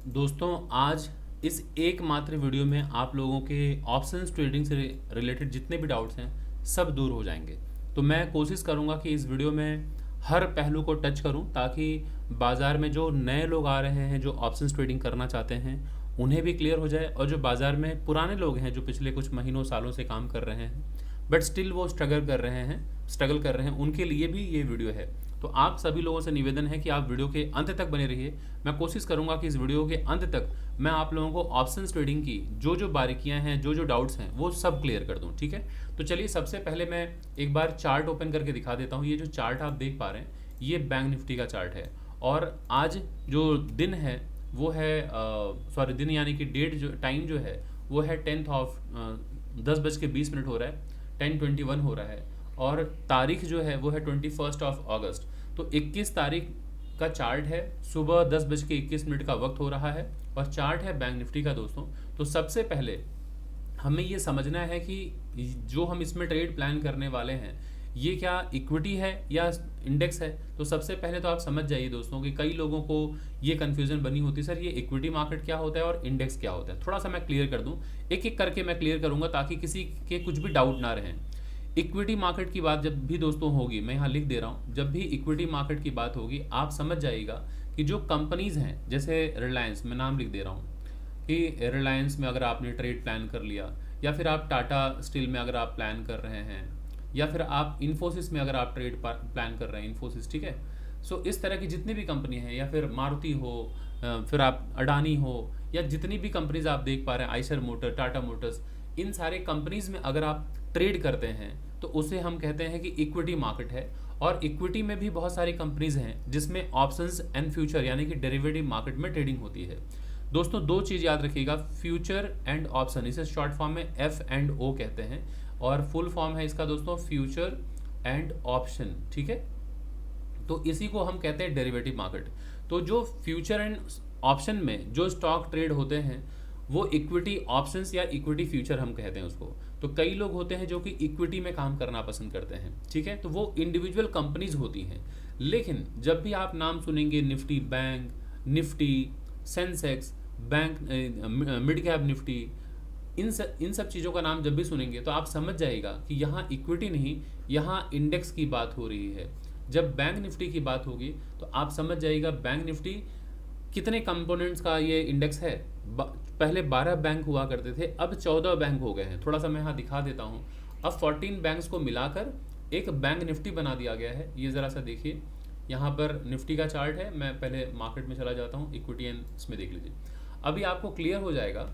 दोस्तों आज इस एकमात्र वीडियो में आप लोगों के ऑप्शंस ट्रेडिंग से रिलेटेड जितने भी डाउट्स हैं सब दूर हो जाएंगे। तो मैं कोशिश करूंगा कि इस वीडियो में हर पहलू को टच करूं ताकि बाज़ार में जो नए लोग आ रहे हैं जो ऑप्शंस ट्रेडिंग करना चाहते हैं उन्हें भी क्लियर हो जाए, और जो बाज़ार में पुराने लोग हैं जो पिछले कुछ महीनों सालों से काम कर रहे हैं बट स्टिल वो स्ट्रगल कर रहे हैं उनके लिए भी ये वीडियो है। तो आप सभी लोगों से निवेदन है कि आप वीडियो के अंत तक बने रहिए। मैं कोशिश करूंगा कि इस वीडियो के अंत तक मैं आप लोगों को ऑप्शंस ट्रेडिंग की जो जो बारीकियां हैं, जो जो डाउट्स हैं, वो सब क्लियर कर दूं। ठीक है, तो चलिए सबसे पहले मैं एक बार चार्ट ओपन करके दिखा देता हूं। ये जो चार्ट आप देख पा रहे हैं ये बैंक निफ्टी का चार्ट है, और आज जो दिन है वो है सॉरी दिन यानी कि डेट जो टाइम जो है वो है 10th ऑफ 10:20 हो रहा है, 10:21 हो रहा है, और तारीख जो है वो है 21 ऑफ अगस्त। तो 21 तारीख का चार्ट है, सुबह 10:21 का वक्त हो रहा है, और चार्ट है बैंक निफ्टी का दोस्तों। तो सबसे पहले हमें ये समझना है कि जो हम इसमें ट्रेड प्लान करने वाले हैं ये क्या इक्विटी है या इंडेक्स है। तो सबसे पहले तो आप समझ जाइए दोस्तों कि कई लोगों को ये कन्फ्यूजन बनी होती है, सर ये इक्विटी मार्केट क्या होता है और इंडेक्स क्या होता है। थोड़ा सा मैं क्लियर कर दूं, एक एक करके मैं क्लियर करूंगा ताकि किसी के कुछ भी डाउट ना रहे। इक्विटी मार्केट की बात जब भी दोस्तों होगी, मैं यहाँ लिख दे रहा हूँ, जब भी इक्विटी मार्केट की बात होगी आप समझ जाइएगा कि जो कंपनीज हैं, जैसे रिलायंस, मैं नाम लिख दे रहा हूँ कि रिलायंस में अगर आपने ट्रेड प्लान कर लिया, या फिर आप टाटा स्टील में अगर आप प्लान कर रहे हैं, या फिर आप इन्फोसिस में अगर आप ट्रेड प्लान कर रहे हैं, इन्फोसिस, ठीक है। सो इस तरह की जितनी भी कंपनी हैं, या फिर मारुति हो, फिर आप अडानी हो, या जितनी भी कंपनीज आप देख पा रहे हैं, आइशर मोटर, टाटा मोटर्स, इन सारे कंपनीज में अगर आप ट्रेड करते हैं तो उसे हम कहते हैं कि इक्विटी मार्केट है। और इक्विटी में भी बहुत सारी कंपनीज हैं जिसमें ऑप्शंस एंड फ्यूचर यानी कि डेरिवेटिव मार्केट में ट्रेडिंग होती है। दोस्तों दो चीज़ याद रखिएगा, फ्यूचर एंड ऑप्शन, इसे शॉर्ट फॉर्म में F&O कहते हैं, और फुल फॉर्म है इसका दोस्तों फ्यूचर एंड ऑप्शन। ठीक है, तो इसी को हम कहते हैं डेरिवेटिव मार्केट। तो जो फ्यूचर एंड ऑप्शन में जो स्टॉक ट्रेड होते हैं वो इक्विटी ऑप्शंस या इक्विटी फ्यूचर हम कहते हैं उसको। तो कई लोग होते हैं जो कि इक्विटी में काम करना पसंद करते हैं, ठीक है, तो वो इंडिविजुअल कंपनीज होती हैं। लेकिन जब भी आप नाम सुनेंगे Nifty bank, Nifty, Sensex bank, mid cap Nifty, इन सब चीज़ों का नाम जब भी सुनेंगे तो आप समझ जाइएगा कि यहाँ इक्विटी नहीं, यहाँ इंडेक्स की बात हो रही है। जब बैंक निफ्टी की बात होगी तो आप समझ जाइएगा बैंक निफ्टी कितने कंपोनेंट्स का ये इंडेक्स है। पहले 12 बैंक हुआ करते थे, अब 14 बैंक हो गए हैं। थोड़ा सा मैं यहाँ दिखा देता हूँ। अब 14 बैंक्स को मिलाकर एक बैंक निफ्टी बना दिया गया है। ये ज़रा सा देखिए, यहाँ पर निफ्टी का चार्ट है। मैं पहले मार्केट में चला जाता हूँ, इक्विटी एंड इसमें देख लीजिए, अभी आपको क्लियर हो जाएगा।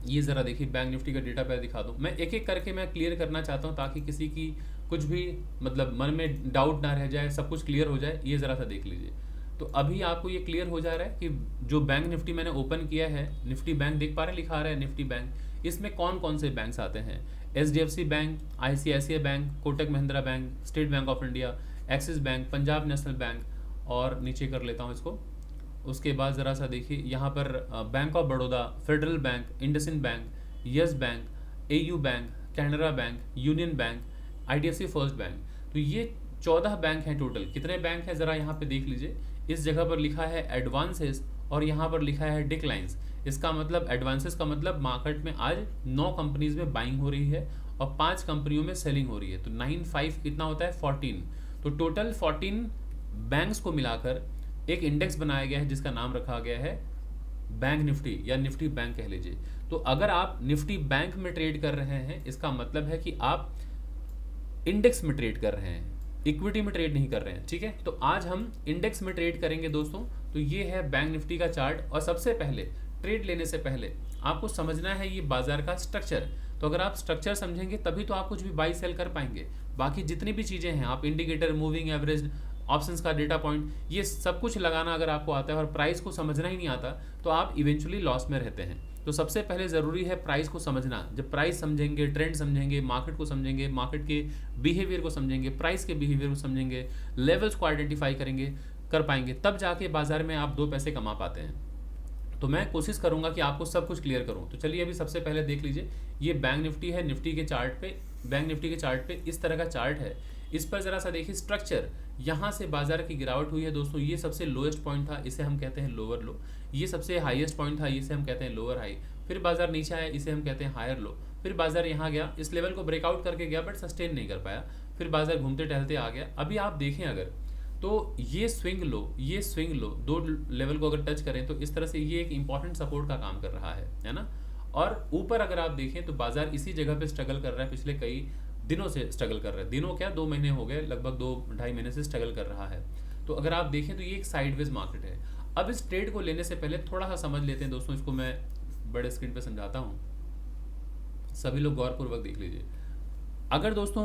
ये ज़रा देखिए, बैंक निफ्टी का डेटा पैर दिखा दूँ। मैं एक एक करके मैं क्लियर करना चाहता हूँ ताकि किसी की कुछ भी मतलब मन में डाउट ना रह जाए, सब कुछ क्लियर हो जाए। ये ज़रा सा देख लीजिए, तो अभी आपको ये क्लियर हो जा रहा है कि जो बैंक निफ्टी मैंने ओपन किया है, निफ्टी बैंक देख पा रहे हैं, लिखा रहा है निफ्टी बैंक, इसमें कौन कौन से बैंक्स आते हैं। HDFC bank, ICICI bank, Kotak Mahindra bank, state bank of India, axis bank, Punjab national bank, और नीचे कर लेता हूँ इसको। उसके बाद ज़रा सा देखिए यहाँ पर bank of Baroda, federal bank, IndusInd bank, yes bank, AU bank, Canara bank, union bank, IDFC first bank. तो ये 14 बैंक हैं टोटल। कितने बैंक हैं ज़रा यहाँ पे देख लीजिए। इस जगह पर लिखा है एडवांसेस और यहाँ पर लिखा है डिक्लाइंस। इसका मतलब एडवांसेस का मतलब मार्केट में आज 9 कंपनीज में बाइंग हो रही है और 5 कंपनियों में सेलिंग हो रही है। तो 9 5 कितना होता है 14। तो टोटल 14 बैंक्स को मिलाकर एक इंडेक्स बनाया गया है जिसका नाम रखा गया है बैंक निफ्टी या निफ्टी बैंक कह लीजिए। तो अगर आप निफ्टी बैंक में ट्रेड कर रहे हैं इसका मतलब है कि आप इंडेक्स में ट्रेड कर रहे हैं, इक्विटी में ट्रेड नहीं कर रहे हैं। ठीक है, तो आज हम इंडेक्स में ट्रेड करेंगे दोस्तों। तो ये है बैंक निफ्टी का चार्ट, और सबसे पहले ट्रेड लेने से पहले आपको समझना है ये बाजार का स्ट्रक्चर। तो अगर आप स्ट्रक्चर समझेंगे तभी तो आप कुछ भी बाई सेल कर पाएंगे। बाकी जितनी भी चीज़ें हैं, आप इंडिकेटर, मूविंग एवरेज, ऑप्शंस का डेटा पॉइंट, ये सब कुछ लगाना अगर आपको आता है और प्राइस को समझना ही नहीं आता तो आप इवेंचुअली लॉस में रहते हैं। तो सबसे पहले ज़रूरी है प्राइस को समझना। जब प्राइस समझेंगे, ट्रेंड समझेंगे, मार्केट को समझेंगे, मार्केट के बिहेवियर को समझेंगे, प्राइस के बिहेवियर को समझेंगे, लेवल्स को आइडेंटिफाई कर पाएंगे, तब जाके बाजार में आप 2 पैसे कमा पाते हैं। तो मैं कोशिश करूंगा कि आपको सब कुछ क्लियर करूं। तो चलिए अभी सबसे पहले देख लीजिए, ये बैंक निफ्टी है। निफ्टी के चार्ट पे, बैंक निफ्टी के चार्ट पे इस तरह का चार्ट है। इस पर ज़रा सा देखिए स्ट्रक्चर, यहाँ से बाजार की गिरावट हुई है दोस्तों, ये सबसे लोएस्ट पॉइंट था, इसे हम कहते हैं लोअर लो। ये सबसे हाईएस्ट पॉइंट था, इसे हम कहते हैं लोअर हाई। फिर बाजार नीचे आया, इसे हम कहते हैं हायर लो। फिर बाजार यहाँ गया, इस लेवल को ब्रेकआउट करके गया बट सस्टेन नहीं कर पाया। फिर बाजार घूमते टहलते आ गया। अभी आप देखें अगर तो ये स्विंग लो दो लेवल को अगर टच करें तो इस तरह से ये एक इंपॉर्टेंट सपोर्ट का काम कर रहा है ना। और ऊपर अगर आप देखें तो बाजार इसी जगह पे स्ट्रगल कर रहा है, पिछले कई दिनों से स्ट्रगल कर रहा है। दिनों क्या, 2 महीने हो गए, लगभग 2-2.5 महीने से स्ट्रगल कर रहा है। तो अगर आप देखें तो ये एक साइडवेज मार्केट है। अब इस ट्रेड को लेने से पहले थोड़ा सा समझ लेते हैं दोस्तों, इसको मैं बड़े स्क्रीन पे समझाता हूँ, सभी लोग गौरपूर्वक देख लीजिए। अगर दोस्तों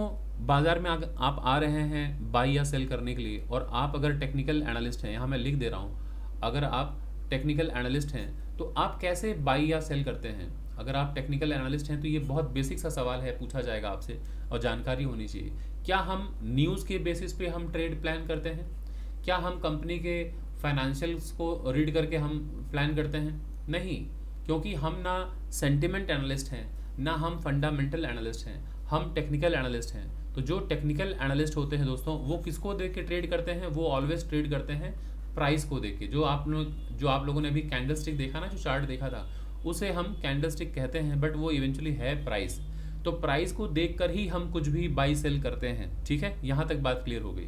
बाजार में आप आ रहे हैं बाई या सेल करने के लिए, और आप अगर टेक्निकल एनालिस्ट हैं, यहाँ मैं लिख दे रहा हूँ, अगर आप टेक्निकल एनालिस्ट हैं तो आप कैसे बाई या सेल करते हैं। अगर आप टेक्निकल एनालिस्ट हैं तो ये बहुत बेसिक सा सवाल है, पूछा जाएगा आपसे और जानकारी होनी चाहिए। क्या हम न्यूज़ के बेसिस पे हम ट्रेड प्लान करते हैं? क्या हम कंपनी के फाइनेंशियल्स को रीड करके हम प्लान करते हैं? नहीं, क्योंकि हम ना सेंटिमेंट एनालिस्ट हैं, ना हम फंडामेंटल एनालिस्ट हैं, हम टेक्निकल एनालिस्ट हैं। तो जो टेक्निकल एनालिस्ट होते हैं दोस्तों, वो किसको देख के ट्रेड करते हैं? वो ऑलवेज ट्रेड करते हैं प्राइस को देख के। जो आप लोगों ने अभी कैंडलस्टिक देखा ना, जो चार्ट देखा था, उसे हम कैंडलस्टिक कहते हैं, बट वो इवेंचुअली है प्राइस। तो प्राइस को देखकर ही हम कुछ भी बाई सेल करते हैं। ठीक है, यहाँ तक बात क्लियर हो गई।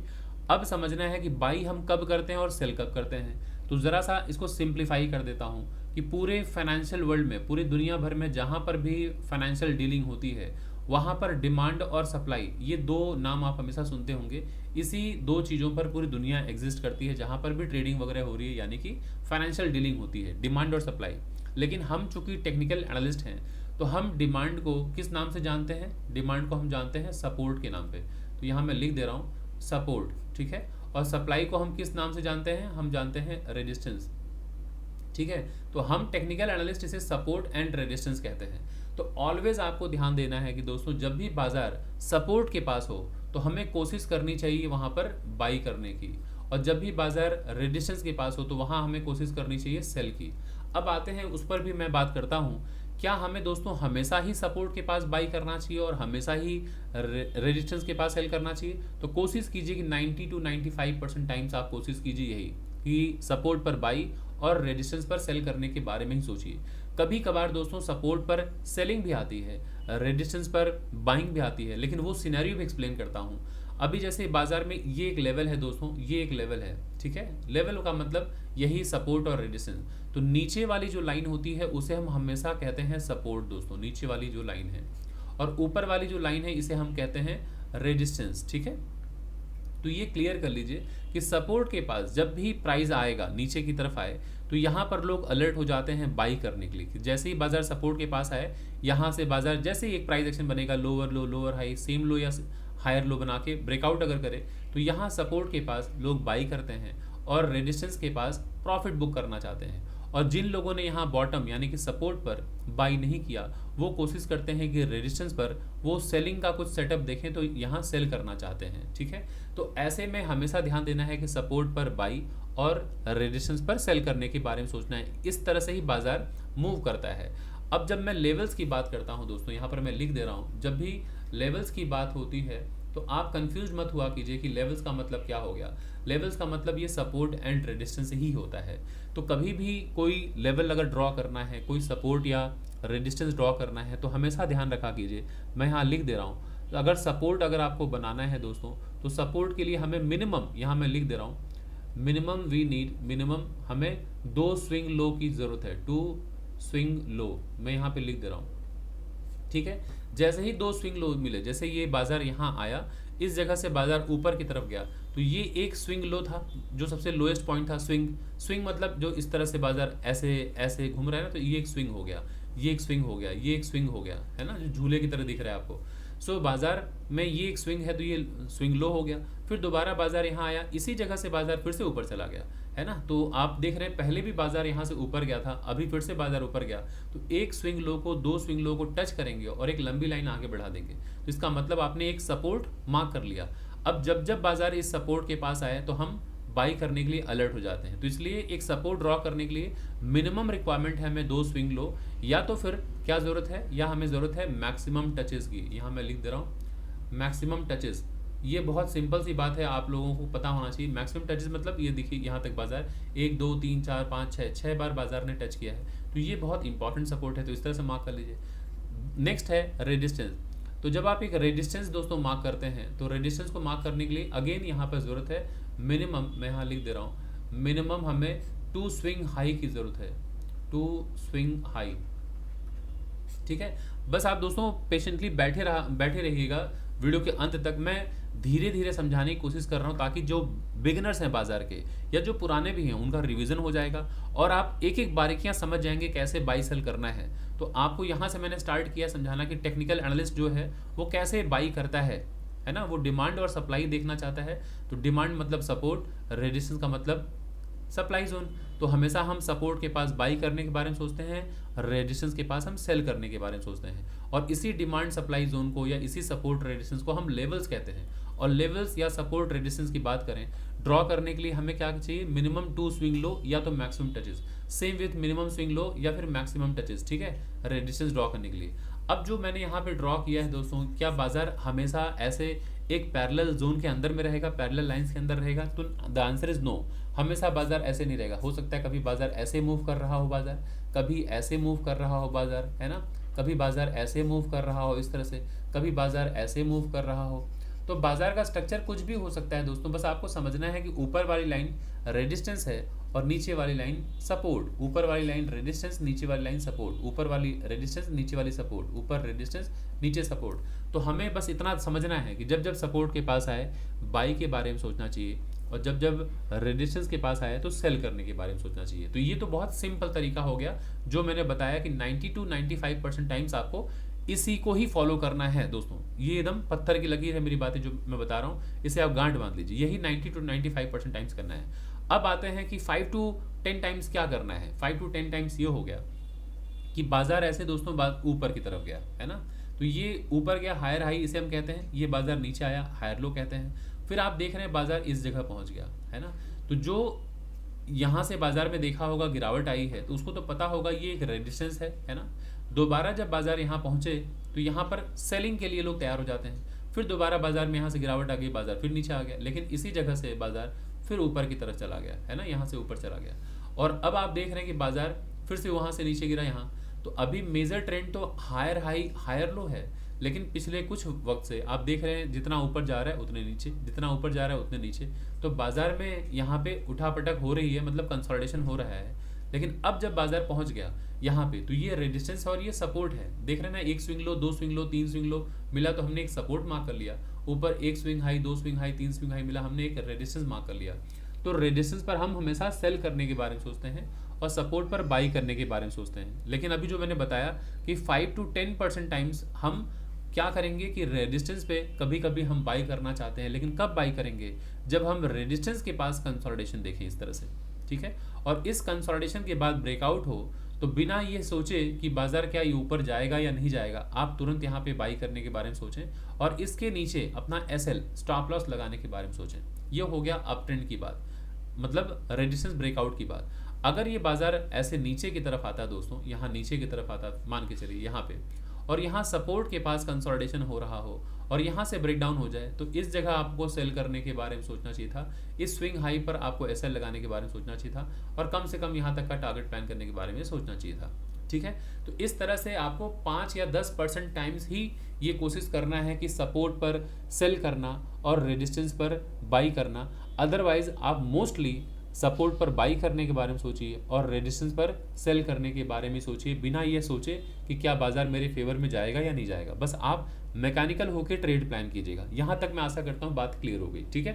अब समझना है कि बाई हम कब करते हैं और सेल कब करते हैं। तो ज़रा सा इसको सिंप्लीफाई कर देता हूँ कि पूरे फाइनेंशियल वर्ल्ड में, पूरी दुनिया भर में जहाँ पर भी फाइनेंशियल डीलिंग होती है, वहाँ पर डिमांड और सप्लाई, ये दो नाम आप हमेशा सुनते होंगे। इसी दो चीज़ों पर पूरी दुनिया एग्जिस्ट करती है, जहाँ पर भी ट्रेडिंग वगैरह हो रही है, यानी कि फाइनेंशियल डीलिंग होती है, डिमांड और सप्लाई। लेकिन हम चूंकि टेक्निकल एनालिस्ट हैं तो हम डिमांड को किस नाम से जानते हैं? डिमांड को हम जानते हैं सपोर्ट के नाम पे। तो यहाँ मैं लिख दे रहा हूँ सपोर्ट, ठीक है। और सप्लाई को हम किस नाम से जानते हैं? हम जानते हैं रेजिस्टेंस, ठीक है। तो हम टेक्निकल एनालिस्ट इसे सपोर्ट एंड रेजिस्टेंस कहते हैं। तो ऑलवेज आपको ध्यान देना है कि दोस्तों जब भी बाजार सपोर्ट के पास हो तो हमें कोशिश करनी चाहिए वहाँ पर बाई करने की, और जब भी बाजार रेजिस्टेंस के पास हो तो वहाँ हमें कोशिश करनी चाहिए सेल की। अब आते हैं उस पर भी मैं बात करता हूँ, क्या हमें दोस्तों हमेशा ही सपोर्ट के पास बाई करना चाहिए और हमेशा ही रेजिस्टेंस के पास सेल करना चाहिए? तो कोशिश कीजिए कि 90 to 95% टाइम्स आप कोशिश कीजिए यही कि सपोर्ट पर बाई और रेजिस्टेंस पर सेल करने के बारे में ही सोचिए। कभी कभार दोस्तों सपोर्ट पर सेलिंग भी आती है, रेजिस्टेंस पर बाइंग भी आती है, लेकिन वो सिनेरियो भी एक्सप्लेन करता हूँ। अभी जैसे बाजार में ये एक लेवल है दोस्तों, ये एक लेवल है, ठीक है। लेवल का मतलब यही सपोर्ट और रेजिस्टेंस। तो नीचे वाली जो लाइन होती है उसे हम हमेशा कहते हैं सपोर्ट दोस्तों, नीचे वाली जो लाइन है, और ऊपर वाली जो लाइन है इसे हम कहते हैं रेजिस्टेंस, ठीक है। तो ये क्लियर कर लीजिए कि सपोर्ट के पास जब भी प्राइस आएगा, नीचे की तरफ आए, तो यहाँ पर लोग अलर्ट हो जाते हैं बाई करने के लिए। जैसे ही बाजार सपोर्ट के पास आए, यहाँ से बाजार जैसे ही एक प्राइस एक्शन बनेगा, lower low, lower high, same low या हायर लो बना के ब्रेकआउट अगर करे, तो यहाँ सपोर्ट के पास लोग बाई करते हैं और रेजिस्टेंस के पास प्रॉफिट बुक करना चाहते हैं। और जिन लोगों ने यहाँ बॉटम यानी कि सपोर्ट पर बाई नहीं किया, वो कोशिश करते हैं कि रेजिस्टेंस पर वो सेलिंग का कुछ सेटअप देखें तो यहाँ सेल करना चाहते हैं, ठीक है। तो ऐसे में हमेशा ध्यान देना है कि सपोर्ट पर बाई और रेजिस्टेंस पर सेल करने के बारे में सोचना है। इस तरह से ही बाजार मूव करता है। अब जब मैं लेवल्स की बात करता हूँ दोस्तों, यहाँ पर मैं लिख दे रहा हूँ, जब भी लेवल्स की बात होती है तो आप कंफ्यूज मत हुआ कीजिए कि लेवल्स का मतलब क्या हो गया। लेवल्स का मतलब ये सपोर्ट एंड रेजिस्टेंस ही होता है। तो कभी भी कोई लेवल अगर ड्रॉ करना है, कोई सपोर्ट या रेजिस्टेंस ड्रॉ करना है, तो हमेशा ध्यान रखा कीजिए, मैं यहाँ लिख दे रहा हूँ, तो अगर सपोर्ट अगर आपको बनाना है दोस्तों, तो सपोर्ट के लिए हमें मिनिमम, यहाँ मैं लिख दे रहा हूँ, मिनिमम हमें 2 स्विंग लो की ज़रूरत है, 2 स्विंग लो, मैं यहाँ पे लिख दे रहा हूँ, ठीक है। जैसे ही 2 स्विंग लो मिले, जैसे ये बाजार यहाँ आया, इस जगह से बाजार ऊपर की तरफ गया, तो ये एक स्विंग लो था, जो सबसे लोएस्ट पॉइंट था। स्विंग मतलब जो इस तरह से बाजार ऐसे ऐसे घूम रहा है ना, तो ये एक स्विंग हो गया, ये एक स्विंग हो गया, ये एक स्विंग हो गया, है ना, जो झूले की तरह दिख रहा है आपको। सो बाजार में ये एक स्विंग है, तो ये स्विंग लो हो गया। फिर दोबारा बाजार यहाँ आया, इसी जगह से बाजार फिर से ऊपर चला गया, है ना। तो आप देख रहे हैं पहले भी बाजार यहाँ से ऊपर गया था, अभी फिर से बाजार ऊपर गया, तो एक स्विंग लो को 2 स्विंग लो को टच करेंगे और एक लंबी लाइन आगे बढ़ा देंगे। तो इसका मतलब आपने एक सपोर्ट मार्क कर लिया। अब जब बाजार इस सपोर्ट के पास आए तो हम बाई करने के लिए अलर्ट हो जाते हैं। तो इसलिए एक सपोर्ट ड्रॉ करने के लिए मिनिमम रिक्वायरमेंट है हमें 2 स्विंग लो, या तो फिर क्या ज़रूरत है, या हमें ज़रूरत है मैक्सिमम टचेस की। यहाँ मैं लिख दे रहा हूँ मैक्सिमम टचेस, ये बहुत सिंपल सी बात है, आप लोगों को पता होना चाहिए। मैक्सिमम टचेस मतलब ये देखिए यहाँ तक बाजार 1 2 3 4 5 6 बार बाजार ने टच किया है, तो ये बहुत इंपॉर्टेंट सपोर्ट है, तो इस तरह से मार्क कर लीजिए। नेक्स्ट है रेजिस्टेंस। तो जब आप एक रेजिस्टेंस दोस्तों मार्क करते हैं, तो रेजिस्टेंस को मार्क करने के लिए अगेन यहाँ पर ज़रूरत है मिनिमम, मैं यहाँ लिख दे रहा हूँ, मिनिमम हमें 2 स्विंग हाई की ज़रूरत है, 2 स्विंग हाई। ठीक है, बस आप दोस्तों पेशेंटली बैठे रहिएगा वीडियो के अंत तक। मैं धीरे धीरे समझाने की कोशिश कर रहा हूँ ताकि जो बिगिनर्स हैं बाजार के या जो पुराने भी हैं उनका रिवीजन हो जाएगा और आप एक एक बारीकियां समझ जाएंगे कैसे बाई सेल करना है। तो आपको यहाँ से मैंने स्टार्ट किया समझाना कि टेक्निकल एनालिस्ट जो है वो कैसे बाई करता है ना। वो डिमांड और सप्लाई देखना चाहता है, तो डिमांड मतलब सपोर्ट, रेजिस्टेंस का मतलब सप्लाई जोन। तो हमेशा हम सपोर्ट के पास बाई करने के बारे में सोचते हैं, रेजिस्टेंस के पास हम सेल करने के बारे में सोचते हैं। और इसी डिमांड सप्लाई जोन को या इसी सपोर्ट रेजिस्टेंस को हम लेवल्स कहते हैं। और लेवल्स या सपोर्ट रेजिस्टेंस की बात करें ड्रॉ करने के लिए हमें क्या चाहिए, मिनिमम 2 स्विंग लो या तो maximum touches, same with minimum swing low या फिर मैक्सिमम टचेस। ठीक है, रेजिस्टेंस ड्रॉ करने के लिए। अब जो मैंने यहाँ पे ड्रॉ किया है दोस्तों, क्या बाजार हमेशा ऐसे एक पैरेलल जोन के अंदर में रहेगा, पैरेलल लाइंस के अंदर रहेगा? तो द आंसर इज नो। हमेशा बाजार ऐसे नहीं रहेगा। हो सकता है कभी बाजार ऐसे मूव कर रहा हो, बाजार कभी ऐसे मूव कर रहा हो बाजार, है ना, कभी बाजार ऐसे मूव कर रहा हो इस तरह से, कभी बाजार ऐसे मूव कर रहा हो। तो बाजार का स्ट्रक्चर कुछ भी हो सकता है दोस्तों, बस आपको समझना है कि ऊपर वाली लाइन रेजिस्टेंस है और नीचे वाली लाइन सपोर्ट। ऊपर वाली लाइन रेजिस्टेंस, नीचे वाली लाइन सपोर्ट, ऊपर वाली रेजिस्टेंस, नीचे वाली सपोर्ट, ऊपर रेजिस्टेंस, नीचे सपोर्ट। तो हमें बस इतना समझना है कि जब जब सपोर्ट के पास आए बाई के बारे में सोचना चाहिए और जब जब रेजिस्टेंस के पास आए तो सेल करने के बारे में सोचना चाहिए। तो ये तो बहुत सिंपल तरीका हो गया जो मैंने बताया कि 90 to 95% टाइम्स आपको इसी को ही फॉलो करना है दोस्तों। ये एकदम पत्थर की लकीर है मेरी बातें जो मैं बता रहा हूँ, इसे आप गांठ बांध लीजिए, यही 90 to 95% टाइम्स करना है। अब आते हैं कि 5 to 10 टाइम्स क्या करना है। 5 to 10 टाइम्स ये हो गया कि बाजार ऐसे दोस्तों ऊपर की तरफ गया, है ना, तो ये ऊपर गया हायर हाई इसे हम कहते हैं, ये बाजार नीचे आया हायर लो कहते हैं। फिर आप देख रहे हैं बाजार इस जगह पहुंच गया, है ना, तो जो यहाँ से बाजार में देखा होगा गिरावट आई है तो उसको तो पता होगा ये एक रेजिस्टेंस है ना। दोबारा जब बाजार यहाँ पहुंचे तो यहाँ पर सेलिंग के लिए लोग तैयार हो जाते हैं। फिर दोबारा बाजार में यहाँ से गिरावट आ गई, बाजार फिर नीचे आ गया, लेकिन इसी जगह से बाजार फिर ऊपर की तरफ चला गया, है ना, यहाँ से ऊपर चला गया। और अब आप देख रहे हैं कि बाजार फिर से वहाँ से नीचे गिरा यहाँ। तो अभी मेजर ट्रेंड तो हायर हाई हायर लो है, लेकिन पिछले कुछ वक्त से आप देख रहे हैं जितना ऊपर जा रहा है उतने नीचे, जितना ऊपर जा रहा है उतने नीचे। तो बाजार में यहाँ पे उठापटक हो रही है, मतलब कंसोलिडेशन हो रहा है। लेकिन अब जब बाजार पहुंच गया यहाँ पे तो ये रेजिस्टेंस और ये सपोर्ट है। देख रहे हैं ना, एक swing low, 2 swing low, 3 swing low मिला तो हमने एक सपोर्ट मार्क कर लिया। ऊपर एक swing high, 2 swing high, 3 swing high मिला, हमने एक रेजिस्टेंस मार्क कर लिया। तो रेजिस्टेंस पर हम हमेशा सेल करने के बारे में सोचते हैं और सपोर्ट पर बाई करने के बारे में सोचते हैं। लेकिन अभी जो मैंने बताया कि 5 to 10% टाइम्स हम क्या करेंगे कि रेजिस्टेंस पे कभी कभी हम बाई करना चाहते हैं, लेकिन कब बाई करेंगे, जब हम रेजिस्टेंस के पास कंसोलिडेशन देखें इस तरह से। ठीक है, और इस कंसोलिडेशन के बाद ब्रेकआउट हो तो बिना ये सोचे कि बाजार क्या ये ऊपर जाएगा या नहीं जाएगा, आप तुरंत यहाँ पे बाई करने के बारे में सोचें और इसके नीचे अपना एसएल स्टॉप लॉस लगाने के बारे में सोचें। ये हो गया अप ट्रेंड की बात, मतलब रेजिस्टेंस ब्रेकआउट की बात। अगर ये बाजार ऐसे नीचे की तरफ आता दोस्तों, यहाँ नीचे की तरफ आता, मान के चलिए यहाँ पे, और यहाँ सपोर्ट के पास कंसोलिडेशन हो रहा हो और यहाँ से ब्रेकडाउन हो जाए, तो इस जगह आपको सेल करने के बारे में सोचना चाहिए था। इस स्विंग हाई पर आपको एसएल लगाने के बारे में सोचना चाहिए था और कम से कम यहाँ तक का टारगेट प्लान करने के बारे में सोचना चाहिए था। ठीक है, तो इस तरह से आपको 5 या 10% टाइम्स ही ये कोशिश करना है कि सपोर्ट पर सेल करना और रेजिस्टेंस पर बाई करना। अदरवाइज आप मोस्टली सपोर्ट पर बाई करने के बारे में सोचिए और रेजिस्टेंस पर सेल करने के बारे में सोचिए, बिना ये सोचे कि क्या बाजार मेरे फेवर में जाएगा या नहीं जाएगा। बस आप मैकेनिकल होकर ट्रेड प्लान कीजिएगा। यहाँ तक मैं आशा करता हूँ बात क्लियर हो गई। ठीक है,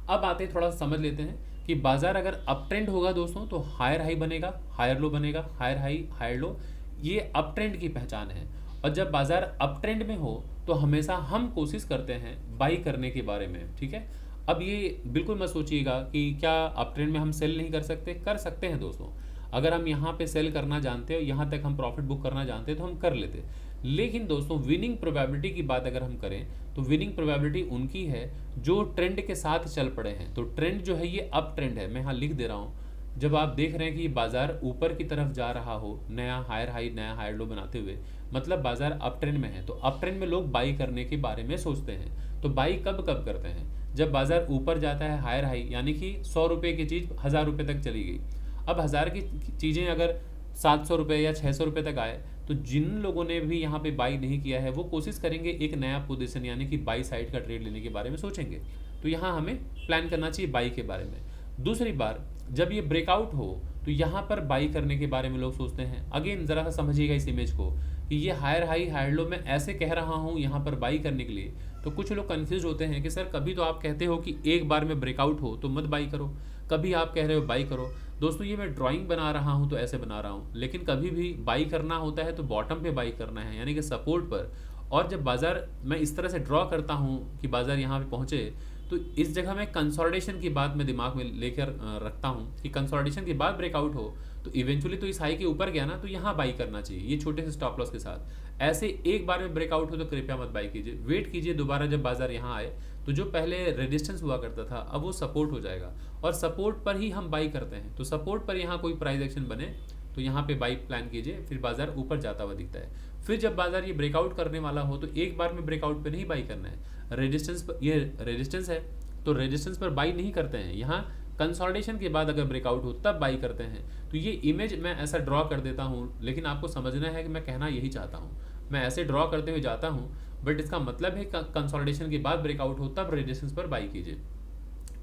अब आते थोड़ा समझ लेते हैं कि बाजार अगर अप ट्रेंड होगा दोस्तों तो हायर हाई बनेगा, हायर लो बनेगा, हायर हाई हायर लो, ये अप ट्रेंड की पहचान है। और जब बाजार अप ट्रेंड में हो तो हमेशा हम कोशिश करते हैं बाई करने के बारे में। ठीक है, अब ये बिल्कुल मत सोचिएगा कि क्या अप ट्रेंड में हम सेल नहीं कर सकते, कर सकते हैं दोस्तों। अगर हम यहाँ पे सेल करना जानते हैं, यहाँ तक हम प्रॉफिट बुक करना जानते हैं तो हम कर लेते। लेकिन दोस्तों विनिंग प्रोबेबिलिटी की बात अगर हम करें तो विनिंग प्रोबेबिलिटी उनकी है जो ट्रेंड के साथ चल पड़े हैं। तो ट्रेंड जो है ये अप ट्रेंड है, मैं यहाँ लिख दे रहा हूँ। जब आप देख रहे हैं कि बाजार ऊपर की तरफ जा रहा हो, नया हायर हाई नया हायर लो बनाते हुए, मतलब बाजार अप ट्रेंड में है, तो अप ट्रेंड में लोग बाई करने के बारे में सोचते हैं। तो बाई कब कब करते हैं? जब बाजार ऊपर जाता है हायर हाई, यानी कि 100 रुपये की चीज़ 1000 रुपये तक चली गई। अब 1000 की चीज़ें अगर 700 रुपये या 600 रुपये तक आए, तो जिन लोगों ने भी यहाँ पे बाई नहीं किया है वो कोशिश करेंगे एक नया पोजीशन यानी कि बाई साइड का ट्रेड लेने के बारे में सोचेंगे। तो यहाँ हमें प्लान करना चाहिए बाई के बारे में। दूसरी बार जब ये ब्रेकआउट हो तो यहाँ पर बाई करने के बारे में लोग सोचते हैं। अगेन ज़रा सा समझिएगा इस इमेज को कि ये हायर हाई हायर लो मैं ऐसे कह रहा हूँ यहाँ पर बाई करने के लिए, तो कुछ लोग कंफ्यूज होते हैं कि सर कभी तो आप कहते हो कि एक बार में ब्रेकआउट हो तो मत बाई करो, कभी आप कह रहे हो बाई करो। दोस्तों ये मैं ड्राइंग बना रहा हूँ तो ऐसे बना रहा हूँ, लेकिन कभी भी बाई करना होता है तो बॉटम पे बाई करना है, यानी कि सपोर्ट पर। और जब बाजार मैं इस तरह से ड्रॉ करता हूँ कि बाजार यहाँ पे पहुँचे, तो इस जगह मैं कंसोलिडेशन की बात मैं दिमाग में लेकर रखता हूँ कि कंसोलिडेशन के बाद ब्रेकआउट हो तो इवेंचुअली तो इस हाई के ऊपर गया ना, तो यहाँ बाई करना चाहिए ये छोटे से स्टॉप लॉस के साथ। ऐसे एक बार में ब्रेकआउट हो तो कृपया मत बाई कीजिए, वेट कीजिए दोबारा जब बाजार यहाँ आए तो जो पहले रेजिस्टेंस हुआ करता था अब वो सपोर्ट हो जाएगा, और सपोर्ट पर ही हम बाई करते हैं। तो सपोर्ट पर यहाँ कोई प्राइस एक्शन बने तो यहाँ पे बाई प्लान कीजिए, फिर बाजार ऊपर जाता हुआ दिखता है। फिर जब बाजार ये ब्रेकआउट करने वाला हो तो एक बार में ब्रेकआउट पे नहीं बाई करना है, रेजिस्टेंस पर, ये रेजिस्टेंस है तो रेजिस्टेंस पर बाई नहीं करते हैं, यहाँ कंसोलिडेशन के बाद अगर ब्रेकआउट हो तब बाई करते हैं। तो ये इमेज मैं ऐसा ड्रॉ कर देता हूँ, लेकिन आपको समझना है कि मैं कहना यही चाहता हूँ। मैं ऐसे ड्रॉ करते हुए जाता हूँ, बट इसका मतलब है कंसोलिडेशन के बाद ब्रेकआउट हो तब रेजिस्टेंस पर बाई कीजिए।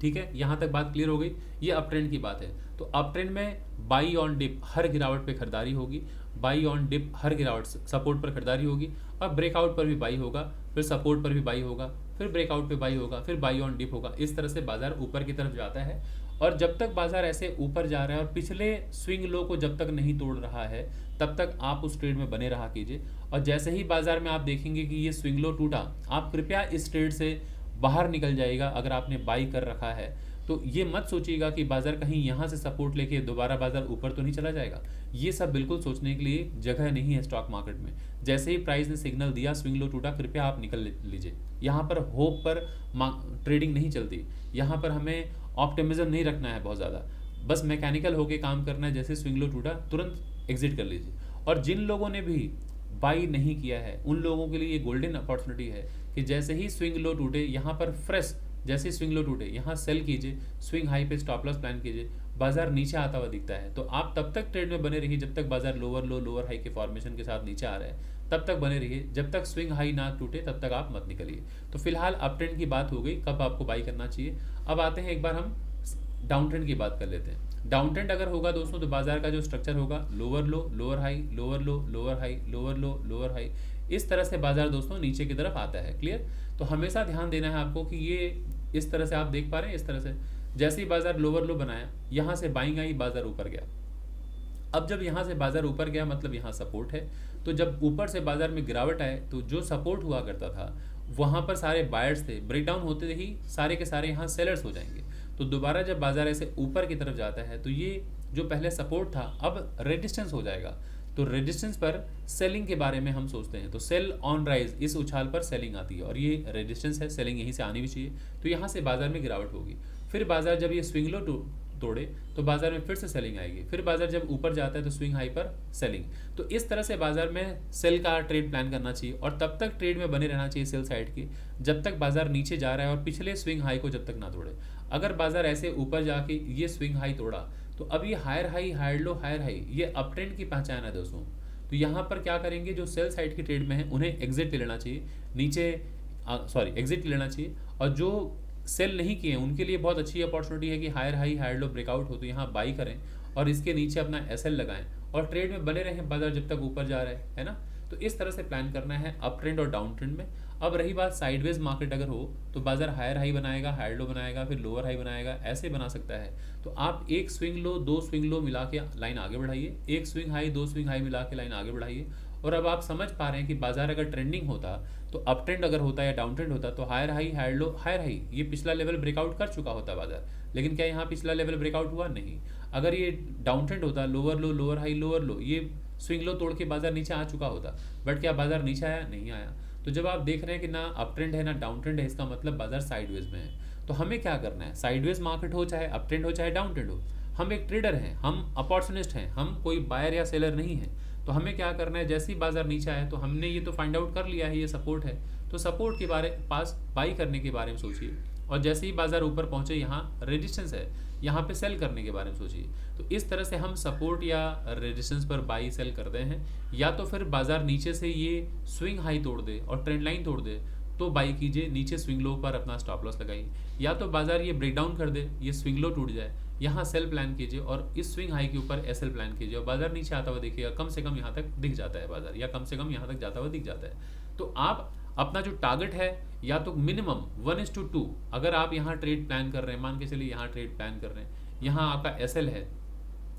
ठीक है, यहाँ तक बात क्लियर हो गई। ये अप ट्रेंड की बात है। तो अप ट्रेंड में बाई ऑन डिप हर गिरावट पे खरीदारी होगी, बाई ऑन डिप हर गिरावट सपोर्ट पर खरीदारी होगी, और ब्रेकआउट पर भी बाई होगा, फिर सपोर्ट पर भी बाई होगा, फिर ब्रेकआउट पे बाई होगा, फिर बाई ऑन डिप होगा। इस तरह से बाजार ऊपर की तरफ जाता है, और जब तक बाजार ऐसे ऊपर जा रहा है और पिछले स्विंग लो को जब तक नहीं तोड़ रहा है तब तक आप उस ट्रेड में बने रहा कीजिए। और जैसे ही बाजार में आप देखेंगे कि ये स्विंग लो टूटा, आप कृपया इस ट्रेड से बाहर निकल जाइएगा। अगर आपने बाई कर रखा है तो ये मत सोचिएगा कि बाजार कहीं यहाँ से सपोर्ट लेके दोबारा बाजार ऊपर तो नहीं चला जाएगा। ये सब बिल्कुल सोचने के लिए जगह नहीं है स्टॉक मार्केट में। जैसे ही प्राइस ने सिग्नल दिया स्विंग लो टूटा, कृपया आप निकल लीजिए। यहाँ पर होप पर ट्रेडिंग नहीं चलती, यहाँ पर हमें ऑप्टिमिज्म नहीं रखना है बहुत ज़्यादा, बस मैकेनिकल होके काम करना है। जैसे स्विंग लो टूटा तुरंत एग्जिट कर लीजिए। और जिन लोगों ने भी बाई नहीं किया है उन लोगों के लिए ये गोल्डन अपॉर्चुनिटी है कि जैसे ही स्विंग लो टूटे यहाँ पर फ्रेश, जैसे ही स्विंग लो टूटे यहाँ सेल कीजिए, स्विंग हाई पे स्टॉप लॉस प्लान कीजिए। बाजार नीचे आता हुआ दिखता है तो आप तब तक ट्रेड में बने रहिए जब तक बाजार लोअर लो लोअर हाई के फॉर्मेशन के साथ नीचे आ रहा है, तब तक बने रहिए। जब तक स्विंग हाई ना टूटे तब तक आप मत निकलिए। तो फिलहाल अप ट्रेंड की बात हो गई, कब आपको बाई करना चाहिए। अब आते हैं एक बार हम डाउन ट्रेंड की बात कर लेते हैं। डाउन ट्रेंड अगर होगा दोस्तों तो बाजार का जो स्ट्रक्चर होगा lower low lower high, lower low lower high, lower low lower high, इस तरह से बाजार दोस्तों नीचे की तरफ आता है। क्लियर? तो हमेशा ध्यान देना है आपको कि ये इस तरह से आप देख पा रहे हैं, इस तरह से जैसे ही बाजार लोअर लो बनाया यहाँ से बाइंग आई, बाजार ऊपर गया। अब जब यहाँ से बाजार ऊपर गया मतलब यहाँ सपोर्ट है, तो जब ऊपर से बाजार में गिरावट आए तो जो सपोर्ट हुआ करता था वहाँ पर सारे बायर्स थे, ब्रेकडाउन होते ही सारे के सारे यहाँ सेलर्स हो जाएंगे। तो दोबारा जब बाजार ऐसे ऊपर की तरफ जाता है तो ये जो पहले सपोर्ट था अब रेजिस्टेंस हो जाएगा। तो रेजिस्टेंस पर सेलिंग के बारे में हम सोचते हैं, तो सेल ऑन राइज, इस उछाल पर सेलिंग आती है और ये रेजिस्टेंस है, सेलिंग यहीं से आनी भी चाहिए। तो यहाँ से बाजार में गिरावट होगी। फिर बाजार जब ये स्विंग लो तोड़े तो बाजार में फिर से सेलिंग आएगी। फिर बाजार जब ऊपर जाता है तो स्विंग हाई पर सेलिंग। तो इस तरह से बाजार में सेल का ट्रेड प्लान करना चाहिए और तब तक ट्रेड में बने रहना चाहिए सेल साइड की जब तक बाजार नीचे जा रहा है और पिछले स्विंग हाई को जब तक ना तोड़े। अगर बाजार ऐसे ऊपर जाके ये स्विंग हाई तोड़ा तो अब ये higher high higher low higher high, ये अप ट्रेंड की पहचान है दोस्तों। तो यहाँ पर क्या करेंगे, जो सेल साइड की ट्रेड में है उन्हें एग्जिट ले लेना चाहिए, नीचे एग्जिट ले लेना चाहिए। और जो सेल नहीं किए उनके लिए बहुत अच्छी अपॉर्चुनिटी है कि higher high higher low breakout हो तो यहाँ बाई करें और इसके नीचे अपना एसएल लगाएं और ट्रेड में बने रहें बाजार जब तक ऊपर जा रहा है ना। तो इस तरह से प्लान करना है अप ट्रेंड और डाउन ट्रेंड में। अब रही बात साइडवेज मार्केट अगर हो तो बाजार हायर हाई बनाएगा, हायर लो बनाएगा, फिर लोअर हाई बनाएगा, ऐसे बना सकता है। तो आप एक स्विंग लो दो स्विंग लो मिला के लाइन आगे बढ़ाइए, एक स्विंग हाई दो स्विंग हाई मिला के लाइन आगे बढ़ाइए। और अब आप समझ पा रहे हैं कि बाजार अगर ट्रेंडिंग होता तो अप ट्रेंड अगर होता या डाउन ट्रेंड होता तो higher high higher low higher high ये पिछला लेवल ब्रेकआउट कर चुका होता बाजार, लेकिन क्या यहाँ पिछला लेवल ब्रेकआउट हुआ? नहीं। अगर ये डाउन ट्रेंड होता lower low lower high lower लो, ये स्विंग लो तोड़ के बाजार नीचे आ चुका होता, बट क्या बाजार नीचे आया? नहीं आया। तो जब आप देख रहे हैं कि ना अप ट्रेंड है ना डाउन ट्रेंड है, इसका मतलब बाजार साइडवेज में है। तो हमें क्या करना है, साइडवेज मार्केट हो चाहे अप ट्रेंड हो चाहे डाउन ट्रेंड हो, हम एक ट्रेडर हैं, हम अपॉर्चुनिस्ट हैं, हम कोई बायर या सेलर नहीं है। तो हमें क्या करना है, जैसे ही बाजार नीचे आए तो हमने ये तो फाइंड आउट कर लिया है ये सपोर्ट है, तो सपोर्ट के पास बाई करने के बारे में सोचिए, और जैसे ही बाजार ऊपर पहुंचे यहाँ रेजिस्टेंस है, यहाँ पे सेल करने के बारे में सोचिए। तो इस तरह से हम सपोर्ट या रेजिस्टेंस पर बाई सेल करते हैं, या तो फिर बाजार नीचे से ये स्विंग हाई तोड़ दे और ट्रेंड लाइन तोड़ दे तो बाई कीजिए, नीचे स्विंग लो पर अपना स्टॉप लॉस लगाइए। या तो बाजार ये ब्रेक डाउन कर दे, ये स्विंग लो टूट जाए, यहाँ सेल प्लान कीजिए और इस स्विंग हाई के ऊपर एसएल प्लान कीजिए, और बाजार नीचे आता हुआ देखिएगा कम से कम यहाँ तक दिख जाता है बाजार, या कम से कम यहाँ तक जाता हुआ दिख जाता है। तो आप अपना जो टारगेट है, या तो मिनिमम 1:2 अगर आप यहाँ ट्रेड प्लान कर रहे हैं, मान के चलिए यहाँ ट्रेड प्लान कर रहे हैं, यहाँ आपका एसएल है,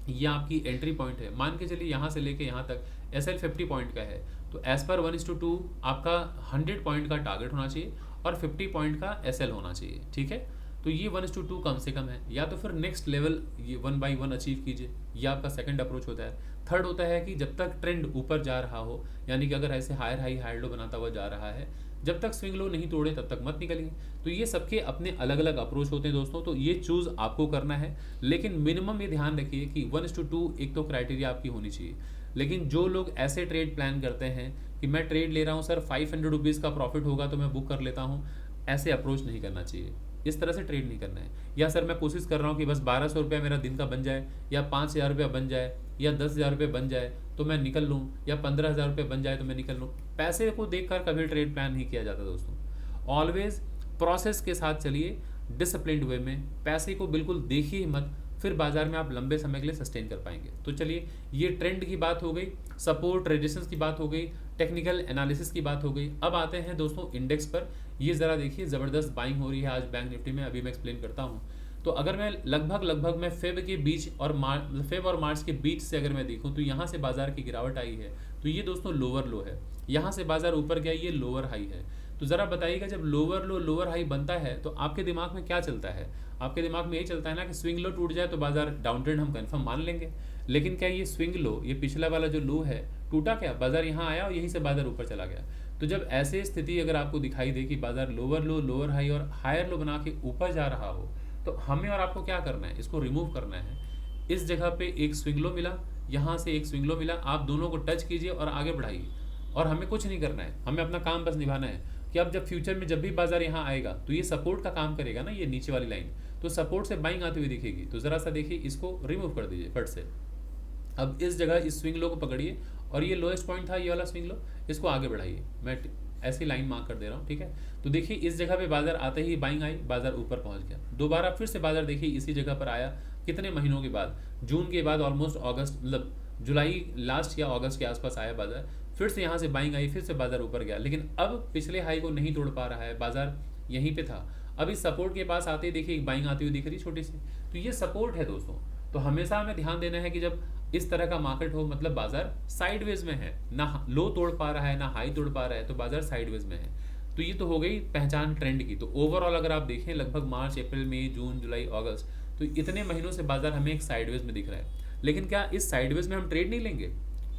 ये आपकी एंट्री पॉइंट है, मान के चलिए यहाँ से लेके यहाँ तक एसएल 50 पॉइंट का है, तो एज पर 1:2 आपका 100 पॉइंट का टारगेट होना चाहिए और 50 पॉइंट का एसएल होना चाहिए, ठीक है। तो ये 1:2 कम से कम है। या तो फिर नेक्स्ट लेवल ये 1/1 अचीव कीजिए, ये आपका सेकंड अप्रोच होता है। थर्ड होता है कि जब तक ट्रेंड ऊपर जा रहा हो, यानी कि अगर ऐसे हायर हाई हायर लो बनाता हुआ जा रहा है, जब तक स्विंग लो नहीं तोड़े तब तक मत निकलिए। तो ये सबके अपने अलग अलग अप्रोच होते हैं दोस्तों, तो ये चूज़ आपको करना है, लेकिन मिनिमम ये ध्यान रखिए कि 1:2 एक तो क्राइटेरिया आपकी होनी चाहिए। लेकिन जो लोग ऐसे ट्रेड प्लान करते हैं कि मैं ट्रेड ले रहा हूँ सर, 500 रुपीज़ का प्रॉफिट होगा तो मैं बुक कर लेता हूँ, ऐसे अप्रोच नहीं करना चाहिए, इस तरह से ट्रेड नहीं करना है। या सर मैं कोशिश कर रहा हूँ कि बस 1200 रुपया मेरा दिन का बन जाए, या 5000 रुपया बन जाए, या 10,000 रुपये बन जाए तो मैं निकल लूँ, या 15,000 रुपये बन जाए तो मैं निकल लूँ। पैसे को देखकर कभी ट्रेड प्लान नहीं किया जाता दोस्तों। ऑलवेज प्रोसेस के साथ चलिए, डिसिप्लिन्ड वे में, पैसे को बिल्कुल देखिए ही मत, फिर बाजार में आप लंबे समय के लिए सस्टेन कर पाएंगे। तो चलिए, ये ट्रेंड की बात हो गई, सपोर्ट रेजिस्टेंस की बात हो गई, टेक्निकल एनालिसिस की बात हो गई। अब आते हैं दोस्तों इंडेक्स पर। ये ज़रा देखिए, ज़बरदस्त बाइंग हो रही है आज बैंक निफ्टी में, अभी मैं एक्सप्लेन करता हूँ। तो अगर मैं लगभग मैं फेब के बीच और मार्च के बीच से अगर मैं देखूँ तो यहाँ से बाजार की गिरावट आई है, तो ये दोस्तों लोअर लो है। यहाँ से बाजार ऊपर गया, ये लोअर हाई है। तो ज़रा बताइएगा, जब लोअर लो लोअर हाई बनता है तो आपके दिमाग में क्या चलता है? आपके दिमाग में यही चलता है ना कि स्विंग लो टूट जाए तो बाजार डाउन ट्रेंड हम कंफर्म मान लेंगे। लेकिन क्या ये स्विंग लो, ये पिछला वाला जो लो है, टूटा क्या? बाजार यहाँ आया और यहीं से बाजार ऊपर चला गया। तो जब ऐसे स्थिति अगर आपको दिखाई दे कि बाजार लोअर लो लोअर हाई और हायर लो बना के ऊपर जा रहा हो, तो हमें और आपको क्या करना है? इसको रिमूव करना है। इस जगह पे एक स्विंग लो मिला, यहाँ से एक स्विंग लो मिला, आप दोनों को टच कीजिए और आगे बढ़ाइए। और हमें कुछ नहीं करना है, हमें अपना काम बस निभाना है कि अब जब फ्यूचर में जब भी बाजार यहाँ आएगा तो ये सपोर्ट का काम करेगा ना, ये नीचे वाली लाइन, तो सपोर्ट से बाइंग आती हुई दिखेगी। तो ज़रा सा देखिए, इसको रिमूव कर दीजिए फट से। अब इस जगह इस स्विंग लो को पकड़िए और ये लोएस्ट पॉइंट था, ये वाला स्विंग लो, इसको आगे बढ़ाइए। मैं ऐसी लाइन मार्क कर दे रहा हूँ, ठीक है। तो देखिए, इस जगह पे बाजार आते ही बाइंग आई, बाजार ऊपर पहुंच गया। दोबारा फिर से बाजार देखिए इसी जगह पर आया, कितने महीनों के बाद? जून के बाद, ऑलमोस्ट अगस्त, मतलब जुलाई लास्ट या अगस्त के आसपास आया बाजार। फिर से यहाँ से बाइंग आई, फिर से बाजार ऊपर गया, लेकिन अब पिछले हाई को नहीं तोड़ पा रहा है, बाजार यहीं पे था। अब इस सपोर्ट के पास आते ही देखिए एक बाइंग आती हुई दिख रही छोटी सी, तो ये सपोर्ट है दोस्तों। तो हमेशा हमें ध्यान देना है कि जब इस तरह का मार्केट हो, मतलब बाजार साइडवेज में है, ना लो तोड़ पा रहा है ना हाई तोड़ पा रहा है, तो बाजार साइडवेज में है। तो ये तो हो गई पहचान ट्रेंड की। तो ओवरऑल अगर आप देखें, लगभग मार्च, अप्रैल, मई, जून, जुलाई, अगस्त, तो इतने महीनों से बाजार हमें एक साइडवेज में दिख रहा है। लेकिन क्या इस साइडवेज में हम ट्रेड नहीं लेंगे?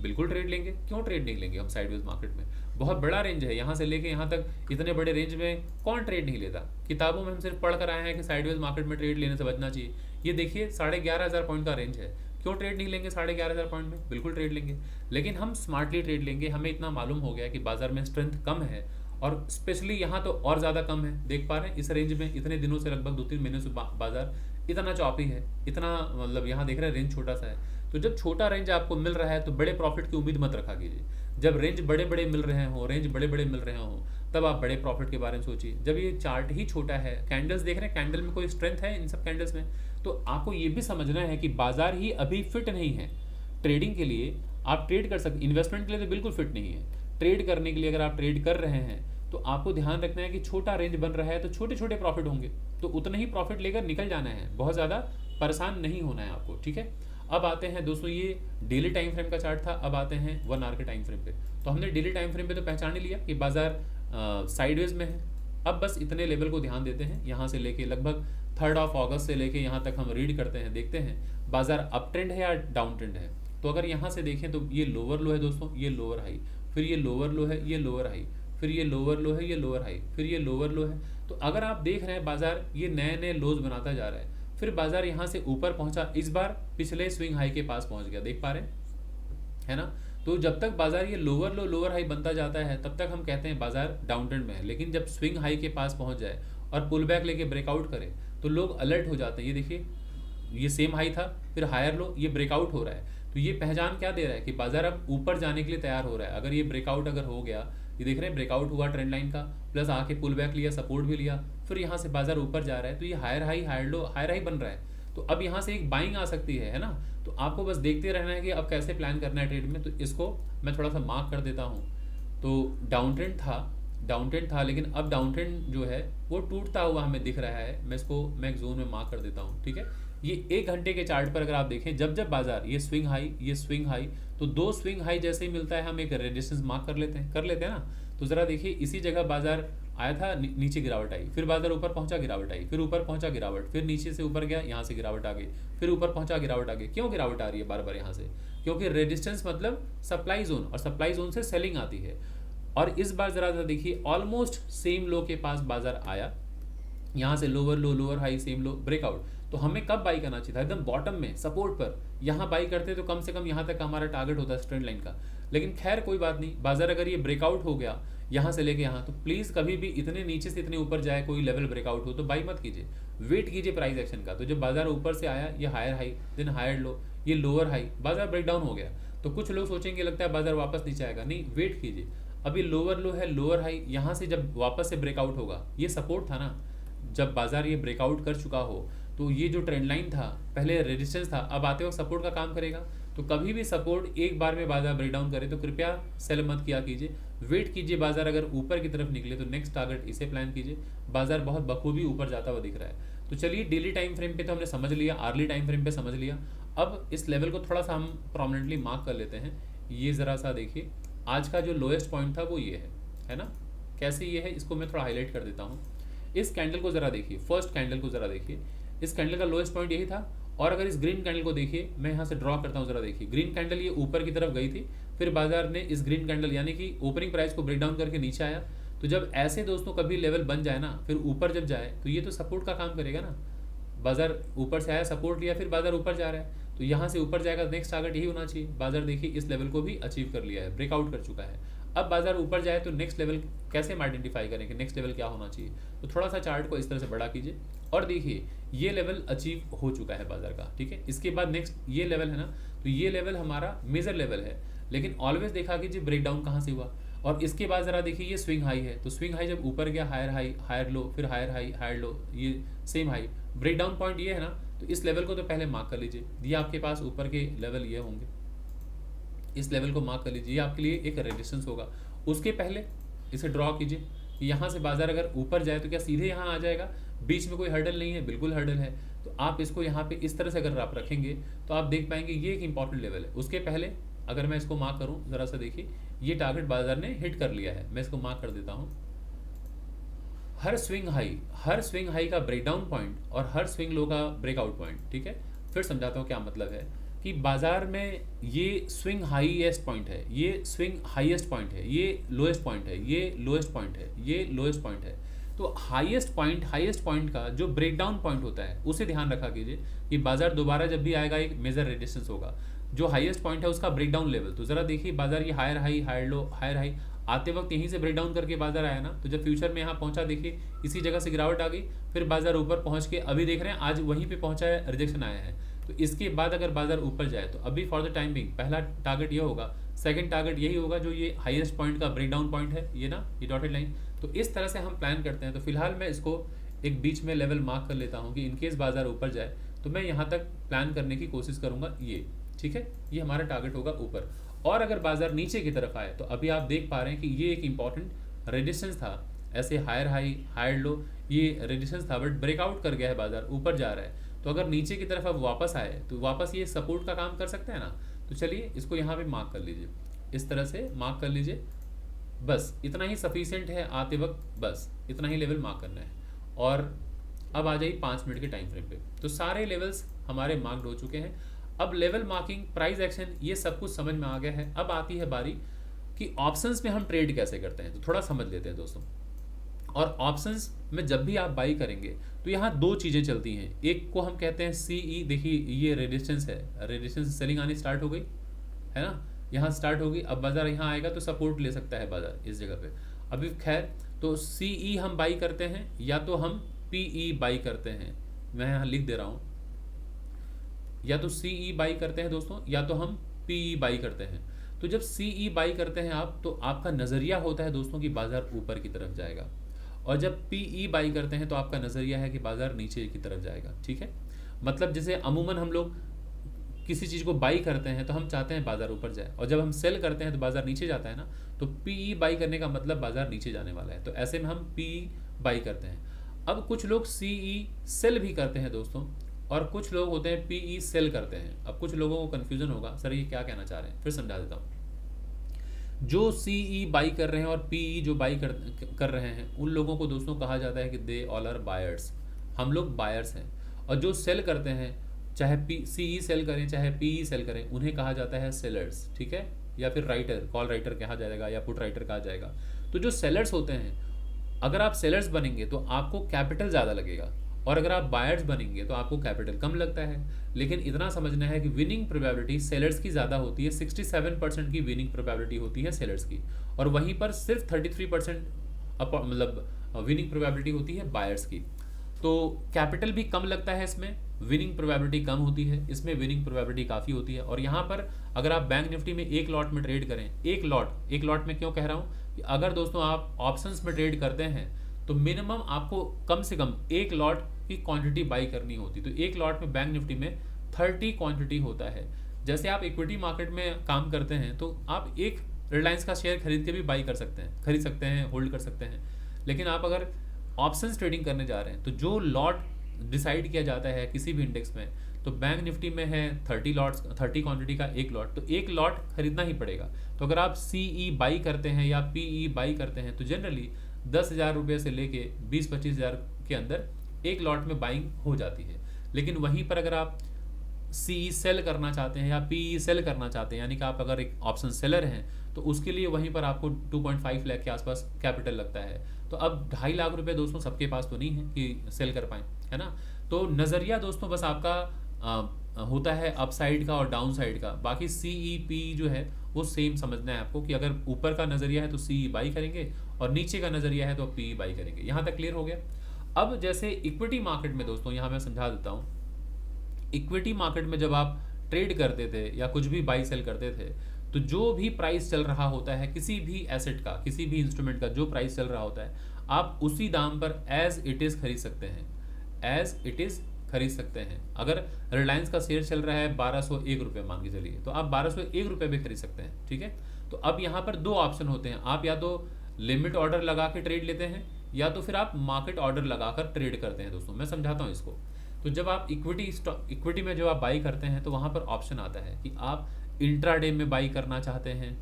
बिल्कुल ट्रेड लेंगे। क्यों ट्रेड नहीं लेंगे हम साइडवेज मार्केट में? बहुत बड़ा रेंज है, यहाँ से लेके यहाँ तक, इतने बड़े रेंज में कौन ट्रेड नहीं लेता? किताबों में हम सिर्फ पढ़ कर आए हैं कि साइडवेज मार्केट में ट्रेड लेने से बचना चाहिए। ये देखिए 11,500 पॉइंट का रेंज है, क्यों ट्रेड नहीं लेंगे 11,500 पॉइंट में? बिल्कुल ट्रेड लेंगे, लेकिन हम स्मार्टली ट्रेड लेंगे। हमें इतना मालूम हो गया कि बाजार में स्ट्रेंथ कम है, और स्पेशली यहाँ तो और ज़्यादा कम है। देख पा रहे हैं इस रेंज में इतने दिनों से, लगभग 2-3 महीने से बाजार इतना चॉपी है, इतना, मतलब यहाँ देख रहे हैं रेंज छोटा सा है। तो जब छोटा रेंज आपको मिल रहा है तो बड़े प्रॉफिट की उम्मीद मत रखा कीजिए। जब रेंज बड़े बड़े मिल रहे हों, रेंज बड़े बड़े मिल रहे हों, तब आप बड़े प्रॉफिट के बारे में सोचिए। जब ये चार्ट ही छोटा है, कैंडल्स देख रहे हैं, कैंडल में कोई स्ट्रेंथ है इन सब कैंडल्स में, तो आपको ये भी समझना है कि बाजार ही अभी फिट नहीं है ट्रेडिंग के लिए। आप ट्रेड कर सकते, इन्वेस्टमेंट के लिए तो बिल्कुल फिट नहीं है। ट्रेड करने के लिए अगर आप ट्रेड कर रहे हैं तो आपको ध्यान रखना है कि छोटा रेंज बन रहा है तो छोटे छोटे प्रॉफिट होंगे, तो उतना ही प्रॉफिट लेकर निकल जाना है, बहुत ज़्यादा परेशान नहीं होना है आपको, ठीक है। अब आते हैं दोस्तों, ये डेली टाइम फ्रेम का चार्ट था, अब आते हैं 1 आवर के टाइम फ्रेम पे। तो हमने डेली टाइम फ्रेम पे तो पहचान ही लिया कि बाजार साइडवेज में है। अब बस इतने लेवल को ध्यान देते हैं, यहाँ से लेके लगभग 3 अगस्त से लेके यहाँ तक हम रीड करते हैं, देखते हैं बाजार अप ट्रेंड है या डाउन ट्रेंड है। तो अगर यहाँ से देखें तो ये लोअर लो है दोस्तों, ये लोअर हाई, फिर ये लोअर लो है, ये लोअर हाई, फिर ये लोअर लो है, ये लोअर हाई, फिर ये लोअर लो है। तो अगर आप देख रहे हैं बाजार ये नए नए लोज बनाता जा रहा है, फिर बाजार यहाँ से ऊपर पहुंचा, इस बार पिछले स्विंग हाई के पास पहुंच गया, देख पा रहे हैं, है ना। तो जब तक बाजार ये लोअर लो लोअर हाई बनता जाता है तब तक हम कहते हैं बाजार डाउन ट्रेंड में है, लेकिन जब स्विंग हाई के पास पहुंच जाए और पुल बैक लेके ब्रेकआउट करे तो लोग अलर्ट हो जाते हैं। ये देखिए, ये सेम हाई था, फिर हायर लो, ये ब्रेकआउट हो रहा है, तो ये पहचान क्या दे रहा है कि बाजार अब ऊपर जाने के लिए तैयार हो रहा है। अगर ये ब्रेकआउट अगर हो गया, ये देख रहे हैं ब्रेकआउट हुआ ट्रेंड लाइन का, प्लस आके पुल बैक लिया, सपोर्ट भी लिया, फिर यहाँ से बाजार ऊपर जा रहा है, तो ये higher high higher low higher high बन रहा है। तो अब यहाँ से एक बाइंग आ सकती है ना। तो आपको बस देखते रहना है कि अब कैसे प्लान करना है ट्रेड में। तो इसको मैं थोड़ा सा मार्क कर देता हूँ। तो डाउन ट्रेंड था, लेकिन अब डाउन ट्रेंड जो है वो टूटता हुआ हमें दिख रहा है। मैं एक जोन में मार्क कर देता हूँ, ठीक है। ये 1 घंटे के चार्ट पर अगर आप देखें, जब जब बाजार ये स्विंग हाई, तो 2 स्विंग हाई जैसे ही मिलता है हम एक रेजिस्टेंस मार्क कर लेते हैं ना। तो ज़रा देखिए, इसी जगह बाजार आया था, नीचे गिरावट आई, फिर बाजार ऊपर पहुंचा, गिरावट आई, फिर ऊपर पहुंचा, गिरावट, फिर नीचे से ऊपर गया, यहाँ से गिरावट आ गई, फिर ऊपर पहुंचा, गिरावट आ गई। क्यों गिरावट आ रही है बार बार यहाँ से? क्योंकि रेजिस्टेंस मतलब सप्लाई जोन, और सप्लाई जोन से सेलिंग आती है। और इस बार ज़रा देखिए, ऑलमोस्ट सेम लो के पास बाजार आया, यहाँ से lower low lower high same low breakout. तो हमें कब बाई करना चाहिए था? एकदम बॉटम में सपोर्ट पर। यहाँ बाई करते तो कम से कम यहाँ तक हमारा टारगेट होता है ट्रेंड लाइन का। लेकिन खैर कोई बात नहीं, बाजार अगर ये ब्रेकआउट हो गया यहाँ से लेके यहाँ, तो प्लीज़ कभी भी इतने नीचे से इतने ऊपर जाए कोई लेवल ब्रेकआउट हो तो बाई मत कीजिए, वेट कीजिए प्राइस एक्शन का। तो जब बाजार ऊपर से आया, ये higher high then higher low, ये लोअर हाई, बाजार ब्रेकडाउन हो गया, तो कुछ लोग सोचेंगे लगता है बाजार वापस नीचे आएगा। नहीं, वेट कीजिए। अभी लोअर लो है, लोअर हाई, यहाँ से जब वापस से ब्रेकआउट होगा, ये सपोर्ट था ना, जब बाजार ये ब्रेकआउट कर चुका हो तो ये जो ट्रेंड लाइन था, पहले रेजिस्टेंस था, अब आते वक्त सपोर्ट का काम करेगा। तो कभी भी सपोर्ट एक बार में बाजार ब्रेकडाउन करे तो कृपया सेल मत किया कीजिए, वेट कीजिए। बाजार अगर ऊपर की तरफ निकले तो नेक्स्ट टारगेट इसे प्लान कीजिए। बाजार बहुत बखूबी ऊपर जाता हुआ दिख रहा है। तो चलिए, डेली टाइम फ्रेम पे तो हमने समझ लिया, आर्ली टाइम फ्रेम पे समझ लिया। अब इस लेवल को थोड़ा सा हम प्रोमिनेंटली मार्क कर लेते हैं। ये ज़रा सा देखिए, आज का जो लोएस्ट पॉइंट था वो ये है ना। कैसे ये है, इसको मैं थोड़ा हाईलाइट कर देता हूँ। इस कैंडल को ज़रा देखिए, फर्स्ट कैंडल को ज़रा देखिए, इस कैंडल का लोएस्ट पॉइंट यही था। और अगर इस ग्रीन कैंडल को देखिए, मैं यहाँ से ड्रॉ करता हूँ, ज़रा देखिए, ग्रीन कैंडल ये ऊपर की तरफ गई थी, फिर बाजार ने इस ग्रीन कैंडल यानी कि ओपनिंग प्राइस को ब्रेक डाउन करके नीचे आया। तो जब ऐसे दोस्तों कभी लेवल बन जाए ना, फिर ऊपर जब जाए तो ये तो सपोर्ट का काम करेगा ना। बाजार ऊपर से आया, सपोर्ट लिया, फिर बाजार ऊपर जा रहा है, तो यहाँ से ऊपर जाएगा, नेक्स्ट टारगेट यही होना चाहिए। बाजार देखिए इस लेवल को भी अचीव कर लिया है, ब्रेकआउट कर चुका है। अब बाजार ऊपर जाए तो नेक्स्ट लेवल कैसे हम आइडेंटिफाई करेंगे, नेक्स्ट लेवल क्या होना चाहिए? तो थोड़ा सा चार्ट को इस तरह से बड़ा कीजिए और देखिए ये लेवल अचीव हो चुका है बाजार का, ठीक है। इसके बाद नेक्स्ट ये लेवल है ना, तो ये लेवल हमारा मेजर लेवल है। लेकिन ऑलवेज देखा कीजिए ब्रेकडाउन कहाँ से हुआ। और इसके बाद ज़रा देखिए, ये स्विंग हाई है, तो स्विंग हाई जब ऊपर गया, हायर हाई हायर लो, फिर हायर हाई हायर लो, ये सेम हाई, ब्रेकडाउन पॉइंट ये है ना। तो इस लेवल को तो पहले मार्क कर लीजिए, ये आपके पास ऊपर के लेवल ये होंगे, इस लेवल को मार्क कर लीजिए, ये आपके लिए एक रेजिस्टेंस होगा। उसके पहले इसे ड्रॉ कीजिए कि यहाँ से बाजार अगर ऊपर जाए तो क्या सीधे यहाँ आ जाएगा, बीच में कोई हर्डल नहीं है, बिल्कुल हर्डल है। तो आप इसको यहाँ पे इस तरह से अगर आप रखेंगे तो आप देख पाएंगे ये एक इंपॉर्टेंट लेवल है। उसके पहले अगर मैं इसको मार्क करूँ, ज़रा सा देखिए, ये टारगेट बाजार ने हिट कर लिया है। मैं इसको मार्क कर देता हूँ। हर स्विंग हाई का ब्रेकडाउन पॉइंट और हर स्विंग लो का ब्रेकआउट पॉइंट, ठीक है। फिर समझाता हूँ क्या मतलब है कि बाजार में ये स्विंग हाईएस्ट पॉइंट है, ये स्विंग हाईएस्ट पॉइंट है, ये लोएस्ट पॉइंट है, ये लोएस्ट पॉइंट है, ये लोएस्ट पॉइंट है। तो हाईएस्ट पॉइंट का जो ब्रेकडाउन पॉइंट होता है उसे ध्यान रखा कीजिए कि बाजार दोबारा जब भी आएगा एक मेजर रेजिस्टेंस होगा, जो हाईएस्ट पॉइंट है उसका ब्रेकडाउन लेवल। तो ज़रा देखिए, बाजार ये higher high higher low higher high आते वक्त यहीं से ब्रेकडाउन करके बाजार आया ना, तो जब फ्यूचर में यहाँ पहुँचा, देखिए इसी जगह से गिरावट आ गई, फिर बाजार ऊपर पहुँच के अभी देख रहे हैं आज वहीं पे पहुँचा है, रिजेक्शन आया है। तो इसके बाद अगर बाजार ऊपर जाए तो अभी फॉर द टाइम बिंग पहला टारगेट ये होगा, सेकंड टारगेट यही होगा जो ये हाईएस्ट पॉइंट का ब्रेकडाउन पॉइंट है, ये ना, ये डॉटेड लाइन। तो इस तरह से हम प्लान करते हैं। तो फिलहाल मैं इसको एक बीच में लेवल मार्क कर लेता हूँ कि इनकेस बाजार ऊपर जाए तो मैं यहाँ तक प्लान करने की कोशिश करूँगा, ये ठीक है, ये हमारा टारगेट होगा ऊपर। और अगर बाजार नीचे की तरफ आए तो अभी आप देख पा रहे हैं कि ये एक इंपॉर्टेंट रेजिस्टेंस था, ऐसे हायर हाई हायर लो, ये रेजिस्टेंस था, बट ब्रेकआउट कर गया है, बाजार ऊपर जा रहा है। तो अगर नीचे की तरफ अब वापस आए तो वापस ये सपोर्ट का काम कर सकते हैं ना। तो चलिए इसको यहाँ पे मार्क कर लीजिए, इस तरह से मार्क कर लीजिए, बस इतना ही सफिशिएंट है। आते वक्त बस इतना ही लेवल मार्क करना है। और अब आ जाइए 5 मिनट के टाइम फ्रेम पे। तो सारे लेवल्स हमारे मार्क्ड हो चुके हैं। अब लेवल मार्किंग, प्राइस एक्शन, ये सब कुछ समझ में आ गया है। अब आती है बारी कि ऑप्शंस में हम ट्रेड कैसे करते हैं। तो थोड़ा समझ लेते हैं दोस्तों। और ऑप्शंस में जब भी आप बाई करेंगे तो यहाँ 2 चीज़ें चलती हैं। एक को हम कहते हैं CE, देखिए ये रेजिस्टेंस है, रेजिस्टेंस सेलिंग आनी स्टार्ट हो गई है ना। यहाँ स्टार्ट होगी, अब बाज़ार यहाँ आएगा तो सपोर्ट ले सकता है बाज़ार इस जगह पे। अभी खैर तो CE हम बाई करते हैं या तो हम PE बाई करते हैं, मैं यहाँ लिख दे रहा हूँ, या तो CE बाई करते हैं दोस्तों या तो हम PE बाई करते हैं। तो जब CE बाई करते हैं आप, तो आपका नज़रिया होता है दोस्तों कि बाज़ार ऊपर की तरफ जाएगा, और जब PE बाई करते हैं तो आपका नज़रिया है कि बाज़ार नीचे की तरफ जाएगा। ठीक है, मतलब जैसे अमूमन हम लोग किसी चीज़ को बाई करते हैं तो हम चाहते हैं बाज़ार ऊपर जाए, और जब हम सेल करते हैं तो बाज़ार नीचे जाता है ना, तो PE बाई करने का मतलब बाज़ार नीचे जाने वाला है, तो ऐसे में हम PE बाई करते हैं। अब कुछ लोग CE सेल भी करते हैं दोस्तों, और कुछ लोग होते हैं PE सेल करते हैं। अब कुछ लोगों को कन्फ्यूज़न होगा, सर ये क्या कहना चाह रहे हैं, फिर समझा देता हूँ। जो CE बाई कर रहे हैं और PE जो बाई कर रहे हैं, उन लोगों को दोस्तों कहा जाता है कि दे ऑल आर बायर्स, हम लोग बायर्स हैं। और जो सेल करते हैं, चाहे CE सेल करें चाहे PE सेल करें, उन्हें कहा जाता है सेलर्स। ठीक है, या फिर राइटर, कॉल राइटर कहा जाएगा या पुट राइटर कहा जाएगा। तो जो सेलर्स होते हैं, अगर आप सेलर्स बनेंगे तो आपको कैपिटल ज़्यादा लगेगा, और अगर आप बायर्स बनेंगे तो आपको कैपिटल कम लगता है। लेकिन इतना समझना है कि विनिंग प्रोबेबिलिटी सेलर्स की ज़्यादा होती है, 67% की विनिंग प्रोबेबिलिटी होती है सेलर्स की, और वहीं पर सिर्फ 33% मतलब विनिंग प्रोबेबिलिटी होती है बायर्स की। तो कैपिटल भी कम लगता है इसमें, विनिंग प्रोबेबिलिटी कम होती है, इसमें विनिंग प्रोबेबिलिटी काफ़ी होती है। और यहाँ पर अगर आप बैंक निफ्टी में एक लॉट में ट्रेड करें, एक लॉट में क्यों कह रहा हूँ कि अगर दोस्तों आप ऑप्शंस में ट्रेड करते हैं तो मिनिमम आपको कम से कम एक लॉट की क्वांटिटी बाई करनी होती। तो एक लॉट में बैंक निफ्टी में 30 क्वांटिटी होता है। जैसे आप इक्विटी मार्केट में काम करते हैं तो आप एक रिलायंस का शेयर खरीद के भी बाई कर सकते हैं, खरीद सकते हैं, होल्ड कर सकते हैं। लेकिन आप अगर ऑप्शंस ट्रेडिंग करने जा रहे हैं तो जो लॉट डिसाइड किया जाता है किसी भी इंडेक्स में, तो बैंक निफ्टी में है 30 क्वांटिटी का एक लॉट, तो एक लॉट खरीदना ही पड़ेगा। तो अगर आप CE बाई करते हैं या PE बाई करते हैं तो जनरली 10,000 रुपये से लेके 20-25 हज़ार के अंदर एक लॉट में बाइंग हो जाती है। लेकिन वहीं पर अगर आप CE सेल करना चाहते हैं या PE सेल करना चाहते हैं, यानी कि आप अगर एक ऑप्शन सेलर हैं, तो उसके लिए वहीं पर आपको 2.5 लाख के आसपास कैपिटल लगता है। तो अब 2.5 लाख रुपए दोस्तों सबके पास तो नहीं है कि सेल कर पाएँ, है ना। तो नज़रिया दोस्तों बस आपका होता है अपसाइड का और डाउन साइड का। बाकी CE PE जो है वो सेम समझना है आपको कि अगर ऊपर का नज़रिया है तो CE बाई करेंगे, और नीचे का नज़रिया है तो PE बाई करेंगे। यहाँ तक क्लियर हो गया। अब जैसे इक्विटी मार्केट में दोस्तों, यहाँ मैं समझा देता हूँ। इक्विटी मार्केट में जब आप ट्रेड करते थे या कुछ भी बाई सेल करते थे, तो जो भी प्राइस चल रहा होता है किसी भी एसेट का, किसी भी इंस्ट्रूमेंट का जो प्राइस चल रहा होता है, आप उसी दाम पर एज इट इज़ खरीद सकते हैं, एज इट इज़ खरीद सकते हैं। अगर रिलायंस का शेयर चल रहा है 1201 रुपये मान के चलिए, तो आप 1201 रुपये भी खरीद सकते हैं। ठीक है, तो अब यहाँ पर दो ऑप्शन होते हैं, आप या तो लिमिट ऑर्डर लगा के ट्रेड लेते हैं या तो फिर आप मार्केट ऑर्डर लगाकर ट्रेड करते हैं। दोस्तों मैं समझाता हूँ इसको। तो जब आप इक्विटी में जब आप बाई करते हैं तो वहाँ पर ऑप्शन आता है कि आप इंट्राडे में बाई करना चाहते हैं,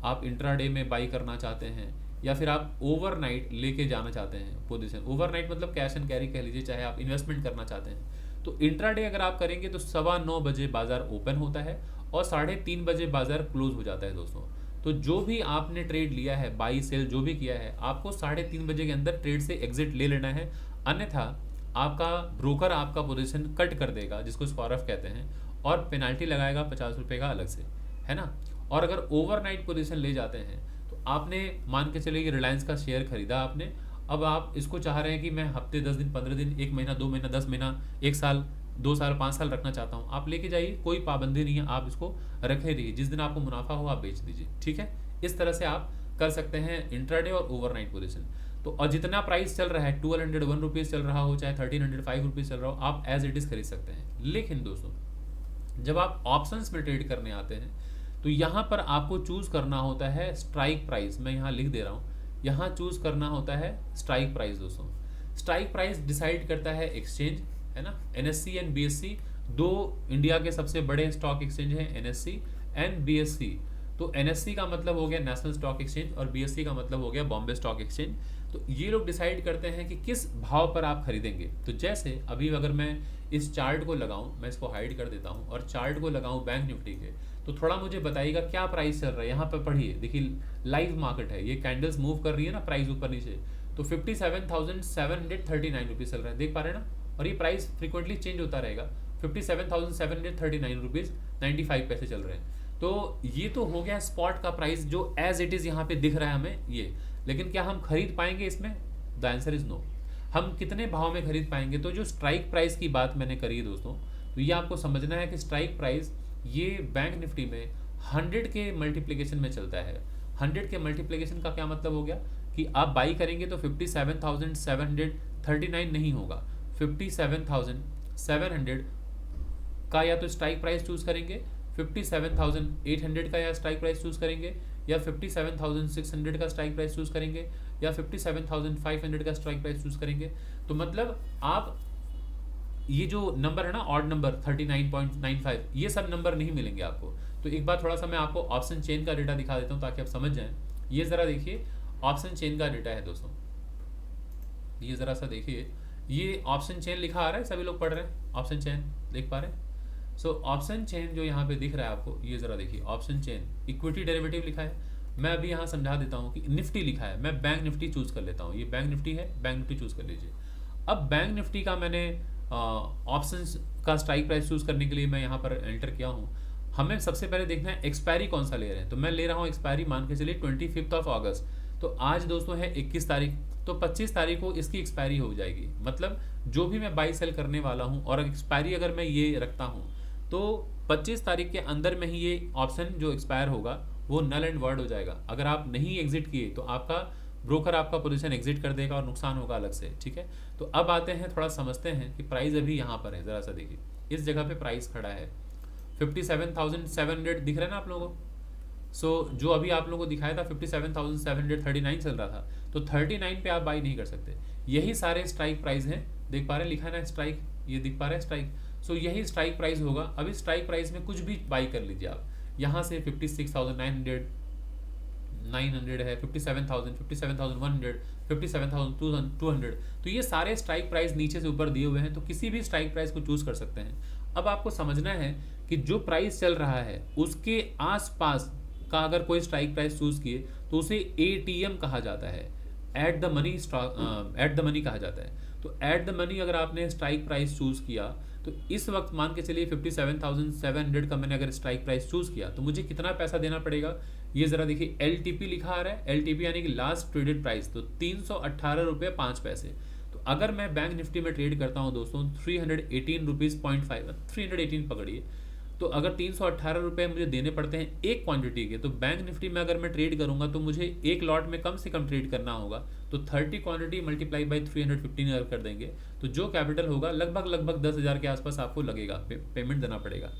आप इंट्राडे में बाई करना चाहते हैं, या फिर आप ओवरनाइट लेके जाना चाहते हैं पोजीशन। ओवरनाइट मतलब कैश एंड कैरी कह लीजिए, चाहे आप इन्वेस्टमेंट करना चाहते हैं। तो इंट्राडे अगर आप करेंगे तो 9:15 बजे बाजार ओपन होता है और 3:30 बजे बाजार क्लोज हो जाता है दोस्तों। तो जो भी आपने ट्रेड लिया है, बाई सेल जो भी किया है, आपको 3:30 बजे के अंदर ट्रेड से एग्जिट ले लेना है, अन्यथा आपका ब्रोकर आपका पोजीशन कट कर देगा, जिसको स्क्वारफ कहते हैं, और पेनाल्टी लगाएगा 50 रुपये का अलग से, है ना। और अगर ओवरनाइट पोजीशन ले जाते हैं तो आपने मान के चलिए कि रिलायंस का शेयर खरीदा आपने, अब आप इसको चाह रहे हैं कि मैं हफ्ते 10 दिन 15 दिन 1 महीना 2 महीना 10 महीना 1 साल 2 साल 5 साल रखना चाहता हूँ, आप लेके जाइए, कोई पाबंदी नहीं है, आप इसको रखे रहिए, जिस दिन आपको मुनाफा हो आप बेच दीजिए। ठीक है, इस तरह से आप कर सकते हैं इंट्राडे और ओवरनाइट पोजीशन। तो और जितना प्राइस चल रहा है 1201 रुपीज़ चल रहा हो चाहे 1305 रुपीज़ चल रहा हो, आप एज इट इज़ खरीद सकते हैं। लेकिन दोस्तों जब आप ऑप्शंस में ट्रेड करने आते हैं तो यहाँ पर आपको चूज़ करना होता है स्ट्राइक प्राइस। मैं यहाँ लिख दे रहा हूँ, यहाँ चूज़ करना होता है स्ट्राइक प्राइस। दोस्तों स्ट्राइक प्राइस डिसाइड करता है एक्सचेंज, है ना। NSE एंड BSE दो इंडिया के सबसे बड़े स्टॉक एक्सचेंज हैं, NSE एंड BSE। तो NSE का मतलब हो गया नेशनल स्टॉक एक्सचेंज और BSE का मतलब हो गया बॉम्बे स्टॉक एक्सचेंज। तो ये लोग डिसाइड करते हैं कि किस भाव पर आप खरीदेंगे। तो जैसे अभी अगर मैं इस चार्ट को लगाऊं, मैं इसको हाइड कर देता हूं और चार्ट को लगाऊं बैंक निफ्टी के, तो थोड़ा मुझे बताइएगा क्या प्राइस चल रहा है। यहाँ पर पढ़िए, देखिए लाइव मार्केट है, ये कैंडल्स मूव कर रही है ना प्राइस ऊपर नीचे, तो 57,739 रुपीज़ चल रहा है, देख पा रहे हैं ना। और ये प्राइस फ्रिक्वेंटली चेंज होता रहेगा, 57,739 रुपीज़ 95 पैसे चल रहे हैं। तो ये तो हो गया स्पॉट का प्राइस जो एज इट इज़ यहाँ पे दिख रहा है हमें ये, लेकिन क्या हम खरीद पाएंगे इसमें? The answer is no. हम कितने भाव में खरीद पाएंगे? तो जो स्ट्राइक प्राइस की बात मैंने करी है दोस्तों, तो ये आपको समझना है कि स्ट्राइक प्राइस ये बैंक निफ्टी में 100 के मल्टीप्लिकेशन में चलता है। 100 के मल्टीप्लिकेशन का क्या मतलब हो गया कि आप बाई करेंगे तो 57,739 नहीं होगा, 57,700 का या तो स्ट्राइक प्राइस चूज करेंगे, 57,800 का या स्ट्राइक प्राइस चूज करेंगे, या 57,600 का स्ट्राइक प्राइस चूज करेंगे, या 57,500 का स्ट्राइक प्राइस चूज करेंगे। तो मतलब आप ये जो नंबर है ना, ऑड नंबर 39.95, ये सब नंबर नहीं मिलेंगे आपको। तो एक बार थोड़ा सा मैं आपको ऑप्शन चेन का डेटा दिखा देता हूँ ताकि आप समझ जाएं। ये ज़रा देखिए, ऑप्शन चेन का डेटा है दोस्तों, ये ज़रा सा देखिए, ये ऑप्शन चेन लिखा आ रहा है, सभी लोग पढ़ रहे हैं? ऑप्शन चेन देख पा रहे हैं? सो ऑप्शन चेन जो यहाँ पे दिख रहा है आपको, ये ज़रा देखिए, ऑप्शन चेन इक्विटी डेरिवेटिव लिखा है। मैं अभी यहाँ समझा देता हूँ कि निफ्टी लिखा है, मैं बैंक निफ्टी चूज़ कर लेता हूँ। ये बैंक निफ्टी है, बैंक निफ्टी चूज़ कर लीजिए। अब बैंक निफ्टी का मैंने ऑप्शंस का स्ट्राइक प्राइस चूज़ करने के लिए मैं यहाँ पर एंटर किया हूँ। हमें सबसे पहले देखना है एक्सपायरी कौन सा ले रहे हैं। तो मैं ले रहा हूँ एक्सपायरी, मान के चलिए 25 अगस्त। तो आज दोस्तों है 21 तारीख, तो 25 तारीख को इसकी एक्सपायरी हो जाएगी। मतलब जो भी मैं बाई सेल करने वाला हूँ और एक्सपायरी अगर मैं ये रखता हूँ तो 25 तारीख के अंदर में ही ये ऑप्शन जो एक्सपायर होगा वो नल एंड वर्ड हो जाएगा। अगर आप नहीं एग्जिट किए तो आपका ब्रोकर आपका पोजीशन एग्जिट कर देगा और नुकसान होगा अलग से, ठीक है। तो अब आते हैं, थोड़ा समझते हैं कि प्राइस अभी यहाँ पर है। ज़रा सा देखिए, इस जगह पे प्राइस खड़ा है 57,700 दिख रहा है ना आप लोगों को। सो जो अभी आप लोगों को दिखाया था 57,739 चल रहा था, तो 39 पे आप बाई नहीं कर सकते। यही सारे स्ट्राइक प्राइस हैं, देख पा रहे हैं, लिखा है ना स्ट्राइक, ये दिख पा रहा है स्ट्राइक। सो यही स्ट्राइक प्राइस होगा। अभी स्ट्राइक प्राइस में कुछ भी बाई कर लीजिए आप, यहाँ से 56,900 है, 57,000, 57,100, 57,200। तो ये सारे स्ट्राइक प्राइस नीचे से ऊपर दिए हुए हैं, तो किसी भी स्ट्राइक प्राइस को चूज कर सकते हैं। अब आपको समझना है कि जो प्राइस चल रहा है उसके आसपास का अगर कोई स्ट्राइक प्राइस चूज किए तो उसे एटीएम कहा जाता है, at the money at the money कहा जाता है। तो एट द मनी अगर आपने स्ट्राइक प्राइस चूज किया तो इस वक्त मान के चलिए 57,700 का मैंने अगर स्ट्राइक प्राइस चूज किया तो मुझे कितना पैसा देना पड़ेगा? ये जरा देखिए, LTP लिखा आ रहा है, LTP यानी कि लास्ट ट्रेडेड प्राइस, तो 318 रुपये 5 पैसे। तो अगर मैं बैंक निफ्टी में ट्रेड करता हूँ दोस्तों 318 रुपीज़ 0.5, 318 पकड़िए, तो अगर 318 रुपये मुझे देने पड़ते हैं एक क्वांटिटी के, तो बैंक निफ्टी में अगर मैं ट्रेड करूंगा तो मुझे एक लॉट में कम से कम ट्रेड करना होगा। तो 30 क्वांटिटी मल्टीप्लाई बाई 315 अगर कर देंगे तो जो कैपिटल होगा लगभग 10,000 के आसपास आपको लगेगा, पेमेंट देना पड़ेगा।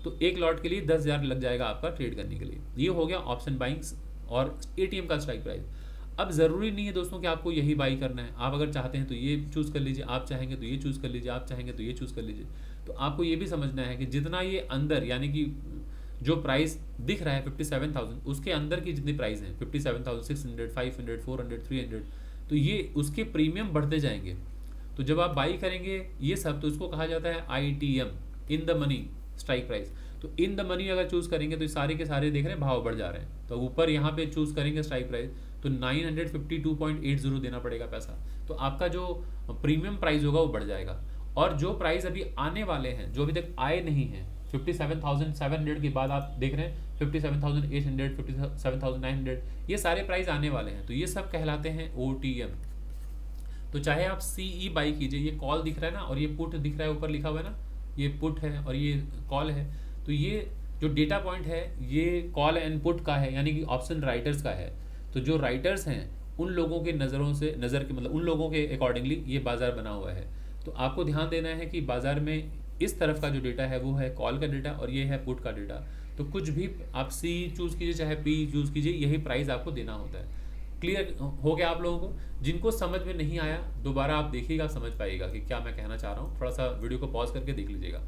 तो एक लॉट के लिए 10,000 लग जाएगा आपका ट्रेड करने के लिए। ये हो गया ऑप्शन बाइंग्स और एटीएम का स्ट्राइक प्राइस। अब ज़रूरी नहीं है दोस्तों कि आपको यही बाई करना है। आप अगर चाहते हैं तो ये चूज़ कर लीजिए, आप चाहेंगे तो ये चूज़ कर लीजिए, आप चाहेंगे तो ये चूज़ कर लीजिए। तो आपको ये भी समझना है कि जितना ये अंदर, यानी कि जो प्राइस दिख रहा है 57,000, उसके अंदर की जितनी प्राइस है 57,600, 500, 400, 300, तो ये उसके प्रीमियम बढ़ते जाएंगे। तो जब आप बाई करेंगे ये सब, तो इसको कहा जाता है ITM, in the money strike price. तो इन द मनी अगर चूज़ करेंगे तो सारे के सारे देख रहे हैं भाव बढ़ जा रहे हैं। तो ऊपर यहाँ पे चूज़ करेंगे स्ट्राइक प्राइस तो 952.80 देना पड़ेगा पैसा। तो आपका जो प्रीमियम प्राइस होगा वो बढ़ जाएगा। और जो प्राइस अभी आने वाले हैं, जो अभी तक आए नहीं हैं, 57,700 के बाद आप देख रहे हैं 57,800, 57,900, ये सारे प्राइस आने वाले हैं। तो ये सब कहलाते हैं OTM। तो चाहे आप CE बाई कीजिए, ये कॉल दिख रहा है ना और ये पुट दिख रहा है, ऊपर लिखा हुआ है ना, ये पुट है और ये कॉल है। तो ये जो डेटा पॉइंट है ये कॉल एंड पुट का है, यानी कि ऑप्शन राइटर्स का है। तो जो राइटर्स हैं उन लोगों के नज़रों से, नज़र के मतलब उन लोगों के अकॉर्डिंगली ये बाज़ार बना हुआ है। तो आपको ध्यान देना है कि बाज़ार में इस तरफ का जो डेटा है वो है कॉल का डेटा और ये है पुट का डेटा। तो कुछ भी आप C चूज़ कीजिए चाहे P चूज़ कीजिए, यही प्राइस आपको देना होता है। क्लियर हो गया आप लोगों को? जिनको समझ में नहीं आया दोबारा आप देखिएगा, समझ पाइएगा कि क्या मैं कहना चाह रहा हूँ। थोड़ा सा वीडियो को पॉज करके देख लीजिएगा।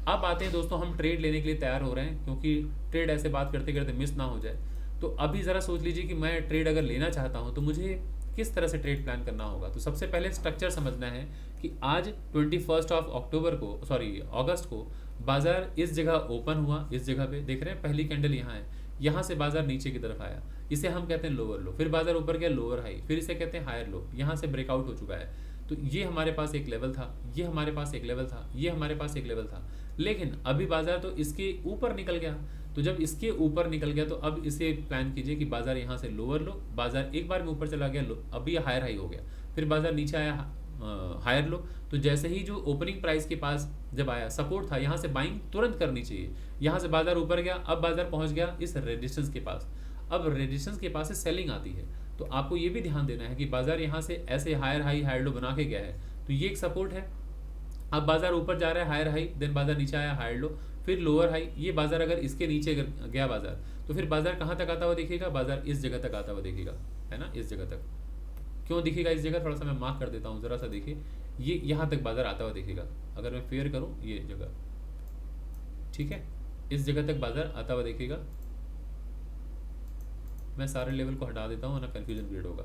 अब आते हैं दोस्तों, हम ट्रेड लेने के लिए तैयार हो रहे हैं, क्योंकि ट्रेड ऐसे बात करते करते मिस ना हो जाए। तो अभी ज़रा सोच लीजिए कि मैं ट्रेड अगर लेना चाहता हूँ तो मुझे किस तरह से ट्रेड प्लान करना होगा। तो सबसे पहले स्ट्रक्चर समझना है कि आज 21 अगस्त को बाजार इस जगह ओपन हुआ, इस जगह पे देख रहे हैं पहली कैंडल यहाँ है, यहाँ से बाजार नीचे की तरफ आया, इसे हम कहते हैं लोअर लो, फिर बाजार ऊपर गया लोअर हाई, फिर इसे कहते हैं हायर लो, यहाँ से ब्रेकआउट हो चुका है। तो ये हमारे पास एक लेवल था, ये हमारे पास एक लेवल था, ये हमारे पास एक लेवल था, लेकिन अभी बाजार तो इसके ऊपर निकल गया। तो जब इसके ऊपर निकल गया तो अब इसे प्लान कीजिए कि बाजार यहाँ से लोअर लो, बाजार एक बार में ऊपर चला गया लो, अभी हायर हाई हो गया, फिर बाजार नीचे आया हायर लो। तो जैसे ही जो ओपनिंग प्राइस के पास जब आया सपोर्ट था, यहाँ से बाइंग तुरंत करनी चाहिए। यहाँ से बाजार ऊपर गया, अब बाजार पहुँच गया इस रेजिस्टेंस के पास, अब रेजिस्टेंस के पास से सेलिंग आती है। तो आपको ये भी ध्यान देना है कि बाजार यहाँ से ऐसे हायर हाई हायर लो बना के गया है, तो ये एक सपोर्ट है। अब बाजार ऊपर जा रहा है हायर हाई, देन बाजार नीचे आया हायर लो, फिर लोअर हाई। ये बाजार अगर इसके नीचे गया बाजार, तो फिर बाजार कहाँ तक आता हुआ दिखेगा, बाजार इस जगह तक आता हुआ दिखेगा, है ना, इस जगह तक। क्यों दिखेगा इस जगह, थोड़ा सा मैं मार्क कर देता हूँ, जरा सा देखिए, ये यहाँ तक बाजार आता हुआ दिखेगा। अगर मैं फेयर करूँ ये जगह, ठीक है, इस जगह तक बाजार आता हुआ दिखेगा। मैं सारे लेवल को हटा देता हूँ वरना कन्फ्यूजन क्रिएट होगा।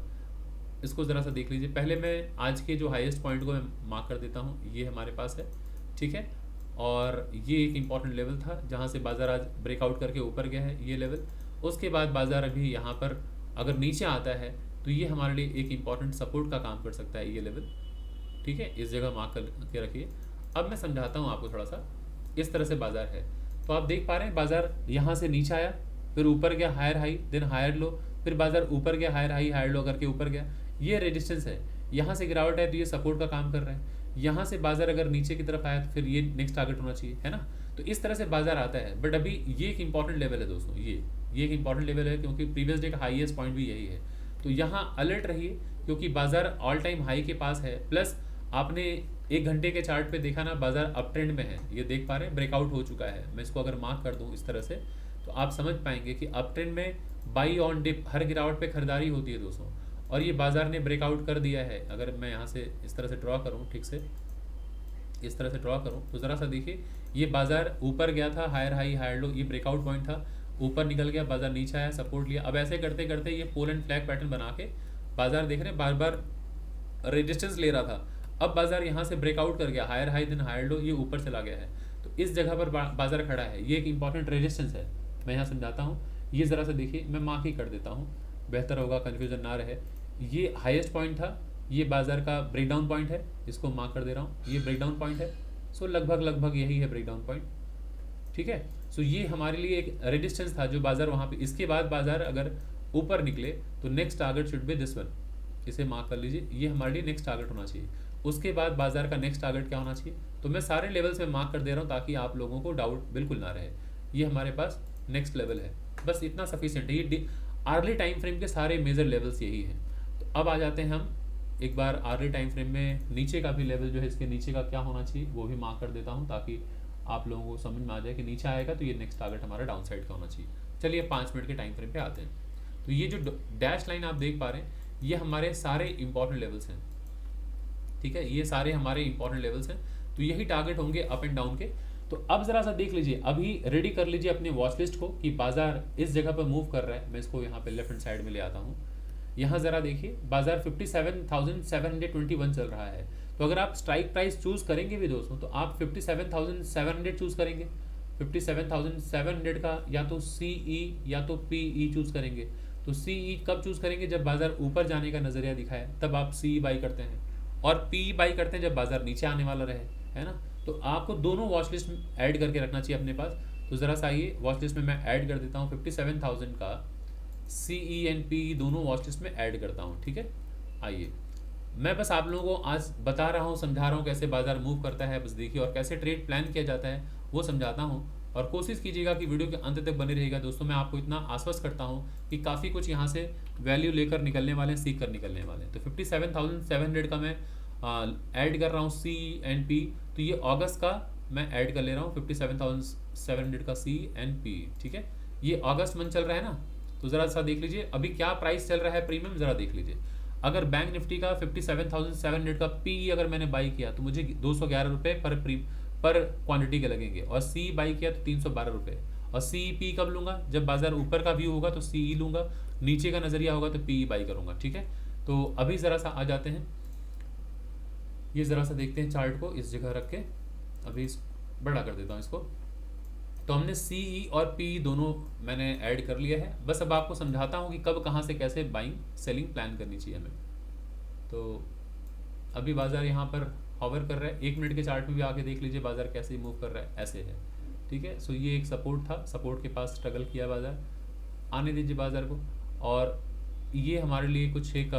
इसको ज़रा सा देख लीजिए। पहले मैं आज के जो हाईएस्ट पॉइंट को मैं मार्क कर देता हूँ, ये हमारे पास है, ठीक है। और ये एक इम्पॉर्टेंट लेवल था जहाँ से बाज़ार आज ब्रेकआउट करके ऊपर गया है, ये लेवल। उसके बाद बाज़ार अभी यहाँ पर अगर नीचे आता है तो ये हमारे लिए एक इम्पॉर्टेंट सपोर्ट का काम कर सकता है, ये लेवल, ठीक है। इस जगह मार्क करके रखिए। अब मैं समझाता हूँ आपको थोड़ा सा। इस तरह से बाज़ार है, तो आप देख पा रहे हैं बाज़ार यहाँ से नीचे आया, फिर ऊपर गया higher high, then higher low, फिर बाज़ार ऊपर गया हायर हाई हायर लो करके ऊपर गया। ये रेजिस्टेंस है, यहाँ से गिरावट है तो ये सपोर्ट का काम कर रहा है। यहाँ से बाजार अगर नीचे की तरफ आया तो फिर ये नेक्स्ट टारगेट होना चाहिए, है ना। तो इस तरह से बाजार आता है। बट अभी ये एक इंपॉर्टेंट लेवल है दोस्तों, ये एक इंपॉर्टेंट लेवल है क्योंकि प्रीवियस डे का हाईएस्ट पॉइंट भी यही है। तो यहाँ अलर्ट रहिए क्योंकि बाजार ऑल टाइम हाई के पास है। प्लस आपने 1 घंटे के चार्ट पे देखा ना, बाजार अप ट्रेंड में है, ये देख पा रहे हैं, ब्रेकआउट हो चुका है। मैं इसको अगर मार्क कर दूँ इस तरह से तो आप समझ पाएंगे कि अप ट्रेंड में बाई ऑन डिप हर गिरावट पे खरीदारी होती है दोस्तों। और ये बाजार ने ब्रेकआउट कर दिया है। अगर मैं यहाँ से इस तरह से ड्रॉ करूँ, ठीक से इस तरह से ड्रॉ करूँ तो ज़रा सा देखिए, ये बाजार ऊपर गया था हायर हाई हायर लो, ये ब्रेकआउट पॉइंट था, ऊपर निकल गया, बाजार नीचे आया, सपोर्ट लिया। अब ऐसे करते करते ये पोल एंड फ्लैग पैटर्न बना के बाजार देख रहे हैं बार बार रेजिस्टेंस ले रहा था। अब बाजार यहाँ से ब्रेकआउट कर गया, higher high then higher low, ये ऊपर चला गया है। तो इस जगह पर बाजार खड़ा है, ये एक इंपॉर्टेंट रेजिस्टेंस है। मैं यहाँ समझाता हूँ, ये ज़रा सा देखिए, मैं मार्क ही कर देता हूँ, बेहतर होगा, कन्फ्यूजन ना रहे। ये हाईएस्ट पॉइंट था, ये बाजार का ब्रेकडाउन पॉइंट है, इसको मार्क कर दे रहा हूँ, ये ब्रेकडाउन पॉइंट है। सो लगभग यही है ब्रेकडाउन पॉइंट, ठीक है। सो ये हमारे लिए एक रेजिस्टेंस था जो बाजार वहाँ पे, इसके बाद बाजार अगर ऊपर निकले तो next target should be this one, इसे मार्क कर लीजिए, ये हमारे लिए नेक्स्ट टारगेट होना चाहिए। उसके बाद बाजार का नेक्स्ट टारगेट क्या होना चाहिए, तो मैं सारे लेवल्स में मार्क कर दे रहा हूँ ताकि आप लोगों को डाउट बिल्कुल ना रहे। ये हमारे पास नेक्स्ट लेवल है, बस इतना सफिशिएंट है। ये आर्ली टाइम फ्रेम के सारे मेजर लेवल्स यही हैं। तो अब आ जाते हैं हम एक बार आर्ली टाइम फ्रेम में नीचे का भी लेवल जो है, इसके नीचे का क्या होना चाहिए वो भी मार्क कर देता हूँ ताकि आप लोगों को समझ में आ जाए कि नीचे आएगा तो ये नेक्स्ट टारगेट हमारा डाउन साइड का होना चाहिए। चलिए 5 मिनट के टाइम फ्रेम पे आते हैं। तो ये जो डैश लाइन आप देख पा रहे हैं, ये हमारे सारे इंपॉर्टेंट लेवल्स हैं, ठीक है, ये सारे हमारे इंपॉर्टेंट लेवल्स हैं। तो यही टारगेट होंगे अप एंड डाउन के। तो अब जरा सा देख लीजिए, अभी रेडी कर लीजिए अपने वॉच लिस्ट को कि बाजार इस जगह पर मूव कर रहा है। मैं इसको यहाँ पे लेफ्ट हैंड साइड में ले आता हूँ। यहाँ जरा देखिए, बाजार 57,721 चल रहा है। तो अगर आप स्ट्राइक प्राइस चूज करेंगे भी दोस्तों, तो आप 57,700 चूज करेंगे। 57,700 का या तो CE या तो PE चूज करेंगे। तो CE कब चूज करेंगे, जब बाजार ऊपर जाने का नजरिया दिखाए तब आप CE बाई करते हैं, और PE बाई करते हैं जब बाजार नीचे आने वाला रहे, है ना। तो आपको दोनों वॉच लिस्ट में ऐड करके रखना चाहिए अपने पास। तो ज़रा सा आइए, वॉच लिस्ट में मैं ऐड कर देता हूँ 57,000 का CE एंड PE दोनों वॉच लिस्ट में ऐड करता हूँ, ठीक है। आइए, मैं बस आप लोगों को आज बता रहा हूँ, समझा रहा हूँ कैसे बाजार मूव करता है, बस देखिए, और कैसे ट्रेड प्लान किया जाता है वो समझाता हूँ। और कोशिश कीजिएगा कि वीडियो के अंत तक बने रहिएगा दोस्तों। मैं आपको इतना आश्वस्त करता हूँ कि काफ़ी कुछ यहाँ से वैल्यू लेकर निकलने वाले हैं, सीख कर निकलने वाले हैं। तो 57,700 का मैं ऐड कर रहा हूँ CE एंड PE। तो ये अगस्त का मैं ऐड कर ले रहा हूँ 57,700 का CE एंड PE, ठीक है। ये अगस्त मंथ चल रहा है ना, तो ज़रा सा देख लीजिए अभी क्या प्राइस चल रहा है प्रीमियम, ज़रा देख लीजिए। अगर बैंक निफ्टी का 57,700 का PE अगर मैंने बाई किया तो मुझे 211 रुपये पर क्वांटिटी के लगेंगे, और CE बाई किया तो 312 रुपये। और CE PE कब लूँगा, जब बाजार ऊपर का व्यू होगा तो CE लूँगा, नीचे का नज़रिया होगा तो PE बाई करूँगा, ठीक है। तो अभी ज़रा सा आ जाते हैं, ये ज़रा सा देखते हैं चार्ट को इस जगह रख के, अभी बड़ा कर देता हूँ इसको। तो हमने CE और PE दोनों मैंने ऐड कर लिया है। बस अब आपको समझाता हूँ कि कब कहाँ से कैसे बाइंग सेलिंग प्लान करनी चाहिए हमें। तो अभी बाजार यहाँ पर हॉवर कर रहा है, 1 मिनट के चार्ट में भी आके देख लीजिए बाजार कैसे मूव कर रहा है, ऐसे है। ठीक है। सो ये एक सपोर्ट था, सपोर्ट के पास स्ट्रगल किया बाजार, आने दीजिए बाजार को। और ये हमारे लिए कुछ एक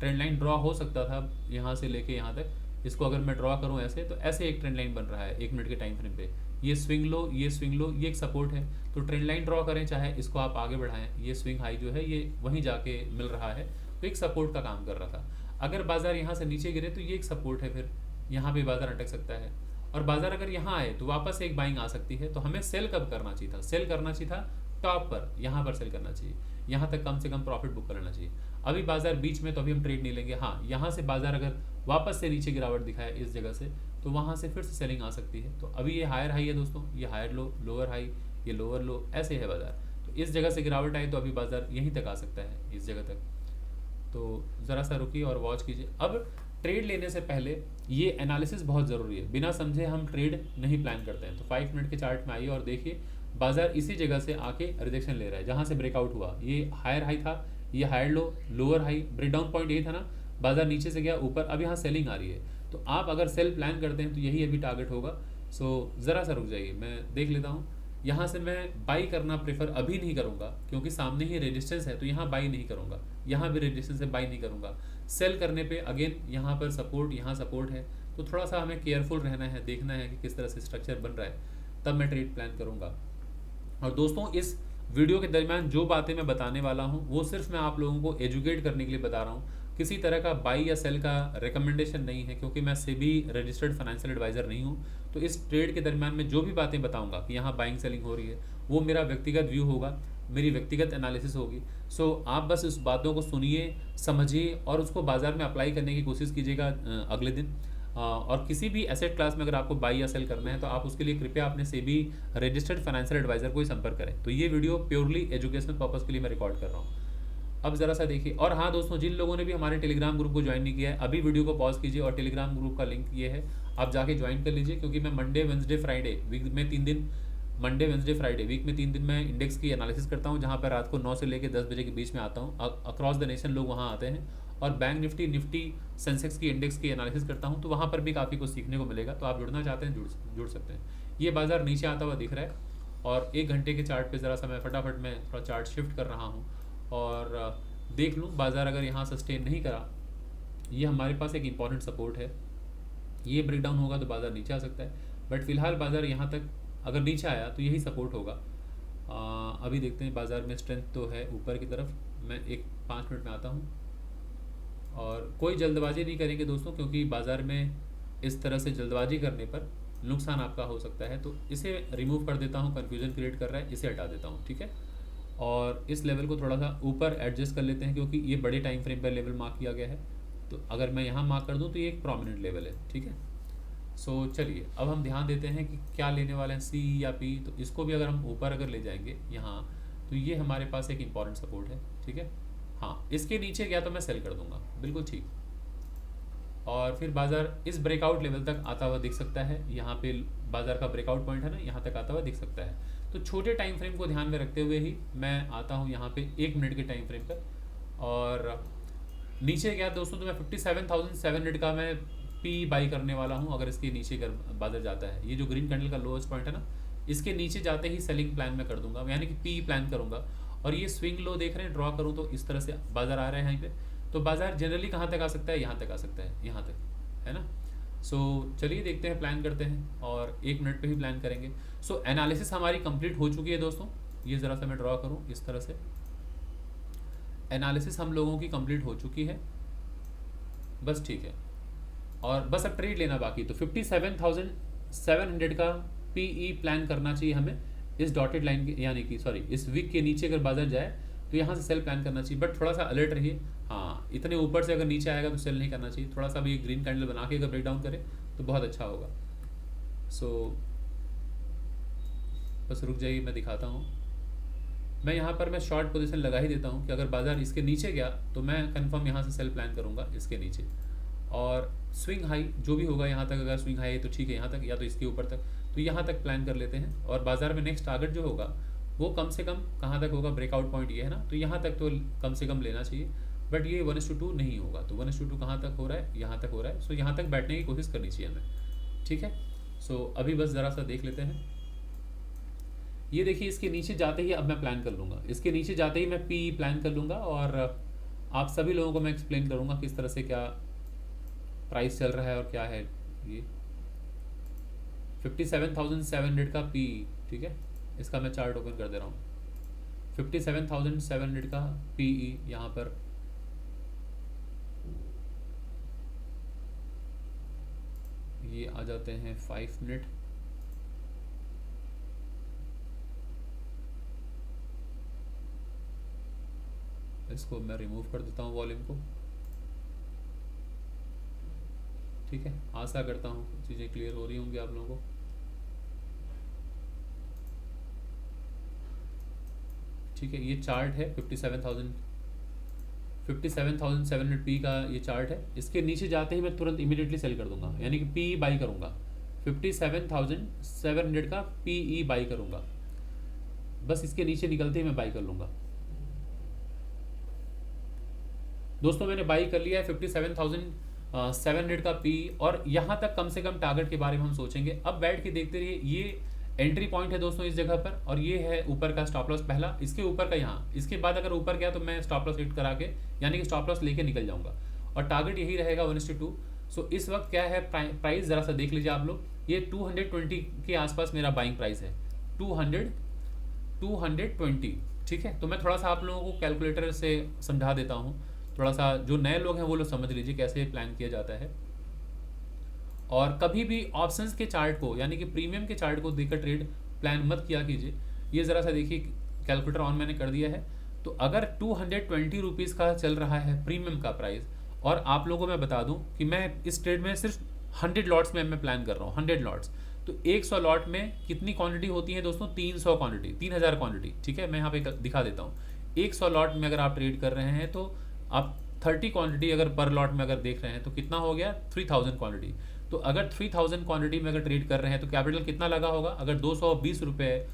ट्रेंड लाइन ड्रॉ हो सकता था यहाँ से लेके यहाँ तक। इसको अगर मैं ड्रॉ करूँ ऐसे, तो ऐसे एक ट्रेंड लाइन बन रहा है 1 मिनट के टाइम फ्रेम पे। ये स्विंग लो, ये स्विंग लो, ये एक सपोर्ट है। तो ट्रेंड लाइन ड्रॉ करें, चाहे इसको आप आगे बढ़ाएं, ये स्विंग हाई जो है ये वहीं जाके मिल रहा है, तो एक सपोर्ट का काम कर रहा था। अगर बाजार यहाँ से नीचे गिरे तो ये एक सपोर्ट है, फिर यहाँ पे बाजार अटक सकता है। और बाजार अगर यहाँ आए तो वापस एक बाइंग आ सकती है। तो हमें सेल कब करना चाहिए था? सेल करना चाहिए था टॉप पर, यहाँ पर सेल करना चाहिए, यहाँ तक कम से कम प्रॉफिट बुक कर लेना चाहिए। अभी बाजार बीच में, तो अभी हम ट्रेड नहीं लेंगे। हाँ, यहाँ से बाजार अगर वापस से नीचे गिरावट दिखाए इस जगह से, तो वहाँ से फिर से सेलिंग आ सकती है। तो अभी ये हायर हाई है दोस्तों, ये हायर लो, लोअर हाई, ये लोअर लो, ऐसे है बाजार। तो इस जगह से गिरावट आई तो अभी बाजार यहीं तक आ सकता है, इस जगह तक। तो ज़रा सा रुकिए और वॉच कीजिए। अब ट्रेड लेने से पहले ये एनालिसिस बहुत ज़रूरी है, बिना समझे हम ट्रेड नहीं प्लान करते हैं। तो 5 मिनट के चार्ट में आइए और देखिए बाजार इसी जगह से आके रिजेक्शन ले रहा है, जहाँ से ब्रेकआउट हुआ। ये हायर हाई था, ये higher low, lower high, breakdown point यही था ना। बाजार नीचे से गया ऊपर, अब यहाँ सेलिंग आ रही है। तो आप अगर सेल प्लान करते हैं तो यही अभी टारगेट होगा। सो ज़रा सा रुक जाइए, मैं देख लेता हूँ। यहाँ से मैं बाई करना प्रेफर अभी नहीं करूँगा, क्योंकि सामने ही रेजिस्टेंस है, तो यहाँ बाई नहीं करूँगा। यहाँ भी रेजिस्टेंस है, बाई नहीं करूँगा। सेल करने पे अगेन यहाँ पर सपोर्ट, यहाँ सपोर्ट है, तो थोड़ा सा हमें केयरफुल रहना है, देखना है कि किस तरह से स्ट्रक्चर बन रहा है, तब मैं ट्रेड प्लान करूँगा। और दोस्तों, इस वीडियो के दरमियान जो बातें मैं बताने वाला हूँ वो सिर्फ मैं आप लोगों को एजुकेट करने के लिए बता रहा हूँ। किसी तरह का बाई या सेल का रिकमेंडेशन नहीं है, क्योंकि मैं सेबी रजिस्टर्ड फाइनेंशियल एडवाइज़र नहीं हूँ। तो इस ट्रेड के दरमियान में जो भी बातें बताऊँगा कि यहाँ बाइंग सेलिंग हो रही है, वो मेरा व्यक्तिगत व्यू होगा, मेरी व्यक्तिगत एनालिसिस होगी। सो आप बस इस बातों को सुनिए, समझिए और उसको बाजार में अप्लाई करने की कोशिश कीजिएगा अगले दिन। और किसी भी एसेट क्लास में अगर आपको बाई या सेल करना है तो आप उसके लिए कृपया अपने सेबी रजिस्टर्ड फाइनेंशियल एडवाइजर को ही संपर्क करें। तो ये वीडियो प्योरली एजुकेशनल पर्पस के लिए मैं रिकॉर्ड कर रहा हूँ। अब ज़रा सा देखिए। और हाँ दोस्तों, जिन लोगों ने भी हमारे टेलीग्राम ग्रुप को ज्वाइन नहीं किया है, अभी वीडियो को पॉज कीजिए और टेलीग्राम ग्रुप का लिंक ये है, आप जाके ज्वाइन कर लीजिए। क्योंकि मैं मंडे, वेंसडे, फ्राइडे वीक में 3 दिन, मंडे, वेंसडे, फ्राइडे वीक में 3 दिन मैं इंडेक्स की एनालिसिस करता हूँ, जहाँ पर रात को 9 से लेकर 10 बजे के बीच में आता हूँ। अक्रॉस द नेशन लोग वहाँ आते हैं। और बैंक निफ्टी, निफ्टी, सेंसेक्स की इंडेक्स की एनालिसिस करता हूँ, तो वहाँ पर भी काफ़ी कुछ सीखने को मिलेगा। तो आप जुड़ना चाहते हैं जुड़ सकते हैं। ये बाजार नीचे आता हुआ दिख रहा है और 1 घंटे के चार्ट पे ज़रा सा मैं फटाफट में थोड़ा चार्ट शिफ्ट कर रहा हूँ और देख लूँ बाजार अगर यहाँ सस्टेन नहीं करा, ये हमारे पास एक इम्पॉर्टेंट सपोर्ट है, ये ब्रेकडाउन होगा तो बाजार नीचे आ सकता है। बट फिलहाल बाजार यहाँ तक अगर नीचे आया तो यही सपोर्ट होगा। अभी देखते हैं बाजार में स्ट्रेंथ तो है ऊपर की तरफ। मैं 5 मिनट में आता हूँ। और कोई जल्दबाजी नहीं करेंगे दोस्तों, क्योंकि बाजार में इस तरह से जल्दबाजी करने पर नुकसान आपका हो सकता है। तो इसे रिमूव कर देता हूँ, कन्फ्यूजन क्रिएट कर रहा है, इसे हटा देता हूँ, ठीक है। और इस लेवल को थोड़ा सा ऊपर एडजस्ट कर लेते हैं, क्योंकि ये बड़े टाइम फ्रेम पर लेवल मार्क किया गया है। तो अगर मैं यहाँ मार्क कर दूँ तो ये एक प्रोमिनेंट लेवल है, ठीक है। सो चलिए अब हम ध्यान देते हैं कि क्या लेने वाले हैं, सी या पी। तो इसको भी अगर हम ऊपर अगर ले जाएंगे यहाँ, तो ये हमारे पास एक इम्पॉर्टेंट सपोर्ट है, ठीक है। हाँ, इसके नीचे गया तो मैं सेल कर दूंगा, बिल्कुल ठीक। और फिर बाजार इस ब्रेकआउट लेवल तक आता हुआ दिख सकता है। यहाँ पे बाजार का ब्रेकआउट पॉइंट है ना, यहाँ तक आता हुआ दिख सकता है। तो छोटे टाइम फ्रेम को ध्यान में रखते हुए ही मैं आता हूँ यहाँ पे 1 मिनट के टाइम फ्रेम पर। और नीचे गया दोस्तों तो मैं 57,700 का मैं पी बाई करने वाला हूँ। अगर इसके नीचे बाजार जाता है, ये जो ग्रीन कैंडल का लोएस्ट पॉइंट है ना, इसके नीचे जाते ही सेलिंग प्लान में कर दूंगा, यानी कि पी प्लान करूंगा। और ये स्विंग लो देख रहे हैं, ड्रॉ करूँ तो इस तरह से बाजार आ रहे हैं यहाँ पे। तो बाजार जनरली कहाँ तक आ सकता है? यहाँ तक आ सकता है, यहाँ तक, है ना। सो चलिए देखते हैं, प्लान करते हैं और 1 मिनट पे ही प्लान करेंगे। सो एनालिसिस हमारी कंप्लीट हो चुकी है दोस्तों। ये ज़रा सा मैं ड्रॉ करूँ इस तरह से, एनालिसिस हम लोगों की कंप्लीट हो चुकी है, बस ठीक है। और बस अब ट्रेड लेना बाकी। तो 57,700 का पीई प्लान करना चाहिए हमें इस डॉटेड लाइन के, यानी कि सॉरी इस वीक के नीचे अगर बाजार जाए तो यहाँ से सेल प्लान करना चाहिए। बट थोड़ा सा अलर्ट रहिए। हाँ, इतने ऊपर से अगर नीचे आएगा तो सेल नहीं करना चाहिए। थोड़ा सा भी ग्रीन कैंडल बना के अगर ब्रेकडाउन करे तो बहुत अच्छा होगा। सो बस रुक जाइए, मैं दिखाता हूँ। मैं यहाँ पर मैं शॉर्ट पोजीशन लगा ही देता हूँ कि अगर बाजार इसके नीचे गया तो मैं कंफर्म यहाँ से सेल प्लान करूँगा इसके नीचे। और स्विंग हाई जो भी होगा यहाँ तक, अगर स्विंग हाई है तो ठीक है यहाँ तक, या तो इसके ऊपर तक, तो यहाँ तक प्लान कर लेते हैं। और बाजार में नेक्स्ट टारगेट जो होगा वो कम से कम कहाँ तक होगा? ब्रेकआउट पॉइंट ये है ना, तो यहाँ तक तो कम से कम लेना चाहिए। बट ये 1:2 नहीं होगा, तो 1:2 कहाँ तक हो रहा है? यहाँ तक हो रहा है। सो यहाँ तक बैठने की कोशिश करनी चाहिए हमें, ठीक है। सो अभी बस ज़रा सा देख लेते हैं। ये देखिए इसके नीचे जाते ही अब मैं प्लान कर लूँगा, इसके नीचे जाते ही मैं पी प्लान कर लूँगा और आप सभी लोगों को मैं एक्सप्लेन करूँगा किस तरह से क्या प्राइस चल रहा है और क्या है ये 57,700 का पी। ठीक है, इसका मैं चार्ट ओपन कर दे रहा हूँ। 57,700 का पीई यहाँ पर ये आ जाते हैं 5 मिनट। इसको मैं रिमूव कर देता हूँ वॉल्यूम को। ठीक है, आशा करता हूँ चीज़ें क्लियर हो रही होंगी आप लोगों को। ठीक है, ये चार्ट है 57,700 पी का ये चार्ट है। इसके नीचे जाते ही मैं तुरंत इमीडिएटली सेल कर दूंगा, यानी कि पी बाई करूंगा। 57,700 का पीई बाई करूंगा, बस इसके नीचे निकलते ही मैं बाई कर लूंगा। दोस्तों मैंने बाई कर लिया है 57,700 का पी, और यहाँ तक कम से कम टारगेट के बारे में हम सोचेंगे। अब बैठ के देखते रहिए, ये एंट्री पॉइंट है दोस्तों इस जगह पर, और ये है ऊपर का स्टॉप लॉस पहला, इसके ऊपर का यहाँ। इसके बाद अगर ऊपर गया तो मैं स्टॉप लॉस हिट करा के, यानी कि स्टॉप लॉस लेके निकल जाऊंगा, और टारगेट यही रहेगा 1:2। सो इस वक्त क्या है प्राइस ज़रा सा देख लीजिए आप लोग, ये 220 के आसपास मेरा बाइंग प्राइस है, 220। ठीक है, तो मैं थोड़ा सा आप लोगों को कैलकुलेटर से समझा देता हूँ, थोड़ा सा जो नए लोग हैं वो लोग समझ लीजिए कैसे प्लान किया जाता है। और कभी भी ऑप्शंस के चार्ट को, यानी कि प्रीमियम के चार्ट को देखकर ट्रेड प्लान मत किया कीजिए। ये ज़रा सा देखिए, कैलकुलेटर ऑन मैंने कर दिया है। तो अगर 220 रुपीज़ का चल रहा है प्रीमियम का प्राइस, और आप लोगों को मैं बता दूं कि मैं इस ट्रेड में सिर्फ 100 लॉट्स में मैं प्लान कर रहा हूँ, 100 लॉट्स। तो 100 लॉट में कितनी क्वांटिटी होती है दोस्तों? 300 क्वांटिटी, 3000 क्वांटिटी। ठीक है, मैं यहाँ पे दिखा देता हूँ। 100 लॉट में अगर आप ट्रेड कर रहे हैं तो आप 30 क्वांटिटी अगर पर लॉट में अगर देख रहे हैं तो कितना हो गया? 3000 क्वांटिटी। तो अगर 3000 क्वांटिटी में अगर ट्रेड कर रहे हैं तो कैपिटल कितना लगा होगा? अगर 220 रुपये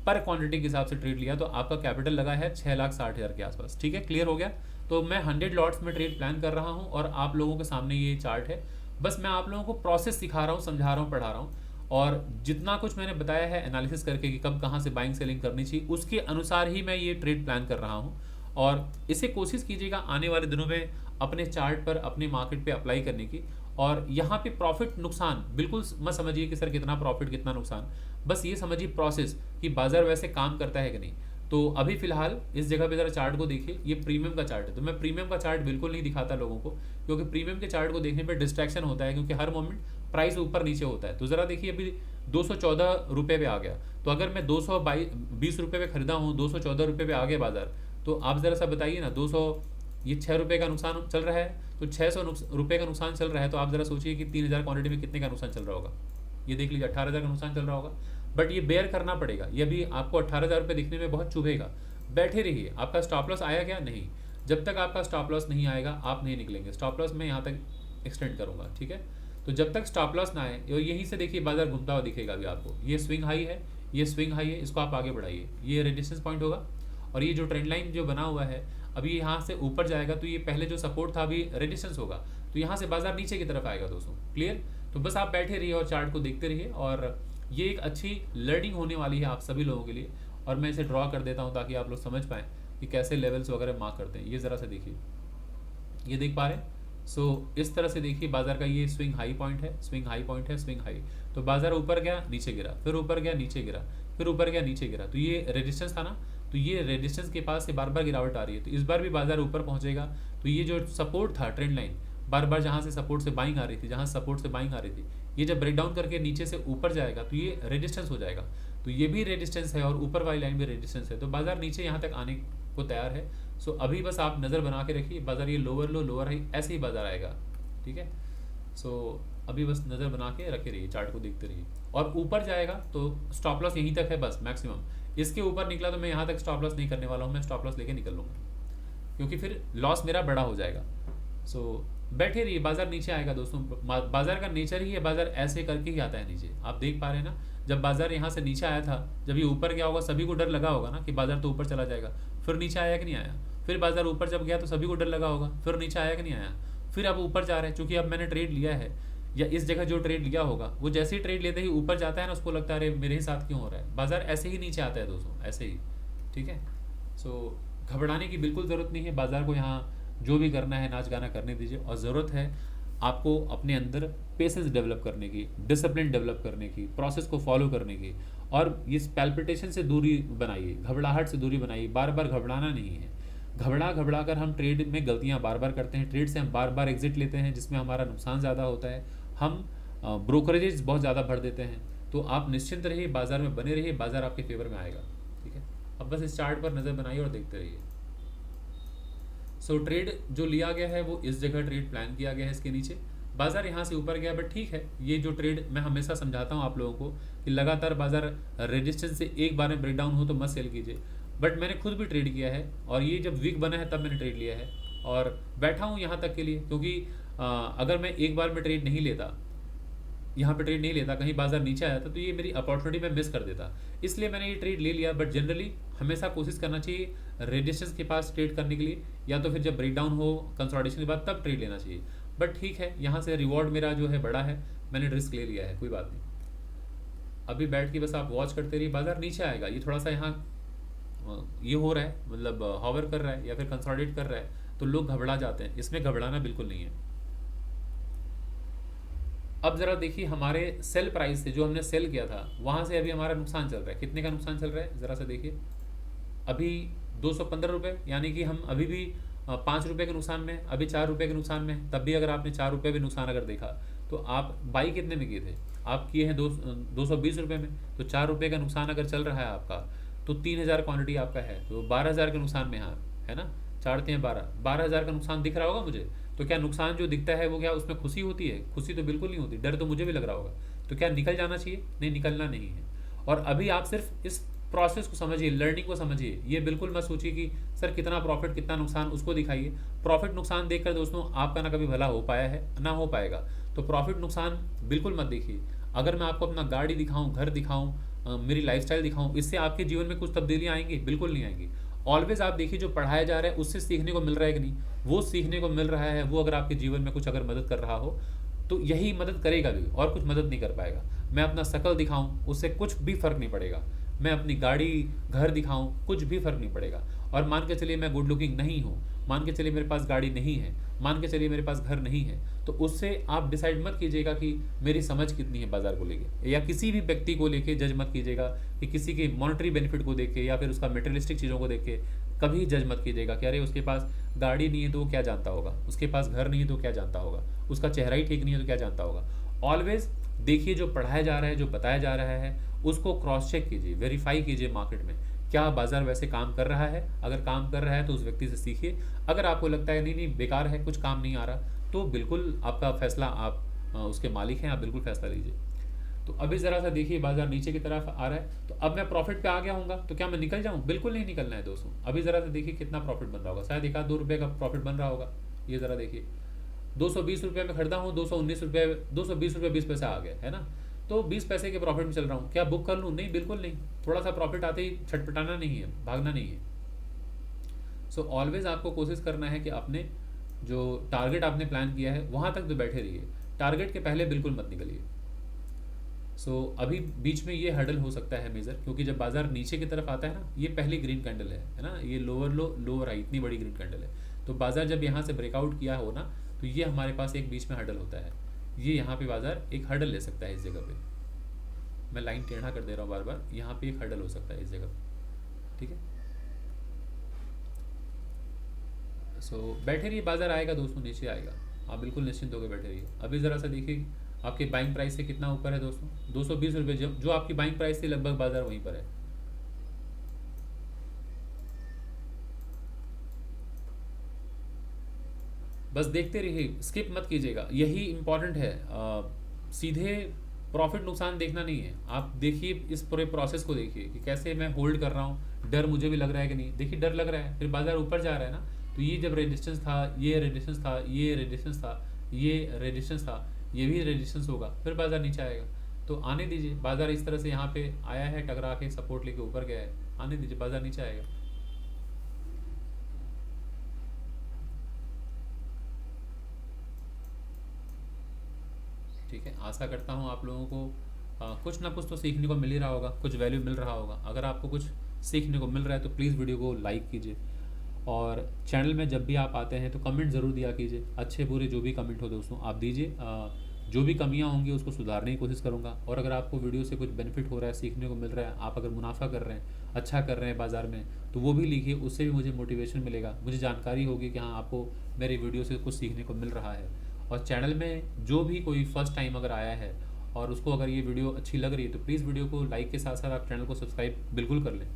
पर क्वांटिटी के हिसाब से ट्रेड लिया तो आपका कैपिटल लगा है 6,60,000 के आसपास। ठीक है, क्लियर हो गया? तो मैं 100 लॉट्स में ट्रेड प्लान कर रहा हूँ और आप लोगों के सामने ये चार्ट है। बस मैं आप लोगों को प्रोसेस सिखा रहा हूँ, समझा रहा हूँ, पढ़ा रहा हूँ, और जितना कुछ मैंने बताया है एनालिसिस करके कि कब कहाँ से बाइंग सेलिंग करनी चाहिए, उसके अनुसार ही मैं ये ट्रेड प्लान कर रहा हूँ। और इसे कोशिश कीजिएगा आने वाले दिनों में अपने चार्ट पर, अपने मार्केट पे अप्लाई करने की। और यहाँ पे प्रॉफिट नुकसान बिल्कुल मत समझिए कि सर कितना प्रॉफिट कितना नुकसान, बस ये समझिए प्रोसेस कि बाजार वैसे काम करता है कि नहीं। तो अभी फिलहाल इस जगह पे ज़रा चार्ट को देखिए, ये प्रीमियम का चार्ट है। तो मैं प्रीमियम का चार्ट बिल्कुल नहीं दिखाता लोगों को, क्योंकि प्रीमियम के चार्ट को देखने पर डिस्ट्रैक्शन होता है, क्योंकि हर मोमेंट प्राइस ऊपर नीचे होता है। तो ज़रा देखिए, अभी 214 रुपये पे आ गया, तो अगर मैं 220 रुपये पे खरीदा हूँ, 214 रुपये पे आ गया बाजार, तो आप ज़रा सा बताइए ना, 200 ये 6 रुपये का नुकसान चल रहा है, तो 600 रुपये का नुकसान चल रहा है। तो आप ज़रा सोचिए कि 3000 क्वांटिटी में कितने का नुकसान चल रहा होगा। ये देख लीजिए 18,000 का नुकसान चल रहा होगा। बट ये बेयर करना पड़ेगा, ये भी आपको 18,000 रुपये दिखने में बहुत चुभेगा। बैठे रहिए। आपका स्टॉप लॉस आया क्या? नहीं। जब तक आपका स्टॉप लॉस नहीं आएगा आप नहीं निकलेंगे। स्टॉप लॉस मैं यहाँ तक एक्सटेंड करूँगा, ठीक है। तो जब तक स्टॉप लॉस ना आए, और यहीं से देखिए बाजार घूमता हुआ दिखेगा अभी आपको। ये स्विंग हाई है, ये स्विंग हाई है, इसको आप आगे बढ़ाइए, ये रेजिस्टेंस पॉइंट होगा। और ये जो ट्रेंड लाइन जो बना हुआ है, अभी यहाँ से ऊपर जाएगा तो ये पहले जो सपोर्ट था अभी रेजिस्टेंस होगा, तो यहाँ से बाजार नीचे की तरफ आएगा दोस्तों। क्लियर? तो बस आप बैठे रहिए और चार्ट को देखते रहिए, और ये एक अच्छी लर्निंग होने वाली है आप सभी लोगों के लिए। और मैं इसे ड्रॉ कर देता हूँ ताकि आप लोग समझ पाएँ कि कैसे लेवल्स वगैरह मार्क करते हैं। ये ज़रा सा देखिए, ये देख पा रहे हैं? सो इस तरह से देखिए बाजार का ये स्विंग हाई पॉइंट है, स्विंग हाई पॉइंट है, स्विंग हाई। तो बाजार ऊपर गया, नीचे गिरा, फिर ऊपर गया, नीचे गिरा, फिर ऊपर गया, नीचे गिरा। तो ये रेजिस्टेंस था ना, तो ये रेजिस्टेंस के पास से बार बार गिरावट आ रही है। तो इस बार भी बाजार ऊपर पहुंचेगा। तो ये जो सपोर्ट था, ट्रेंड लाइन, बार बार जहाँ से सपोर्ट से बाइंग आ रही थी, जहाँ सपोर्ट से बाइंग आ रही थी, ये जब ब्रेक डाउन करके नीचे से ऊपर जाएगा तो ये रेजिस्टेंस हो जाएगा। तो ये भी रेजिस्टेंस है और ऊपर वाली लाइन भी रेजिस्टेंस है। तो बाजार नीचे यहाँ तक आने को तैयार है। सो अभी बस आप नज़र बना के रखिए, बाजार ये लोअर लो लोअर हाई ऐसे ही बाजार आएगा, ठीक है। सो अभी बस नज़र बना के रखे रहिए, चार्ट को देखते रहिए। और ऊपर जाएगा तो स्टॉप लॉस यहीं तक है बस मैक्सिमम। इसके ऊपर निकला तो मैं यहाँ तक स्टॉप लॉस नहीं करने वाला हूँ, मैं स्टॉप लॉस लेके निकल लूँगा, क्योंकि फिर लॉस मेरा बड़ा हो जाएगा। सो बैठे रहिए, बाजार नीचे आएगा दोस्तों। बाजार का नेचर ही है, बाजार ऐसे करके ही आता है नीचे। आप देख पा रहे हैं ना, जब बाजार यहाँ से नीचे आया था, जब ये ऊपर गया होगा सभी को डर लगा होगा ना कि बाजार तो ऊपर चला जाएगा। फिर नीचे आया कि नहीं आया? फिर बाजार ऊपर जब गया तो सभी को डर लगा होगा, फिर नीचे आया कि नहीं आया? फिर अब ऊपर जा रहे हैं, चूंकि अब मैंने ट्रेड लिया है या इस जगह जो ट्रेड लिया होगा वो जैसे ही ट्रेड लेते ही ऊपर जाता है ना, उसको लगता है अरे मेरे ही साथ क्यों हो रहा है, बाजार ऐसे ही नीचे आता है दोस्तों, ऐसे ही। ठीक है, सो घबराने की बिल्कुल ज़रूरत नहीं है। बाजार को यहाँ जो भी करना है नाच गाना करने दीजिए, और ज़रूरत है आपको अपने अंदर पेशेंस डेवलप करने की, डिसिप्लिन डेवलप करने की, प्रोसेस को फॉलो करने की, और इस पैल्पिटेशन से दूरी बनाइए, घबराहट से दूरी बनाइए। बार बार घबराना नहीं है। घबरा घबरा कर हम ट्रेड में गलतियां बार बार करते हैं, ट्रेड से हम बार बार एग्जिट लेते हैं, जिसमें हमारा नुकसान ज़्यादा होता है। हम ब्रोकरेजेस बहुत ज़्यादा भर देते हैं। तो आप निश्चिंत रहिए, बाजार में बने रहिए, बाजार आपके फेवर में आएगा। ठीक है, अब बस इस चार्ट पर नज़र बनाइए और देखते रहिए। सो ट्रेड जो लिया गया है वो इस जगह ट्रेड प्लान किया गया है, इसके नीचे बाजार यहाँ से ऊपर गया, बट ठीक है। ये जो ट्रेड मैं हमेशा समझाता हूँ आप लोगों को कि लगातार बाजार रेजिस्टेंस से एक बार में ब्रेकडाउन हो तो मत सेल कीजिए। बट मैंने खुद भी ट्रेड किया है, और ये जब वीक बना है तब मैंने ट्रेड लिया है, और बैठा हूँ यहाँ तक के लिए, क्योंकि अगर मैं एक बार में ट्रेड नहीं लेता, यहाँ पे ट्रेड नहीं लेता, कहीं बाजार नीचे आया था, तो ये मेरी अपॉर्चुनिटी मैं मिस कर देता। इसलिए मैंने ये ट्रेड ले लिया। बट जनरली हमेशा कोशिश करना चाहिए रेजिस्टेंस के पास ट्रेड करने के लिए, या तो फिर जब ब्रेकडाउन हो कंसोलिडेशन के बाद तब ट्रेड लेना चाहिए। बट ठीक है, यहाँ से रिवॉर्ड मेरा जो है बड़ा है, मैंने रिस्क ले लिया है, कोई बात नहीं। अभी बैठ के बस आप वॉच करते रहिए, बाजार नीचे आएगा। ये थोड़ा सा यहाँ ये हो रहा है, मतलब हॉवर कर रहा है या फिर कंसोलिडेट कर रहा है, तो लोग घबरा जाते हैं। इसमें घबराना बिल्कुल नहीं है। अब जरा देखिए हमारे सेल प्राइस से, जो हमने सेल किया था वहाँ से अभी हमारा नुकसान चल रहा है। कितने का नुकसान चल रहा है ज़रा सा देखिए। अभी 215 रुपये, यानी कि हम अभी भी 5 रुपये के नुकसान में, अभी 4 रुपये के नुकसान में। तब भी अगर आपने 4 रुपये भी नुकसान अगर देखा, तो आप बाई कितने में किए थे? आप किए हैं 220 रुपये में। तो 4 रुपये का नुकसान अगर चल रहा है आपका, तो 3000 क्वान्टिटी आपका है, तो 12,000 के नुकसान में हाँ, है ना। 4 3 12 12,000 का नुकसान दिख रहा होगा मुझे। तो क्या नुकसान जो दिखता है वो क्या उसमें खुशी होती है? खुशी तो बिल्कुल नहीं होती, डर तो मुझे भी लग रहा होगा। तो क्या निकल जाना चाहिए? नहीं, निकलना नहीं है। और अभी आप सिर्फ इस प्रोसेस को समझिए, लर्निंग को समझिए। ये बिल्कुल मत सोचिए कि सर कितना प्रॉफिट कितना नुकसान, उसको दिखाइए। प्रॉफिट नुकसान देखकर दोस्तों आपका ना कभी भला हो पाया है ना हो पाएगा। तो प्रॉफिट नुकसान बिल्कुल मत देखिए। अगर मैं आपको अपना गाड़ी दिखाऊं, घर दिखाऊं, मेरी लाइफस्टाइल दिखाऊं, इससे आपके जीवन में कुछ तब्दीलियां आएंगी? बिल्कुल नहीं आएंगी। ऑलवेज आप देखिए जो पढ़ाया जा रहा है उससे सीखने को मिल रहा है कि नहीं, वो सीखने को मिल रहा है, वो अगर आपके जीवन में कुछ अगर मदद कर रहा हो तो यही मदद करेगा भी, और कुछ मदद नहीं कर पाएगा। मैं अपना शकल दिखाऊं, उससे कुछ भी फर्क नहीं पड़ेगा। मैं अपनी गाड़ी घर दिखाऊं, कुछ भी फर्क नहीं पड़ेगा। और मान के चलिए मैं गुड लुकिंग नहीं हूँ, मान के चलिए मेरे पास गाड़ी नहीं है, मान के चलिए मेरे पास घर नहीं है, तो उससे आप डिसाइड मत कीजिएगा कि मेरी समझ कितनी है बाजार को लेके, या किसी भी व्यक्ति को लेके जज मत कीजिएगा कि किसी के मॉनेटरी बेनिफिट को देख के या फिर उसका मेटेरियलिस्टिक चीज़ों को देख के कभी जज मत कीजिएगा कि अरे उसके पास गाड़ी नहीं है तो वो क्या जानता होगा, उसके पास घर नहीं है तो क्या जानता होगा, उसका चेहरा ही ठीक नहीं है तो क्या जानता होगा। ऑलवेज देखिए जो पढ़ाया जा रहा है, जो बताया जा रहा है, उसको क्रॉस चेक कीजिए, वेरीफाई कीजिए मार्केट में क्या बाजार वैसे काम कर रहा है। अगर काम कर रहा है तो उस व्यक्ति से सीखिए। अगर आपको लगता है नहीं नहीं बेकार है, कुछ काम नहीं आ रहा, तो बिल्कुल आपका फैसला, आप उसके मालिक हैं, आप बिल्कुल फैसला लीजिए। तो अभी ज़रा सा देखिए बाजार नीचे की तरफ आ रहा है, तो अब मैं प्रॉफिट पे आ गया हूँगा, तो क्या मैं निकल जाऊँ? बिल्कुल नहीं निकलना है दोस्तों। अभी ज़रा सा देखिए कितना प्रॉफिट बन रहा होगा, शायद 1-2 रुपये का प्रॉफिट बन रहा होगा। ये ज़रा देखिए 220 रुपये में खरीदा हूँ, 219 रुपये, 220 रुपये 20 पैसा आ गया है ना। तो 20 पैसे के प्रॉफिट में चल रहा हूँ, क्या बुक कर लूँ? नहीं, बिल्कुल नहीं। थोड़ा सा प्रॉफिट आते ही छटपटाना नहीं है, भागना नहीं है। सो ऑलवेज आपको कोशिश करना है कि अपने जो टारगेट आपने प्लान किया है वहाँ तक तो बैठे रहिए, टारगेट के पहले बिल्कुल मत निकलिए। अभी बीच में ये हर्डल हो सकता है मेजर, क्योंकि जब बाजार नीचे की तरफ आता है ना, ये पहली ग्रीन कैंडल है ना, ये लोअर लो लोअर हाई, इतनी बड़ी ग्रीन कैंडल है। तो बाजार जब यहाँ से ब्रेकआउट किया हो ना, तो ये हमारे पास एक बीच में हर्डल होता है। ये यहाँ पे बाजार एक हर्डल ले सकता है इस जगह पे। मैं लाइन टेढ़ा कर दे रहा हूँ बार बार, यहाँ पे एक हर्डल हो सकता है इस जगह पे। ठीक है, बैठे रहिए, बाजार आएगा दोस्तों, नीचे आएगा, आप बिल्कुल निश्चिंत होकर बैठे रहिए। अभी ज़रा सा देखिए आपके बाइंग प्राइस से कितना ऊपर है दोस्तों, 220 रुपये, जो आपकी बाइंग प्राइस थी लगभग बाजार वहीं पर है। बस देखते रहिए, स्किप मत कीजिएगा, यही इंपॉर्टेंट है। सीधे प्रॉफिट नुकसान देखना नहीं है, आप देखिए इस पूरे प्रोसेस को देखिए कि कैसे मैं होल्ड कर रहा हूँ। डर मुझे भी लग रहा है कि नहीं, देखिए डर लग रहा है, फिर बाजार ऊपर जा रहा है ना, तो ये जब रेजिस्टेंस था, ये रेजिस्टेंस था, ये रेजिस्टेंस था, ये रेजिस्टेंस था, ये भी रेजिस्टेंस होगा, फिर बाजार नीचे आएगा। तो आने दीजिए, बाजार इस तरह से यहाँ पे आया है, टकरा के सपोर्ट लेके ऊपर गया है, आने दीजिए, बाजार नीचे आएगा। आशा करता हूँ आप लोगों को कुछ ना कुछ तो सीखने को मिल ही रहा होगा, कुछ वैल्यू मिल रहा होगा। अगर आपको कुछ सीखने को मिल रहा है तो प्लीज़ वीडियो को लाइक कीजिए, और चैनल में जब भी आप आते हैं तो कमेंट ज़रूर दिया कीजिए, अच्छे बुरे जो भी कमेंट हो दोस्तों आप दीजिए। जो भी कमियां होंगी उसको सुधारने की कोशिश करूंगा। और अगर आपको वीडियो से कुछ बेनिफिट हो रहा है, सीखने को मिल रहा है, आप अगर मुनाफा कर रहे हैं, अच्छा कर रहे हैं बाज़ार में, तो वो भी लिखिए, उससे भी मुझे मोटिवेशन मिलेगा, मुझे जानकारी होगी कि हाँ आपको मेरी वीडियो से कुछ सीखने को मिल रहा है। और चैनल में जो भी कोई फर्स्ट टाइम अगर आया है और उसको अगर ये वीडियो अच्छी लग रही है तो प्लीज़ वीडियो को लाइक के साथ साथ आप चैनल को सब्सक्राइब बिल्कुल कर लें।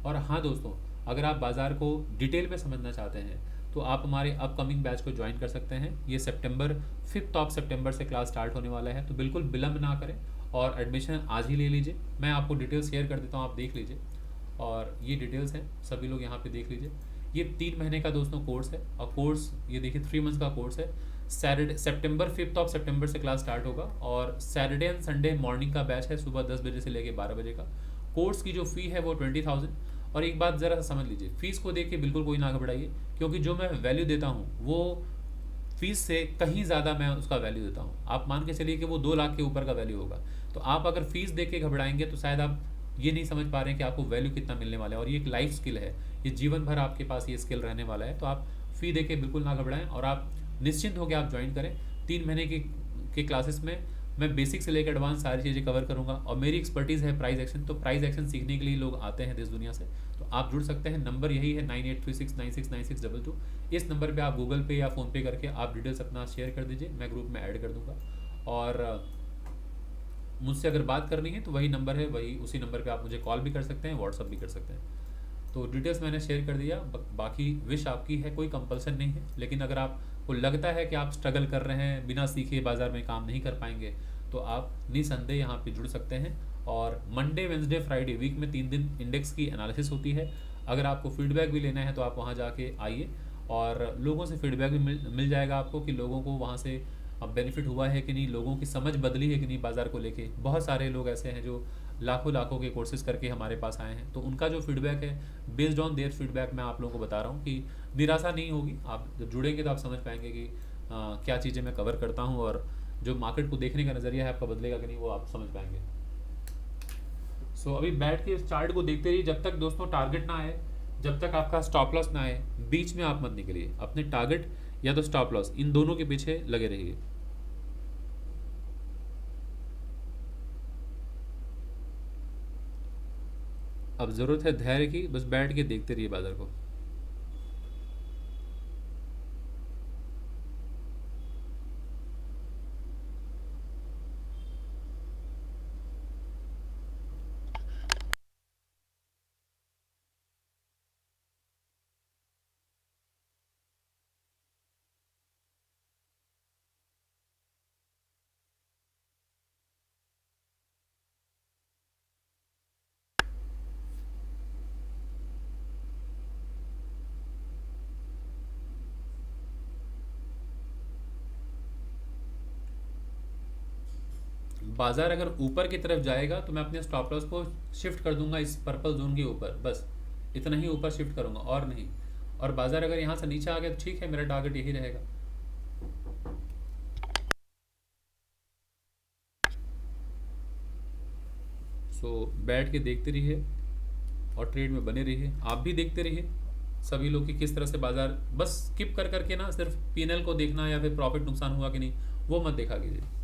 और हाँ दोस्तों, अगर आप बाज़ार को डिटेल में समझना चाहते हैं तो आप हमारे अपकमिंग बैच को ज्वाइन कर सकते हैं। ये सितंबर 5 ऑफ सितंबर से क्लास स्टार्ट होने वाला है, तो बिल्कुल विलम्ब ना करें और एडमिशन आज ही ले लीजिए। मैं आपको डिटेल्स शेयर कर देता हूँ, आप देख लीजिए। और ये डिटेल्स हैं, सभी लोग यहाँ पे देख लीजिए। ये 3 महीने का दोस्तों कोर्स है, और कोर्स ये देखिए 3 मंथ्स का कोर्स है। सैटरडे सितंबर 5 ऑफ सितंबर से क्लास स्टार्ट होगा, और सैटरडे एंड संडे मॉर्निंग का बैच है, सुबह 10 बजे से लेकर 12 बजे का। कोर्स की जो फ़ी है वो 20,000। और एक बात ज़रा समझ लीजिए, फ़ीस को देख के बिल्कुल कोई ना घबराइए, क्योंकि जो मैं वैल्यू देता हूँ वो फीस से कहीं ज़्यादा मैं उसका वैल्यू देता हूँ। आप मान के चलिए कि वो 2 लाख के ऊपर का वैल्यू होगा। तो आप अगर फीस देख के घबराएंगे तो शायद आप ये नहीं समझ पा रहे हैं कि आपको वैल्यू कितना मिलने वाला है। और ये एक लाइफ स्किल है, ये जीवन भर आपके पास ये स्किल रहने वाला है। तो आप फ़ी दे के बिल्कुल ना घबराएं, और आप निश्चिंत होकर आप ज्वाइन करें। 3 महीने के क्लासेस में मैं बेसिक से लेकर एडवांस सारी चीज़ें कवर करूंगा, और मेरी एक्सपर्टीज़ है प्राइस एक्शन। तो प्राइस एक्शन सीखने के लिए लोग आते हैं देश दुनिया से, तो आप जुड़ सकते हैं। नंबर यही है 9836969622। इस नंबर पे आप गूगल पे या फ़ोनपे करके आप डिटेल्स अपना शेयर कर दीजिए, मैं ग्रुप में ऐड कर दूंगा। और मुझसे अगर बात करनी है तो वही नंबर है, वही उसी नंबर पे आप मुझे कॉल भी कर सकते हैं, व्हाट्सअप भी कर सकते हैं। तो डिटेल्स मैंने शेयर कर दिया। बाकी विश आपकी है, कोई कंपल्सन नहीं है। लेकिन अगर आपको लगता है कि आप स्ट्रगल कर रहे हैं, बिना सीखे बाज़ार में काम नहीं कर पाएंगे, तो आप निसंदेह यहाँ पे जुड़ सकते हैं। और मंडे वेंसडे फ्राइडे वीक में 3 दिन इंडेक्स की एनालिसिस होती है। अगर आपको फीडबैक भी लेना है तो आप वहाँ जाके आइए, और लोगों से फीडबैक भी मिल जाएगा आपको कि लोगों को वहाँ से अब बेनिफिट हुआ है कि नहीं, लोगों की समझ बदली है कि नहीं बाज़ार को लेके। बहुत सारे लोग ऐसे हैं जो लाखों लाखों के कोर्सेज करके हमारे पास आए हैं, तो उनका जो फीडबैक है बेस्ड ऑन देयर फीडबैक मैं आप लोगों को बता रहा हूँ कि निराशा नहीं होगी। आप जब जुड़ेंगे तो आप समझ पाएंगे कि क्या चीज़ें मैं कवर करता हूँ, और जो मार्केट को देखने का नज़रिया है आपका बदलेगा कि नहीं वो आप समझ पाएंगे। सो अभी बैठ के इस चार्ट को देखते रहिए जब तक दोस्तों टारगेट ना आए, जब तक आपका स्टॉप लॉस ना आए। बीच में आप मत निकलिए, अपने टारगेट या तो स्टॉप लॉस इन दोनों के पीछे लगे रहिए। अब ज़रूरत है धैर्य की, बस बैठ के देखते रहिए बाजार को। बाजार अगर ऊपर की तरफ जाएगा तो मैं अपने स्टॉप लॉस को शिफ्ट कर दूंगा इस पर्पल जोन के ऊपर, बस इतना ही ऊपर शिफ्ट करूंगा और नहीं। और बाजार अगर यहाँ से नीचे आ गया तो ठीक है, मेरा टारगेट यही रहेगा। सो बैठ के देखते रहिए और ट्रेड में बने रहिए। आप भी देखते रहिए सभी लोग की किस तरह से बाजार, बस स्किप कर करके ना सिर्फ पीएनएल को देखना या फिर प्रॉफिट नुकसान हुआ कि नहीं वो मत देखा कीजिए।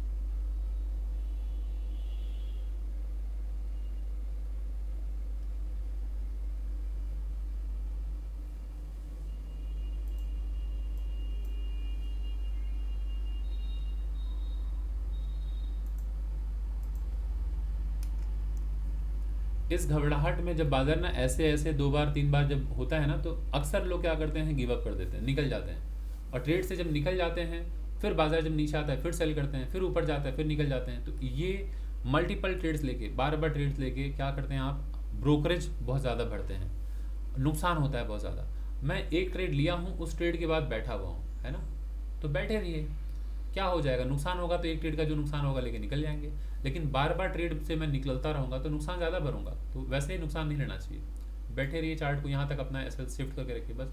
इस घबराहट में जब बाजार ना ऐसे ऐसे 2 बार 3 बार जब होता है ना, तो अक्सर लोग क्या करते हैं, गिव अप कर देते हैं, निकल जाते हैं। और ट्रेड से जब निकल जाते हैं फिर बाजार जब नीचे आता है फिर सेल करते हैं, फिर ऊपर जाता है फिर निकल जाते हैं। तो ये मल्टीपल ट्रेड्स लेके बार बार ट्रेड्स लेके क्या करते हैं आप, ब्रोकरेज बहुत ज़्यादा बढ़ते हैं, नुकसान होता है बहुत ज़्यादा। मैं एक ट्रेड लिया हूँ, उस ट्रेड के बाद बैठा हुआ हूँ, है ना, तो बैठे रहिए, क्या हो जाएगा, नुकसान होगा तो एक ट्रेड का जो नुकसान होगा लेके निकल जाएंगे। लेकिन बार बार ट्रेड से मैं निकलता रहूँगा तो नुकसान ज़्यादा भरूंगा, तो वैसे ही नुकसान नहीं लेना चाहिए। बैठे रहिए, चार्ट को यहाँ तक अपना ऐसे शिफ्ट करके रखिए बस।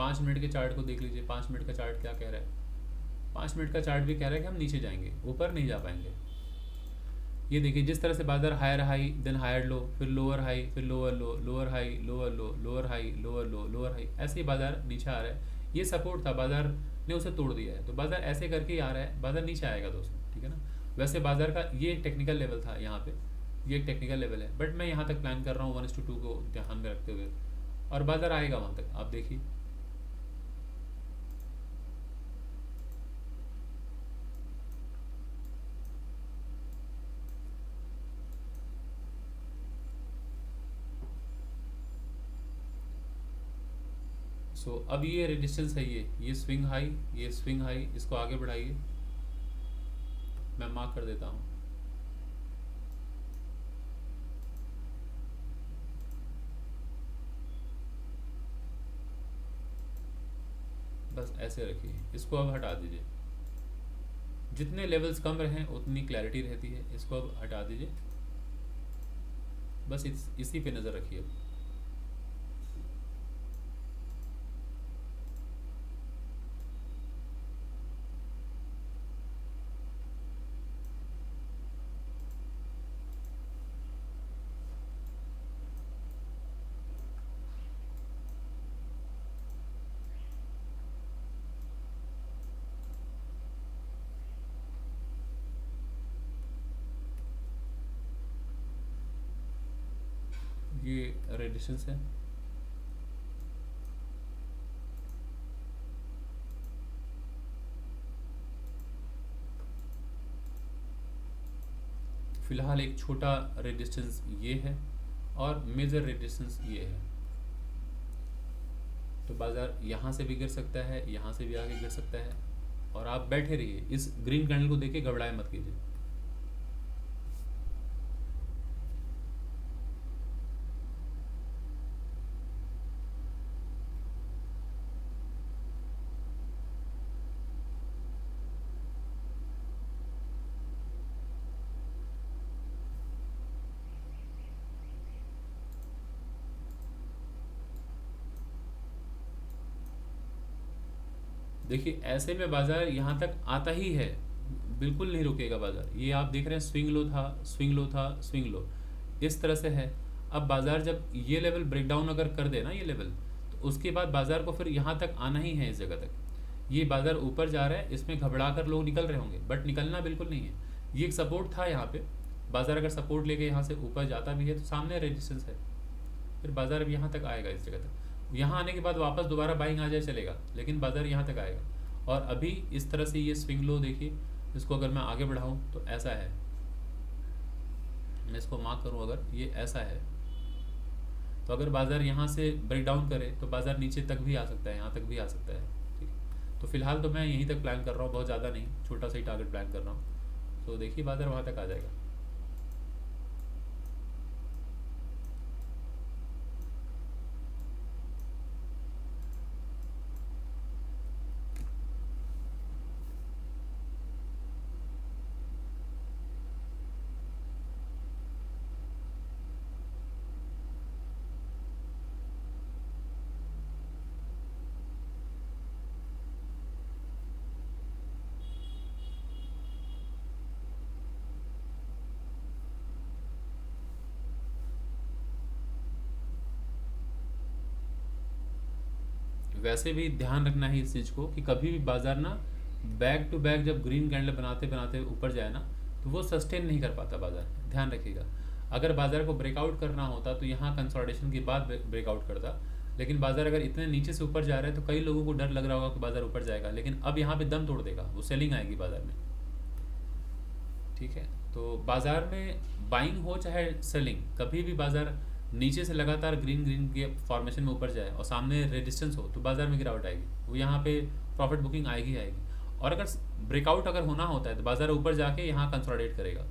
5 मिनट के चार्ट को देख लीजिए, 5 मिनट का चार्ट क्या कह रहा है, 5 मिनट का चार्ट भी कह रहा है कि हम नीचे जाएंगे, ऊपर नहीं जा पाएंगे। ये देखिए जिस तरह से बाजार higher high then higher low, फिर लोअर हाई, फिर lower low, lower high, lower low, lower high, lower low, lower high, ऐसे ही बाजार नीचे आ रहा है। ये सपोर्ट था, बाजार ने उसे तोड़ दिया है, तो बाजार ऐसे करके ही आ रहा है, बाजार नीचे आएगा दोस्तों, ठीक है ना। वैसे बाजार का ये एक टेक्निकल लेवल था यहाँ पे, ये एक टेक्निकल लेवल है, बट मैं यहाँ तक प्लान कर रहा हूँ 1:2 को ध्यान में रखते हुए, और बाजार आएगा वहाँ तक, आप देखिए। सो अब ये रेजिस्टेंस है, ये स्विंग हाई, ये स्विंग हाई, इसको आगे बढ़ाइए, मैं मार्क कर देता हूँ। बस ऐसे रखिए, इसको अब हटा दीजिए, जितने लेवल्स कम रहें उतनी क्लैरिटी रहती है, इसको अब हटा दीजिए, बस इसी पे नज़र रखिए। ये रेजिस्टेंस है, फिलहाल एक छोटा रेजिस्टेंस ये है और मेजर रेजिस्टेंस ये है। तो बाज़ार यहाँ से भी गिर सकता है, यहाँ से भी आगे गिर सकता है, और आप बैठे रहिए, इस ग्रीन कैंडल को देख के घबराए मत कीजिए। देखिए ऐसे में बाज़ार यहाँ तक आता ही है, बिल्कुल नहीं रुकेगा बाज़ार। ये आप देख रहे हैं स्विंग लो था, स्विंग लो था, स्विंग लो, इस तरह से है। अब बाज़ार जब ये लेवल ब्रेकडाउन अगर कर दे ना, ये लेवल, तो उसके बाद बाज़ार को फिर यहाँ तक आना ही है, इस जगह तक। ये बाज़ार ऊपर जा रहा है, इसमें घबरा कर लोग निकल रहे होंगे, बट निकलना बिल्कुल नहीं है। ये एक सपोर्ट था यहाँ पे, बाज़ार अगर सपोर्ट लेके यहाँ से ऊपर जाता भी है तो सामने रेजिस्टेंस है, फिर बाज़ार अब यहाँ तक आएगा, इस जगह तक। यहाँ आने के बाद वापस दोबारा बाइंग आ जाए चलेगा, लेकिन बाज़ार यहाँ तक आएगा। और अभी इस तरह से ये स्विंग लो देखिए, इसको अगर मैं आगे बढ़ाऊँ तो ऐसा है, मैं इसको मार्क करूँ अगर, ये ऐसा है। तो अगर बाज़ार यहाँ से ब्रेक डाउन करे तो बाज़ार नीचे तक भी आ सकता है, यहाँ तक भी आ सकता है, ठीक है। तो फिलहाल तो मैं यहीं तक प्लान कर रहा हूँ, बहुत ज़्यादा नहीं, छोटा सा ही टारगेट प्लान कर रहा हूँ। तो देखिए बाज़ार वहाँ तक आ जाएगा। वैसे भी ध्यान रखना है इस चीज़ को कि कभी भी बाजार ना बैक टू बैक जब ग्रीन कैंडल बनाते बनाते ऊपर जाए ना, तो वो सस्टेन नहीं कर पाता बाजार, ध्यान रखिएगा। अगर बाजार को ब्रेकआउट करना होता तो यहाँ कंसोलिडेशन के बाद ब्रेकआउट करता, लेकिन बाजार अगर इतने नीचे से ऊपर जा रहा है तो कई लोगों को डर लग रहा होगा कि बाजार ऊपर जाएगा, लेकिन अब यहाँ पे दम तोड़ देगा, वो सेलिंग आएगी बाजार में, ठीक है। तो बाजार में बाइंग हो चाहे सेलिंग, कभी भी बाजार नीचे से लगातार ग्रीन ग्रीन के फॉर्मेशन में ऊपर जाए और सामने रेजिस्टेंस हो तो बाजार में गिरावट आएगी, वो यहाँ पे प्रॉफिट बुकिंग आएगी आएगी। और अगर ब्रेकआउट अगर होना होता है तो बाजार ऊपर जाके यहाँ कंसोलिडेट करेगा,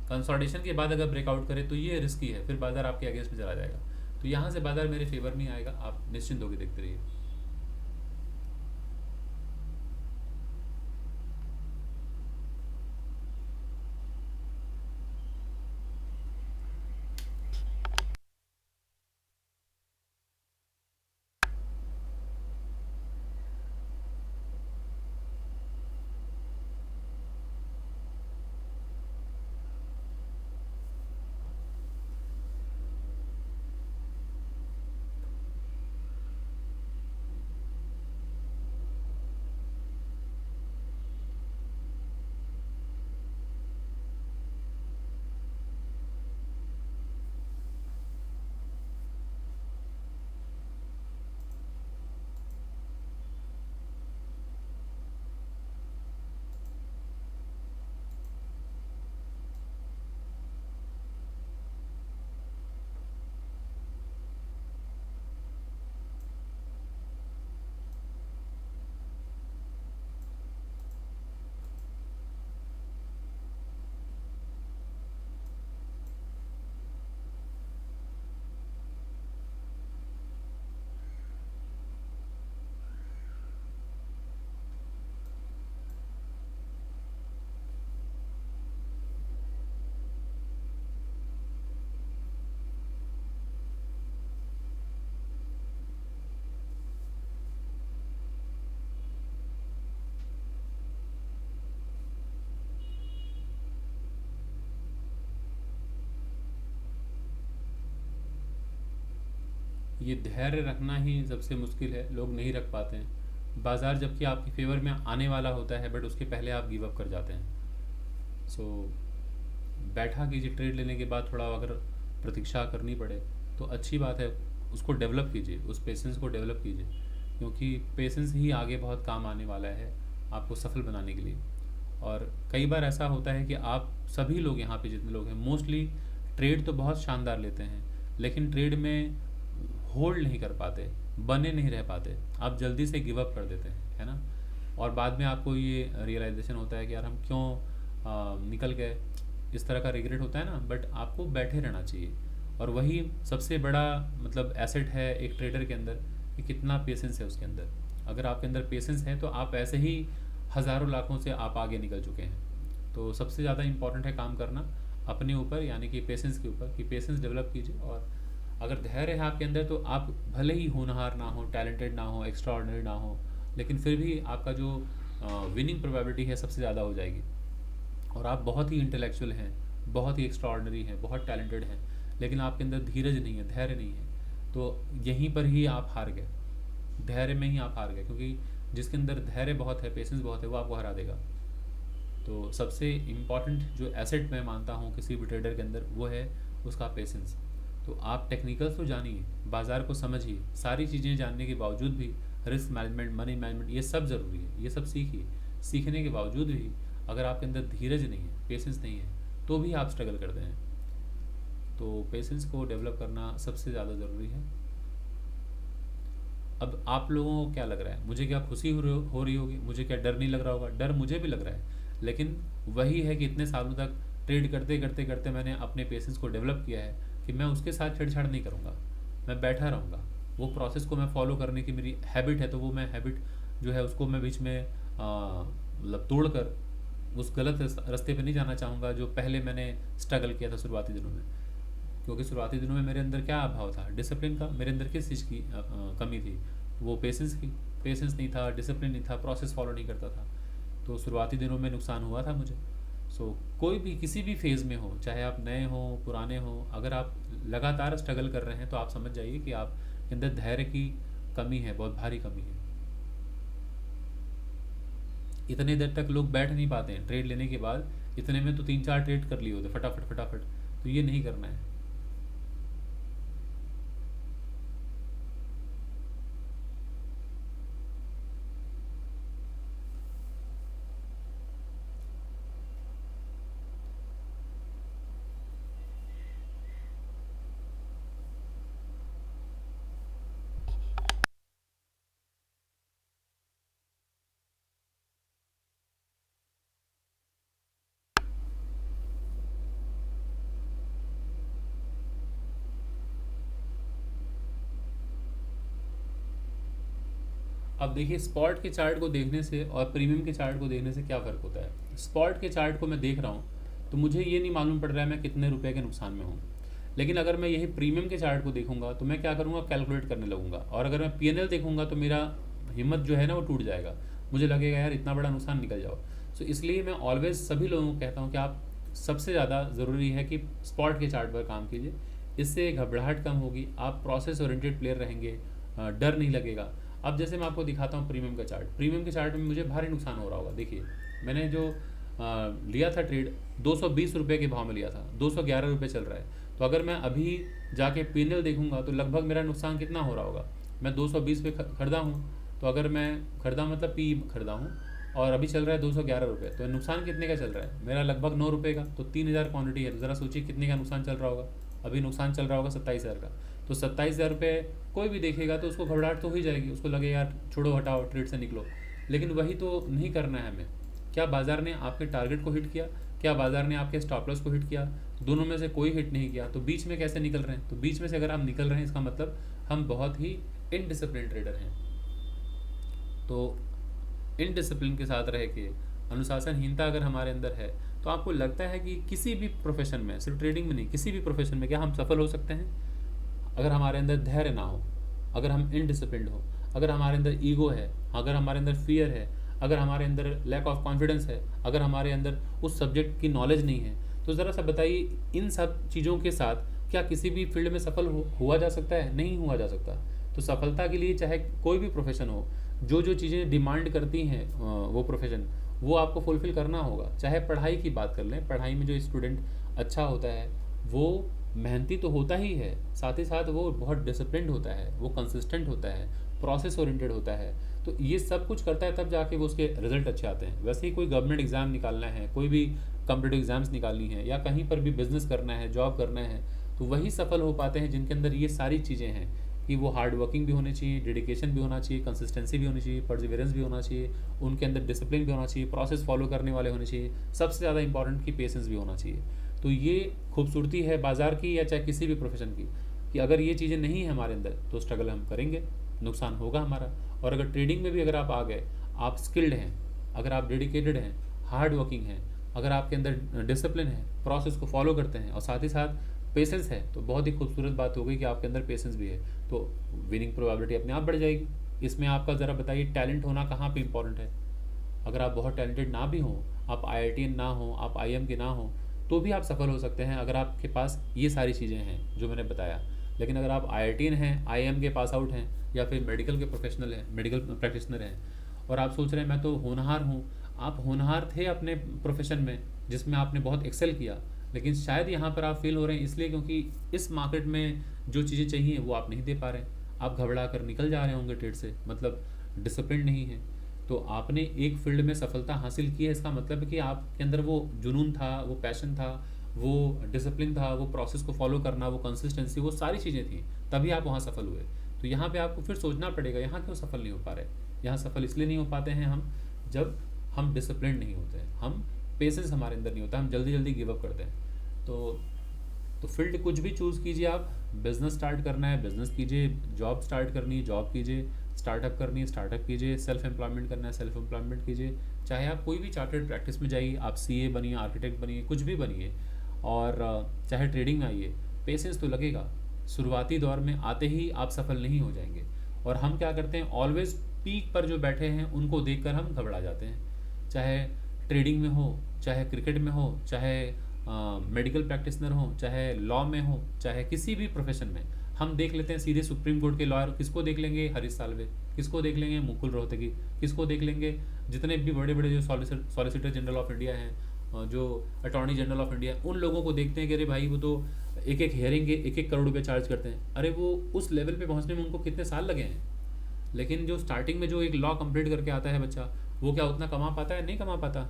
कंसोलिडेशन के बाद अगर ब्रेकआउट करे तो ये रिस्की है, फिर बाजार आपके अगेंस्ट में चला जाएगा। तो यहाँ से बाजार मेरे फेवर में आएगा, आप निश्चिंत होकर देखते रहिए। ये धैर्य रखना ही सबसे मुश्किल है, लोग नहीं रख पाते हैं। बाज़ार जबकि आपके फेवर में आने वाला होता है, बट उसके पहले आप गिव अप कर जाते हैं। सो बैठा कीजिए, ट्रेड लेने के बाद थोड़ा अगर प्रतीक्षा करनी पड़े तो अच्छी बात है, उसको डेवलप कीजिए, उस पेशेंस को डेवलप कीजिए, क्योंकि पेशेंस ही आगे बहुत काम आने वाला है आपको सफल बनाने के लिए। और कई बार ऐसा होता है कि आप सभी लोग यहाँ पे जितने लोग हैं मोस्टली ट्रेड तो बहुत शानदार लेते हैं, लेकिन ट्रेड में होल्ड नहीं कर पाते, बने नहीं रह पाते, आप जल्दी से गिव अप कर देते हैं, है ना। और बाद में आपको ये रियलाइजेशन होता है कि यार हम क्यों निकल गए, इस तरह का रिग्रेट होता है ना। बट आपको बैठे रहना चाहिए, और वही सबसे बड़ा मतलब एसेट है एक ट्रेडर के अंदर, कि कितना पेशेंस है उसके अंदर। अगर आपके अंदर पेशेंस है तो आप ऐसे ही हज़ारों लाखों से आप आगे निकल चुके हैं। तो सबसे ज़्यादा इम्पॉर्टेंट है काम करना अपने ऊपर, यानी कि पेशेंस के ऊपर, कि पेशेंस डेवलप कीजिए। और अगर धैर्य है आपके अंदर तो आप भले ही होनहार ना हो, टैलेंटेड ना हो, एक्स्ट्रा ऑर्डिनरी ना हो, लेकिन फिर भी आपका जो विनिंग प्रोबेबिलिटी है सबसे ज़्यादा हो जाएगी। और आप बहुत ही इंटेलेक्चुअल हैं, बहुत ही एक्स्ट्रा ऑर्डिनरी हैं, बहुत टैलेंटेड हैं, लेकिन आपके अंदर धीरज नहीं है, धैर्य नहीं है, तो यहीं पर ही आप हार गए, धैर्य में ही आप हार गए। क्योंकि जिसके अंदर धैर्य बहुत है, पेशेंस बहुत है, वो आपको हरा देगा। तो सबसे इम्पॉर्टेंट जो एसेट मैं मानता हूँ किसी भी ट्रेडर के अंदर, वो है उसका पेशेंस। तो आप टेक्निकल्स तो जानिए, बाज़ार को समझिए, सारी चीज़ें जानने के बावजूद भी रिस्क मैनेजमेंट, मनी मैनेजमेंट, ये सब ज़रूरी है, ये सब सीखिए। सीखने के बावजूद भी अगर आपके अंदर धीरज नहीं है, पेशेंस नहीं है, तो भी आप स्ट्रगल करते हैं। तो पेशेंस को डेवलप करना सबसे ज़्यादा ज़रूरी है। अब आप लोगों को क्या लग रहा है, मुझे क्या खुशी हो रही होगी, मुझे क्या डर नहीं लग रहा होगा? डर मुझे भी लग रहा है, लेकिन वही है कि इतने सालों तक ट्रेड करते करते करते मैंने अपने पेशेंस को डेवलप किया है कि मैं उसके साथ छेड़छाड़ नहीं करूँगा, मैं बैठा रहूँगा। वो प्रोसेस को मैं फॉलो करने की मेरी हैबिट है, तो वो मैं हैबिट जो है उसको मैं बीच में मतलब तोड़ कर उस गलत रास्ते पे नहीं जाना चाहूँगा जो पहले मैंने स्ट्रगल किया था शुरुआती दिनों में। क्योंकि शुरुआती दिनों में मेरे अंदर क्या अभाव था, डिसिप्लिन का। मेरे अंदर किस चीज़ की कमी थी? वो पेशेंस की। पेशेंस नहीं था, डिसिप्लिन नहीं था, प्रोसेस फॉलो नहीं करता था, तो शुरुआती दिनों में नुकसान हुआ था मुझे। सो कोई भी किसी भी फेज़ में हो, चाहे आप नए हो पुराने हो, अगर आप लगातार स्ट्रगल कर रहे हैं तो आप समझ जाइए कि आपके अंदर धैर्य की कमी है, बहुत भारी कमी है। इतने देर तक लोग बैठ नहीं पाते हैं ट्रेड लेने के बाद, इतने में तो 3-4 ट्रेड कर लिए होते फटाफट फटाफट। तो ये नहीं करना है। अब देखिए, स्पॉट के चार्ट को देखने से और प्रीमियम के चार्ट को देखने से क्या फ़र्क होता है। स्पॉट के चार्ट को मैं देख रहा हूँ तो मुझे ये नहीं मालूम पड़ रहा है मैं कितने रुपए के नुकसान में हूँ। लेकिन अगर मैं यही प्रीमियम के चार्ट को देखूंगा तो मैं क्या करूँगा, कैलकुलेट करने लगूंगा। और अगर मैं पीएनएल देखूंगा तो मेरा हिम्मत जो है ना वो टूट जाएगा, मुझे लगेगा यार इतना बड़ा नुकसान निकल जाओ। सो इसलिए मैं ऑलवेज सभी लोगों को कहता हूँ कि आप सबसे ज़्यादा ज़रूरी है कि स्पॉट के चार्ट पर काम कीजिए। इससे घबराहट कम होगी, आप प्रोसेस ओरिएंटेड प्लेयर रहेंगे, डर नहीं लगेगा। अब जैसे मैं आपको दिखाता हूँ प्रीमियम का चार्ट। प्रीमियम के चार्ट में मुझे भारी नुकसान हो रहा होगा। देखिए, मैंने जो लिया था ट्रेड 220 रुपये के भाव में लिया था, 211 रुपये चल रहा है। तो अगर मैं अभी जाके पीएनएल देखूंगा तो लगभग मेरा नुकसान कितना हो रहा होगा। मैं 220 पे खरीदा हूँ, तो अगर मैं खरीदा मतलब पी खरीदा हूँ और अभी चल रहा है 211 रुपये, तो नुकसान कितने का चल रहा है मेरा? लगभग 9 रुपये का। तो 3000 क्वान्टिटी है, तो ज़रा सोचिए कितने का नुकसान चल रहा होगा। अभी नुकसान चल रहा होगा 27,000 का। तो 27,000 रुपये कोई भी देखेगा तो उसको घबराहट तो हो ही जाएगी, उसको लगे यार छोड़ो हटाओ ट्रेड से निकलो। लेकिन वही तो नहीं करना है हमें। क्या बाज़ार ने आपके टारगेट को हिट किया? क्या बाज़ार ने आपके स्टॉप लॉस को हिट किया? दोनों में से कोई हिट नहीं किया। तो बीच में कैसे निकल रहे हैं? तो बीच में से अगर हम निकल रहे हैं इसका मतलब हम बहुत ही इनडिसिप्लिन ट्रेडर हैं। तो इनडिसिप्लिन के साथ रह के, अनुशासनहीनता अगर हमारे अंदर है, तो आपको लगता है कि किसी भी प्रोफेशन में, सिर्फ ट्रेडिंग में नहीं, किसी भी प्रोफेशन में क्या हम सफल हो सकते हैं? अगर हमारे अंदर धैर्य ना हो, अगर हम इनडिसिप्लिन हो, अगर हमारे अंदर ईगो है, अगर हमारे अंदर फियर है, अगर हमारे अंदर लैक ऑफ कॉन्फिडेंस है, अगर हमारे अंदर उस सब्जेक्ट की नॉलेज नहीं है, तो ज़रा सा बताइए इन सब चीज़ों के साथ क्या किसी भी फील्ड में सफल हुआ जा सकता है? नहीं हुआ जा सकता। तो सफलता के लिए चाहे कोई भी प्रोफेशन हो, जो जो चीज़ें डिमांड करती हैं वो प्रोफेशन, वो आपको फुलफिल करना होगा। चाहे पढ़ाई की बात कर लें, पढ़ाई में जो स्टूडेंट अच्छा होता है वो मेहनती तो होता ही है, साथ ही साथ वो बहुत डिसिप्लिन्ड होता है, वो कंसिस्टेंट होता है, प्रोसेस ओरिएंटेड होता है। तो ये सब कुछ करता है, तब जाके वो उसके रिजल्ट अच्छे आते हैं। वैसे ही कोई गवर्नमेंट एग्ज़ाम निकालना है, कोई भी कॉम्पिटिटिव एग्ज़ाम्स निकालनी है, या कहीं पर भी बिजनेस करना है, जॉब करना है, तो वही सफल हो पाते हैं जिनके अंदर ये सारी चीज़ें हैं कि वो हार्ड वर्किंग भी होनी चाहिए, डेडिकेशन भी होना चाहिए, कंसिस्टेंसी भी होनी चाहिए, परसिवियरेंस भी होना चाहिए, उनके अंदर डिसिप्लिन भी होना चाहिए, प्रोसेस फॉलो करने वाले होने चाहिए, सबसे ज़्यादा इंपॉर्टेंट की पेशेंस भी होना चाहिए। तो ये खूबसूरती है बाज़ार की या चाहे किसी भी प्रोफेशन की, कि अगर ये चीज़ें नहीं है हमारे अंदर तो स्ट्रगल हम करेंगे, नुकसान होगा हमारा। और अगर ट्रेडिंग में भी अगर आप आ गए, आप स्किल्ड हैं, अगर आप डेडिकेटेड हैं, हार्ड वर्किंग हैं, अगर आपके अंदर डिसिप्लिन है, प्रोसेस को फॉलो करते हैं और साथ ही साथ पेशेंस है, तो बहुत ही खूबसूरत बात हो गई कि आपके अंदर पेशेंस भी है, तो विनिंग प्रोबेबिलिटी अपने आप बढ़ जाएगी। इसमें आपका ज़रा बताइए टैलेंट होना कहाँ पे इंपॉर्टेंट है? अगर आप बहुत टैलेंटेड ना भी हों, आप IITian ना हो, आप IIM के ना हो, तो भी आप सफल हो सकते हैं अगर आपके पास ये सारी चीज़ें हैं जो मैंने बताया। लेकिन अगर आप IITian हैं, IIM के पास आउट हैं, या फिर मेडिकल के प्रोफेशनल हैं, मेडिकल प्रैक्टिशनर हैं, और आप सोच रहे हैं मैं तो होनहार हूँ, आप होनहार थे अपने प्रोफेशन में जिसमें आपने बहुत एक्सेल किया, लेकिन शायद यहाँ पर आप फेल हो रहे हैं इसलिए क्योंकि इस मार्केट में जो चीज़ें चाहिए वो आप नहीं दे पा रहे हैं। आप घबरा कर निकल जा रहे होंगे ट्रेड से, मतलब डिसिप्लिन नहीं है। तो आपने एक फील्ड में सफलता हासिल की है, इसका मतलब है कि आपके अंदर वो जुनून था, वो पैशन था, वो डिसिप्लिन था, वो प्रोसेस को फॉलो करना, वो कंसिस्टेंसी, वो सारी चीज़ें थी, तभी आप वहाँ सफल हुए। तो यहाँ पे आपको फिर सोचना पड़ेगा यहाँ क्यों सफल नहीं हो पा रहे। यहाँ सफल इसलिए नहीं हो पाते हैं हम, जब हम डिसिप्लिन नहीं होते हैं, हम पेशेंस हमारे अंदर नहीं होता, हम जल्दी जल्दी गिव अप करते हैं। तो फील्ड कुछ भी चूज़ कीजिए, आप बिज़नेस स्टार्ट करना है बिज़नेस कीजिए, जॉब स्टार्ट करनी है जॉब कीजिए, स्टार्टअप करनी है स्टार्टअप कीजिए, सेल्फ एम्प्लॉयमेंट करना है सेल्फ एम्प्लॉयमेंट कीजिए। चाहे आप कोई भी चार्टर्ड प्रैक्टिस में जाइए, आप CA बनिए, आर्किटेक्ट बनिए, कुछ भी बनिए, और चाहे ट्रेडिंग में आइए, पेशेंस तो लगेगा। शुरुआती दौर में आते ही आप सफल नहीं हो जाएंगे। और हम क्या करते हैं, ऑलवेज पीक पर जो बैठे हैं उनको देखकर हम घबरा जाते हैं। चाहे ट्रेडिंग में हो, चाहे क्रिकेट में हो, चाहे मेडिकल प्रैक्टिशनर हो, चाहे लॉ में हो, चाहे किसी भी प्रोफेशन में, हम देख लेते हैं सीधे सुप्रीम कोर्ट के लॉयर किसको देख लेंगे, हरीश साल्वे, किसको देख लेंगे, मुकुल रोहतगी, किसको देख लेंगे, जितने भी बड़े बड़े जो सॉलिसिटर जनरल ऑफ इंडिया हैं, जो अटॉर्नी जनरल ऑफ इंडिया, उन लोगों को देखते हैं कि अरे भाई वो तो एक एक हेयरिंग के 1-1 करोड़ रुपये चार्ज करते हैं। अरे वो उस लेवल पे पहुंचने में उनको कितने साल लगे हैं। लेकिन जो स्टार्टिंग में जो एक लॉ कंप्लीट करके आता है बच्चा, वो क्या उतना कमा पाता है? नहीं कमा पाता।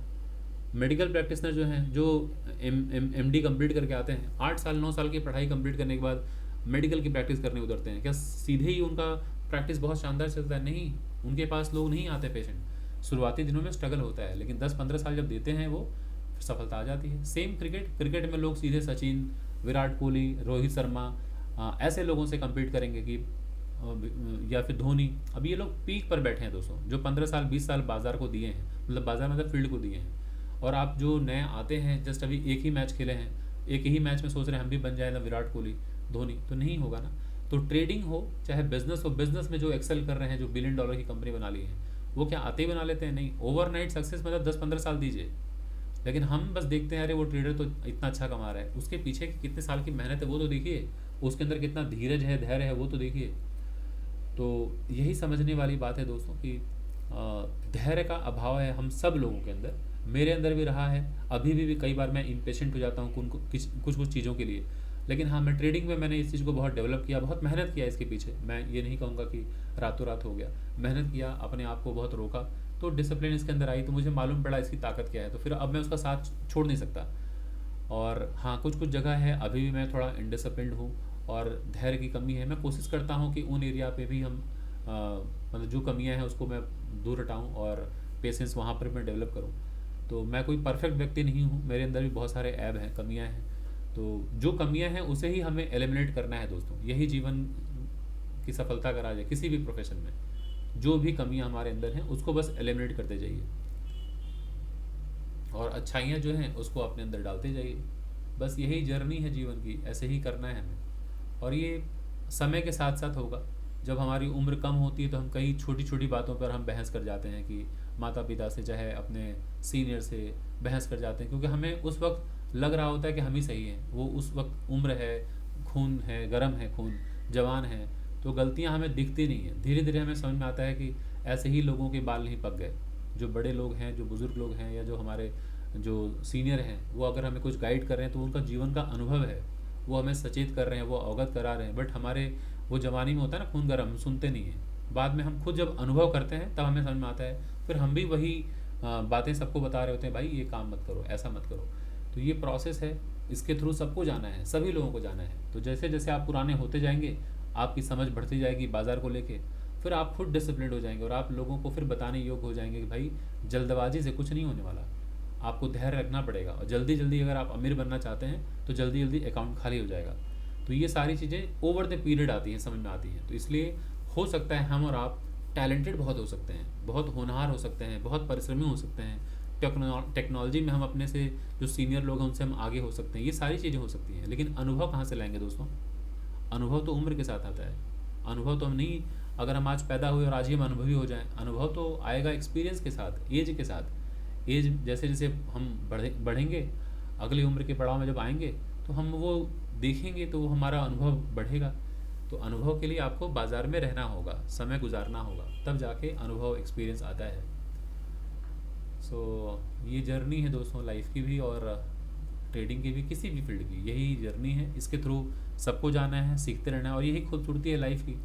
मेडिकल प्रैक्टिशनर जो हैं, जो MD कंप्लीट करके आते हैं, 8 साल 9 साल की पढ़ाई कंप्लीट करने के बाद मेडिकल की प्रैक्टिस करने उतरते हैं, क्या सीधे ही उनका प्रैक्टिस बहुत शानदार चलता है? नहीं, उनके पास लोग नहीं आते पेशेंट। शुरुआती दिनों में स्ट्रगल होता है, लेकिन 10-15 साल जब देते हैं वो, फिर सफलता आ जाती है। सेम क्रिकेट में लोग सीधे सचिन, विराट कोहली, रोहित शर्मा, ऐसे लोगों से कम्पीट करेंगे कि या फिर धोनी। अब ये लोग पीक पर बैठे हैं दोस्तों, जो 15 साल 20 साल बाजार को दिए हैं, मतलब बाजार मतलब फील्ड को दिए हैं। और आप जो नए आते हैं, जस्ट अभी एक ही मैच खेले हैं, एक ही मैच में सोच रहे हैं हम भी बन जाए ना विराट कोहली, धोनी, तो नहीं होगा ना। तो ट्रेडिंग हो चाहे बिजनेस हो, बिजनेस में जो एक्सेल कर रहे हैं, जो $1 बिलियन की कंपनी बना ली है, वो क्या आते ही बना लेते हैं? नहीं, ओवरनाइट सक्सेस मतलब 10-15 साल दीजिए। लेकिन हम बस देखते हैं अरे वो ट्रेडर तो इतना अच्छा कमा रहा है, उसके पीछे कितने साल की मेहनत है वो तो देखिए, उसके अंदर कितना धीरज है, धैर्य है, वो तो देखिए। तो यही समझने वाली बात है दोस्तों कि धैर्य का अभाव है हम सब लोगों के अंदर, मेरे अंदर भी रहा है, अभी भी कई बार मैं इम्पेशेंट हो जाता हूँ कुछ चीज़ों के लिए। लेकिन हाँ, मैं ट्रेडिंग में मैंने इस चीज़ को बहुत डेवलप किया, बहुत मेहनत किया इसके पीछे। मैं ये नहीं कहूँगा कि रातों रात हो गया, मेहनत किया, अपने आप को बहुत रोका, तो डिसिप्लिन इसके अंदर आई, तो मुझे मालूम पड़ा इसकी ताकत क्या है, तो फिर अब मैं उसका साथ छोड़ नहीं सकता। और हाँ, कुछ जगह है अभी भी मैं थोड़ा इनडिसिप्लिन्ड हूँ और धैर्य की कमी है। मैं कोशिश करता हूँ कि उन एरिया पे भी हम मतलब जो कमियाँ हैं उसको मैं दूर हटाऊँ और पेशेंस वहाँ पर मैं डेवलप करूँ। तो मैं कोई परफेक्ट व्यक्ति नहीं हूँ, मेरे अंदर भी बहुत सारे ऐब हैं, कमियाँ हैं। तो जो कमियाँ हैं उसे ही हमें एलिमिनेट करना है दोस्तों, यही जीवन की सफलता का राज है। किसी भी प्रोफेशन में जो भी कमियाँ हमारे अंदर हैं उसको बस एलिमिनेट करते जाइए और अच्छाइयाँ जो हैं उसको अपने अंदर डालते जाइए। बस यही जर्नी है जीवन की, ऐसे ही करना है हमें। और ये समय के साथ साथ होगा। जब हमारी उम्र कम होती है तो हम कई छोटी छोटी बातों पर हम बहस कर जाते हैं, कि माता पिता से चाहे अपने सीनियर से बहस कर जाते हैं, क्योंकि हमें उस वक्त लग रहा होता है कि हम ही सही हैं। वो उस वक्त उम्र है, खून है, गर्म है खून, जवान है, तो गलतियां हमें दिखती नहीं है। धीरे धीरे हमें समझ में आता है कि ऐसे ही लोगों के बाल नहीं पक गए। जो बड़े लोग हैं, जो बुज़ुर्ग लोग हैं, या जो हमारे जो सीनियर हैं, वो अगर हमें कुछ गाइड कर रहे हैं तो उनका जीवन का अनुभव है, वो हमें सचेत कर रहे हैं, वो अवगत करा रहे हैं। बट हमारे वो जवानी में होता है ना खून गर्म, हम सुनते नहीं हैं। बाद में हम खुद जब अनुभव करते हैं तब हमें समझ में आता है, फिर हम भी वही बातें सबको बता रहे होते हैं, भाई ये काम मत करो, ऐसा मत करो। तो ये प्रोसेस है, इसके थ्रू सबको जाना है, सभी लोगों को जाना है। तो जैसे जैसे आप पुराने होते जाएंगे, आपकी समझ बढ़ती जाएगी बाज़ार को लेके, फिर आप खुद डिसिप्लिन हो जाएंगे और आप लोगों को फिर बताने योग्य हो जाएंगे कि भाई जल्दबाजी से कुछ नहीं होने वाला, आपको धैर्य रखना पड़ेगा। और जल्दी जल्दी अगर आप अमीर बनना चाहते हैं तो जल्दी जल्दी अकाउंट खाली हो जाएगा। तो ये सारी चीज़ें ओवर द पीरियड आती हैं, समझ में आती हैं। तो इसलिए हो सकता है हम और आप टैलेंटेड बहुत हो सकते हैं, बहुत होनहार हो सकते हैं, बहुत परिश्रमी हो सकते हैं, टेक्नोलॉजी में हम अपने से जो सीनियर लोग हैं उनसे हम आगे हो सकते हैं, ये सारी चीज़ें हो सकती हैं। लेकिन अनुभव कहाँ से लाएंगे दोस्तों? अनुभव तो उम्र के साथ आता है। अनुभव तो हम नहीं, अगर हम आज पैदा हुए और आज ही हम अनुभवी हो जाएं, अनुभव तो आएगा एक्सपीरियंस के साथ, एज के साथ। एज जैसे जैसे हम बढ़ेंगे, अगली उम्र के पड़ाव में जब आएंगे तो हम वो देखेंगे तो वो हमारा अनुभव बढ़ेगा। तो अनुभव के लिए आपको बाज़ार में रहना होगा, समय गुजारना होगा, तब जाके अनुभव एक्सपीरियंस आता है। सो ये जर्नी है दोस्तों, लाइफ की भी और ट्रेडिंग की भी, किसी भी फील्ड की यही जर्नी है। इसके थ्रू सबको जाना है, सीखते रहना है, और यही खूबसूरती है लाइफ की।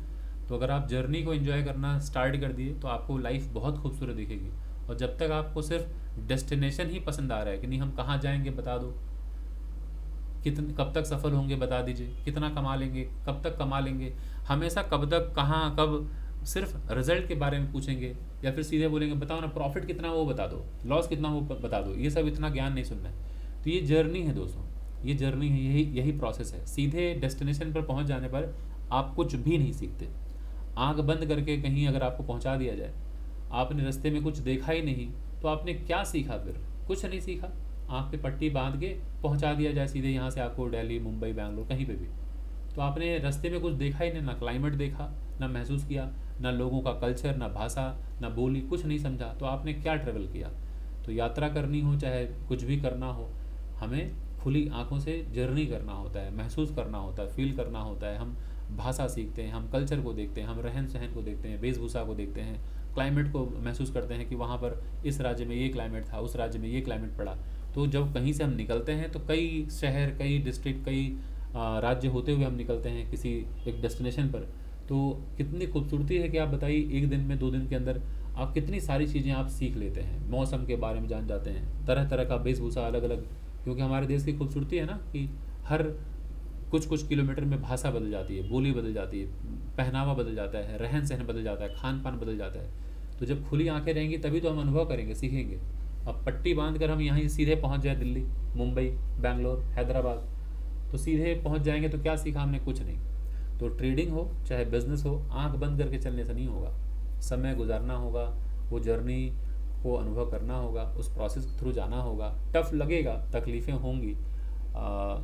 तो अगर आप जर्नी को एंजॉय करना स्टार्ट कर दिए तो आपको लाइफ बहुत खूबसूरत दिखेगी। और जब तक आपको सिर्फ डेस्टिनेशन ही पसंद आ रहा है कि नहीं हम कहाँ जाएंगे बता दो, कब तक सफल होंगे बता दीजिए, कितना कमा लेंगे, कब तक कमा लेंगे, हमेशा कब तक, कहाँ, कब, सिर्फ रिजल्ट के बारे में पूछेंगे, या फिर सीधे बोलेंगे बताओ ना प्रॉफिट कितना वो बता दो, लॉस कितना वो बता दो। ये सब इतना ज्ञान नहीं सुनना है। तो ये जर्नी है दोस्तों, ये जर्नी है, यही यही प्रोसेस है। सीधे डेस्टिनेशन पर पहुंच जाने पर आप कुछ भी नहीं सीखते। आंख बंद करके कहीं अगर आपको पहुंचा दिया जाए, आपने रास्ते में कुछ देखा ही नहीं, तो आपने क्या सीखा? फिर कुछ नहीं सीखा। आँख पे पट्टी बांध के पहुंचा दिया जाए सीधे यहाँ से आपको दिल्ली, मुंबई, बैंगलोर, कहीं पे भी, तो आपने रास्ते में कुछ देखा ही नहीं, ना क्लाइमेट देखा, ना महसूस किया, ना लोगों का कल्चर, ना भाषा, ना बोली, कुछ नहीं समझा, तो आपने क्या ट्रेवल किया? तो यात्रा करनी हो चाहे कुछ भी करना हो, हमें खुली आंखों से जर्नी करना होता है, महसूस करना होता है, फील करना होता है। हम भाषा सीखते हैं, हम कल्चर को देखते हैं, हम रहन सहन को देखते हैं, वेशभूषा को देखते हैं, क्लाइमेट को महसूस करते हैं कि वहाँ पर इस राज्य में ये क्लाइमेट था, उस राज्य में ये क्लाइमेट पड़ा। तो जब कहीं से हम निकलते हैं तो कई शहर, कई डिस्ट्रिक्ट, कई राज्य होते हुए हम निकलते हैं किसी एक डेस्टिनेशन पर, तो कितनी खूबसूरती है कि आप बताइए, एक दिन में, 2 दिन के अंदर आप कितनी सारी चीज़ें आप सीख लेते हैं, मौसम के बारे में जान जाते हैं, तरह तरह का वेशभूषा अलग अलग। क्योंकि हमारे देश की खूबसूरती है ना कि हर कुछ कुछ किलोमीटर में भाषा बदल जाती है, बोली बदल जाती है, पहनावा बदल जाता है, रहन सहन बदल जाता है, खान पान बदल जाता है। तो जब खुली आंखें रहेंगी तभी तो हम अनुभव करेंगे, सीखेंगे। अब पट्टी बांध कर हम यहाँ सीधे पहुँच जाए दिल्ली, मुंबई, बैंगलोर, हैदराबाद, तो सीधे पहुँच जाएंगे तो क्या सीखा हमने? कुछ नहीं। तो ट्रेडिंग हो चाहे बिजनेस हो, आंख बंद करके चलने से नहीं होगा, समय गुजारना होगा, वो जर्नी को अनुभव करना होगा, उस प्रोसेस के थ्रू जाना होगा। टफ लगेगा, तकलीफ़ें होंगी,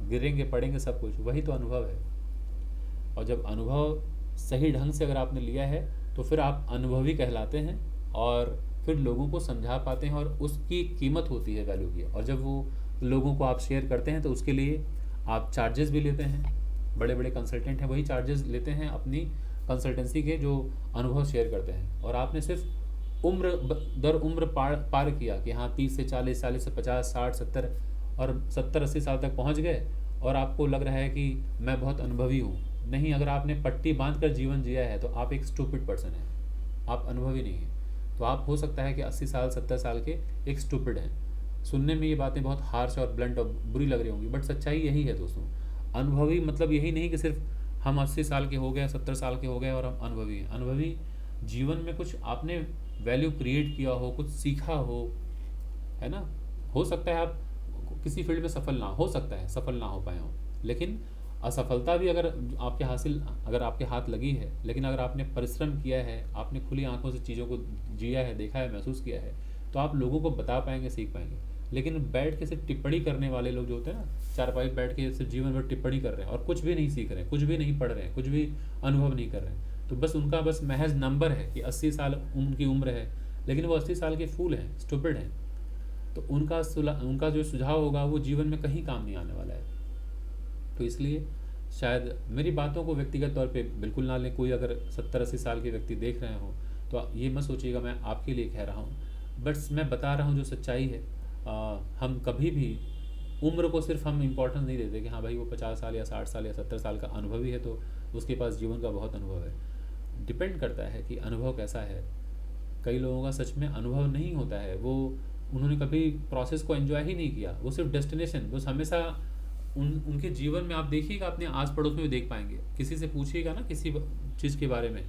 गिरेंगे, पड़ेंगे, सब कुछ, वही तो अनुभव है। और जब अनुभव सही ढंग से अगर आपने लिया है तो फिर आप अनुभवी कहलाते हैं, और फिर लोगों को समझा पाते हैं, और उसकी कीमत होती है, वैल्यू की। और जब वो लोगों को आप शेयर करते हैं तो उसके लिए आप चार्जेस भी लेते हैं। बड़े बड़े कंसल्टेंट हैं, वही चार्जेस लेते हैं अपनी कंसल्टेंसी के, जो अनुभव शेयर करते हैं। और आपने सिर्फ उम्र दर उम्र पार किया कि हाँ 30 से 40, 40 से 50, 60, 70 और 70-80 साल तक पहुँच गए, और आपको लग रहा है कि मैं बहुत अनुभवी हूँ। नहीं, अगर आपने पट्टी बांध कर जीवन जिया है तो आप एक स्टूपिड पर्सन हैं, आप अनुभवी नहीं हैं। तो आप हो सकता है कि 80 साल, 70 साल के एक स्टूपिड हैं। सुनने में ये बातें बहुत हार्श और ब्लंट और बुरी लग रही होंगी, बट सच्चाई यही है दोस्तों। अनुभवी मतलब यही नहीं कि सिर्फ हम 80 साल के हो गए, 70 साल के हो गए और हम अनुभवी हैं। अनुभवी जीवन में कुछ आपने वैल्यू क्रिएट किया हो, कुछ सीखा हो, है ना। हो सकता है आप किसी फील्ड में सफल ना हो सकता है, सफल ना हो पाए हो, लेकिन असफलता भी अगर आपके हाथ लगी है, लेकिन अगर आपने परिश्रम किया है, आपने खुली आंखों से चीज़ों को जिया है, देखा है, महसूस किया है, तो आप लोगों को बता पाएंगे, सीख पाएंगे। लेकिन बैठ के सिर्फ टिप्पणी करने वाले लोग जो होते हैं ना, चारपाई बैठ के सिर्फ जीवन भर टिप्पणी कर रहे हैं और कुछ भी नहीं सीख रहे हैं, कुछ भी नहीं पढ़ रहे हैं, कुछ भी अनुभव नहीं कर रहे हैं, तो बस उनका बस महज नंबर है कि 80 साल उनकी उम्र है, लेकिन वो 80 साल के फूल हैं, स्टूपिड हैं। तो उनका जो सुझाव होगा वो जीवन में कहीं काम नहीं आने वाला है। तो इसलिए शायद मेरी बातों को व्यक्तिगत तौर पे बिल्कुल ना लें। कोई अगर 70-80 साल के व्यक्ति देख रहे हो तो ये मत सोचिएगा मैं आपके लिए कह रहा हूँ, बट मैं बता रहा हूँ जो सच्चाई है। हम कभी भी उम्र को सिर्फ हम इम्पोर्टेंस नहीं देते कि हाँ भाई वो 50 साल या 60 साल या 70 साल का अनुभवी है तो उसके पास जीवन का बहुत अनुभव है। डिपेंड करता है कि अनुभव कैसा है। कई लोगों का सच में अनुभव नहीं होता है, वो उन्होंने कभी प्रोसेस को एंजॉय ही नहीं किया, वो सिर्फ डेस्टिनेशन, बस हमेशा उनके जीवन में आप देखिएगा, अपने आस पड़ोस में भी देख पाएंगे, किसी से पूछिएगा ना किसी चीज़ के बारे में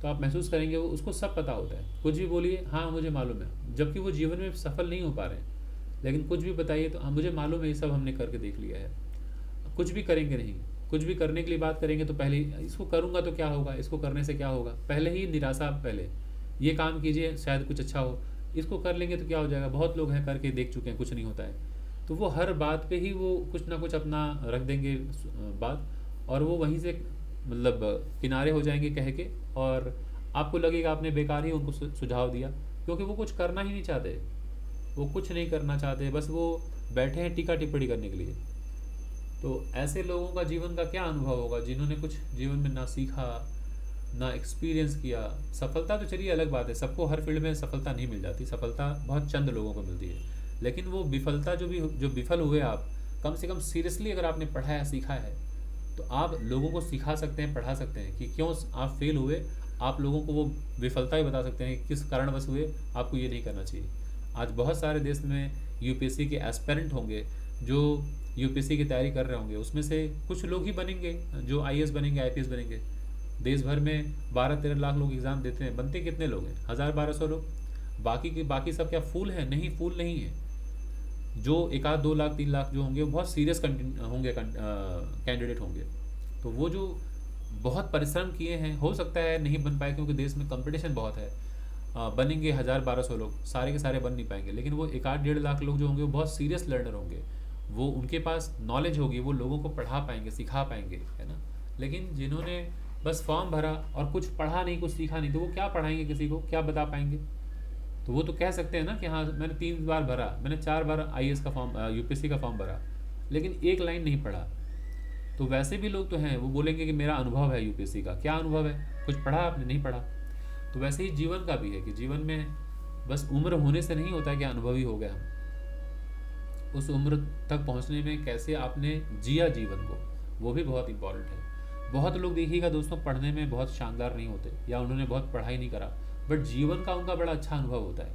तो आप महसूस करेंगे वो उसको सब पता होता है। कुछ भी बोलिए हाँ मुझे मालूम है, जबकि वो जीवन में सफल नहीं हो पा रहे हैं। लेकिन कुछ भी बताइए तो हाँ मुझे मालूम है, ये सब हमने करके देख लिया है। कुछ भी करेंगे नहीं, कुछ भी करने के लिए बात करेंगे तो पहले इसको करूँगा तो क्या होगा, इसको करने से क्या होगा, पहले ही निराशा। पहले ये काम कीजिए शायद कुछ अच्छा हो, इसको कर लेंगे तो क्या हो जाएगा, बहुत लोग हैं करके देख चुके हैं कुछ नहीं होता है। तो वो हर बात पे ही वो कुछ ना कुछ अपना रख देंगे बात, और वो वहीं से मतलब किनारे हो जाएंगे कह के, और आपको लगेगा आपने बेकार ही उनको सुझाव दिया, क्योंकि वो कुछ करना ही नहीं चाहते, वो कुछ नहीं करना चाहते, बस वो बैठे हैं टीका टिप्पणी करने के लिए। तो ऐसे लोगों का जीवन का क्या अनुभव होगा जिन्होंने कुछ जीवन में ना सीखा ना एक्सपीरियंस किया। सफलता तो चलिए अलग बात है, सबको हर फील्ड में सफलता नहीं मिल जाती, सफलता बहुत चंद लोगों को मिलती है। लेकिन वो विफलता जो विफल हुए आप, कम से कम सीरियसली अगर आपने पढ़ा है सीखा है तो आप लोगों को सिखा सकते हैं, पढ़ा सकते हैं कि क्यों आप फेल हुए। आप लोगों को वो विफलता ही बता सकते हैं कि किस कारणवश हुए, आपको ये नहीं करना चाहिए। आज बहुत सारे देश में यूपीएससी के एस्पिरेंट होंगे जो यूपीएससी की तैयारी कर रहे होंगे, उसमें से कुछ लोग ही बनेंगे जो आईएएस बनेंगे, आईपीएस बनेंगे। देश भर में 12-13 लाख लोग एग्ज़ाम देते हैं, बनते कितने लोग हैं, 1000-1200 लोग। बाकी सब क्या फूल हैं? नहीं, फूल नहीं है। जो 1-2 लाख 3 लाख जो होंगे वो बहुत सीरियस होंगे, कैंडिडेट होंगे। तो वो जो बहुत परिश्रम किए हैं, हो सकता है नहीं बन पाए क्योंकि देश में कंपटीशन बहुत है। बनेंगे 1000-1200 लोग, सारे के सारे बन नहीं पाएंगे, लेकिन वो 1-1.5 लाख लोग जो होंगे वो बहुत सीरियस लर्नर होंगे, वो उनके पास नॉलेज होगी, वो लोगों को पढ़ा पाएंगे, सिखा पाएंगे, है ना। लेकिन जिन्होंने बस फॉर्म भरा और कुछ पढ़ा नहीं, कुछ सीखा नहीं, तो वो क्या पढ़ाएंगे, किसी को क्या बता पाएंगे। तो वो तो कह सकते हैं ना कि हाँ मैंने 3 बार भरा, मैंने 4 बार आईएएस का फॉर्म, यूपीएससी का फॉर्म भरा, लेकिन एक लाइन नहीं पढ़ा। तो वैसे भी लोग तो हैं, वो बोलेंगे कि मेरा अनुभव है यूपीएससी का। क्या अनुभव है? कुछ पढ़ा आपने? नहीं पढ़ा। तो वैसे ही जीवन का भी है कि जीवन में बस उम्र होने से नहीं होता कि अनुभवी हो गए हम। उस उम्र तक पहुंचने में कैसे आपने जिया जीवन को, वो भी बहुत इंपॉर्टेंट है। बहुत लोग देखिएगा दोस्तों पढ़ने में बहुत शानदार नहीं होते, या उन्होंने बहुत पढ़ाई नहीं करा, बट जीवन का उनका बड़ा अच्छा अनुभव होता है।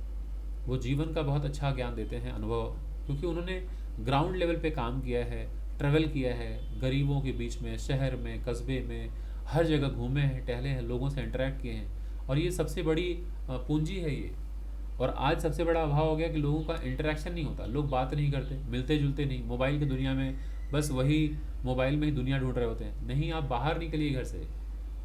वो जीवन का बहुत अच्छा ज्ञान देते हैं, अनुभव, क्योंकि उन्होंने ग्राउंड लेवल पे काम किया है, ट्रेवल किया है, गरीबों के बीच में, शहर में, कस्बे में, हर जगह घूमे हैं, टहले हैं, लोगों से इंटरेक्ट किए हैं। और ये सबसे बड़ी पूंजी है ये। और आज सबसे बड़ा अभाव हो गया कि लोगों का इंटरेक्शन नहीं होता, लोग बात नहीं करते, मिलते जुलते नहीं, मोबाइल की दुनिया में बस वही मोबाइल में ही दुनिया ढूंढ रहे होते हैं। नहीं, आप बाहर निकलिए, घर से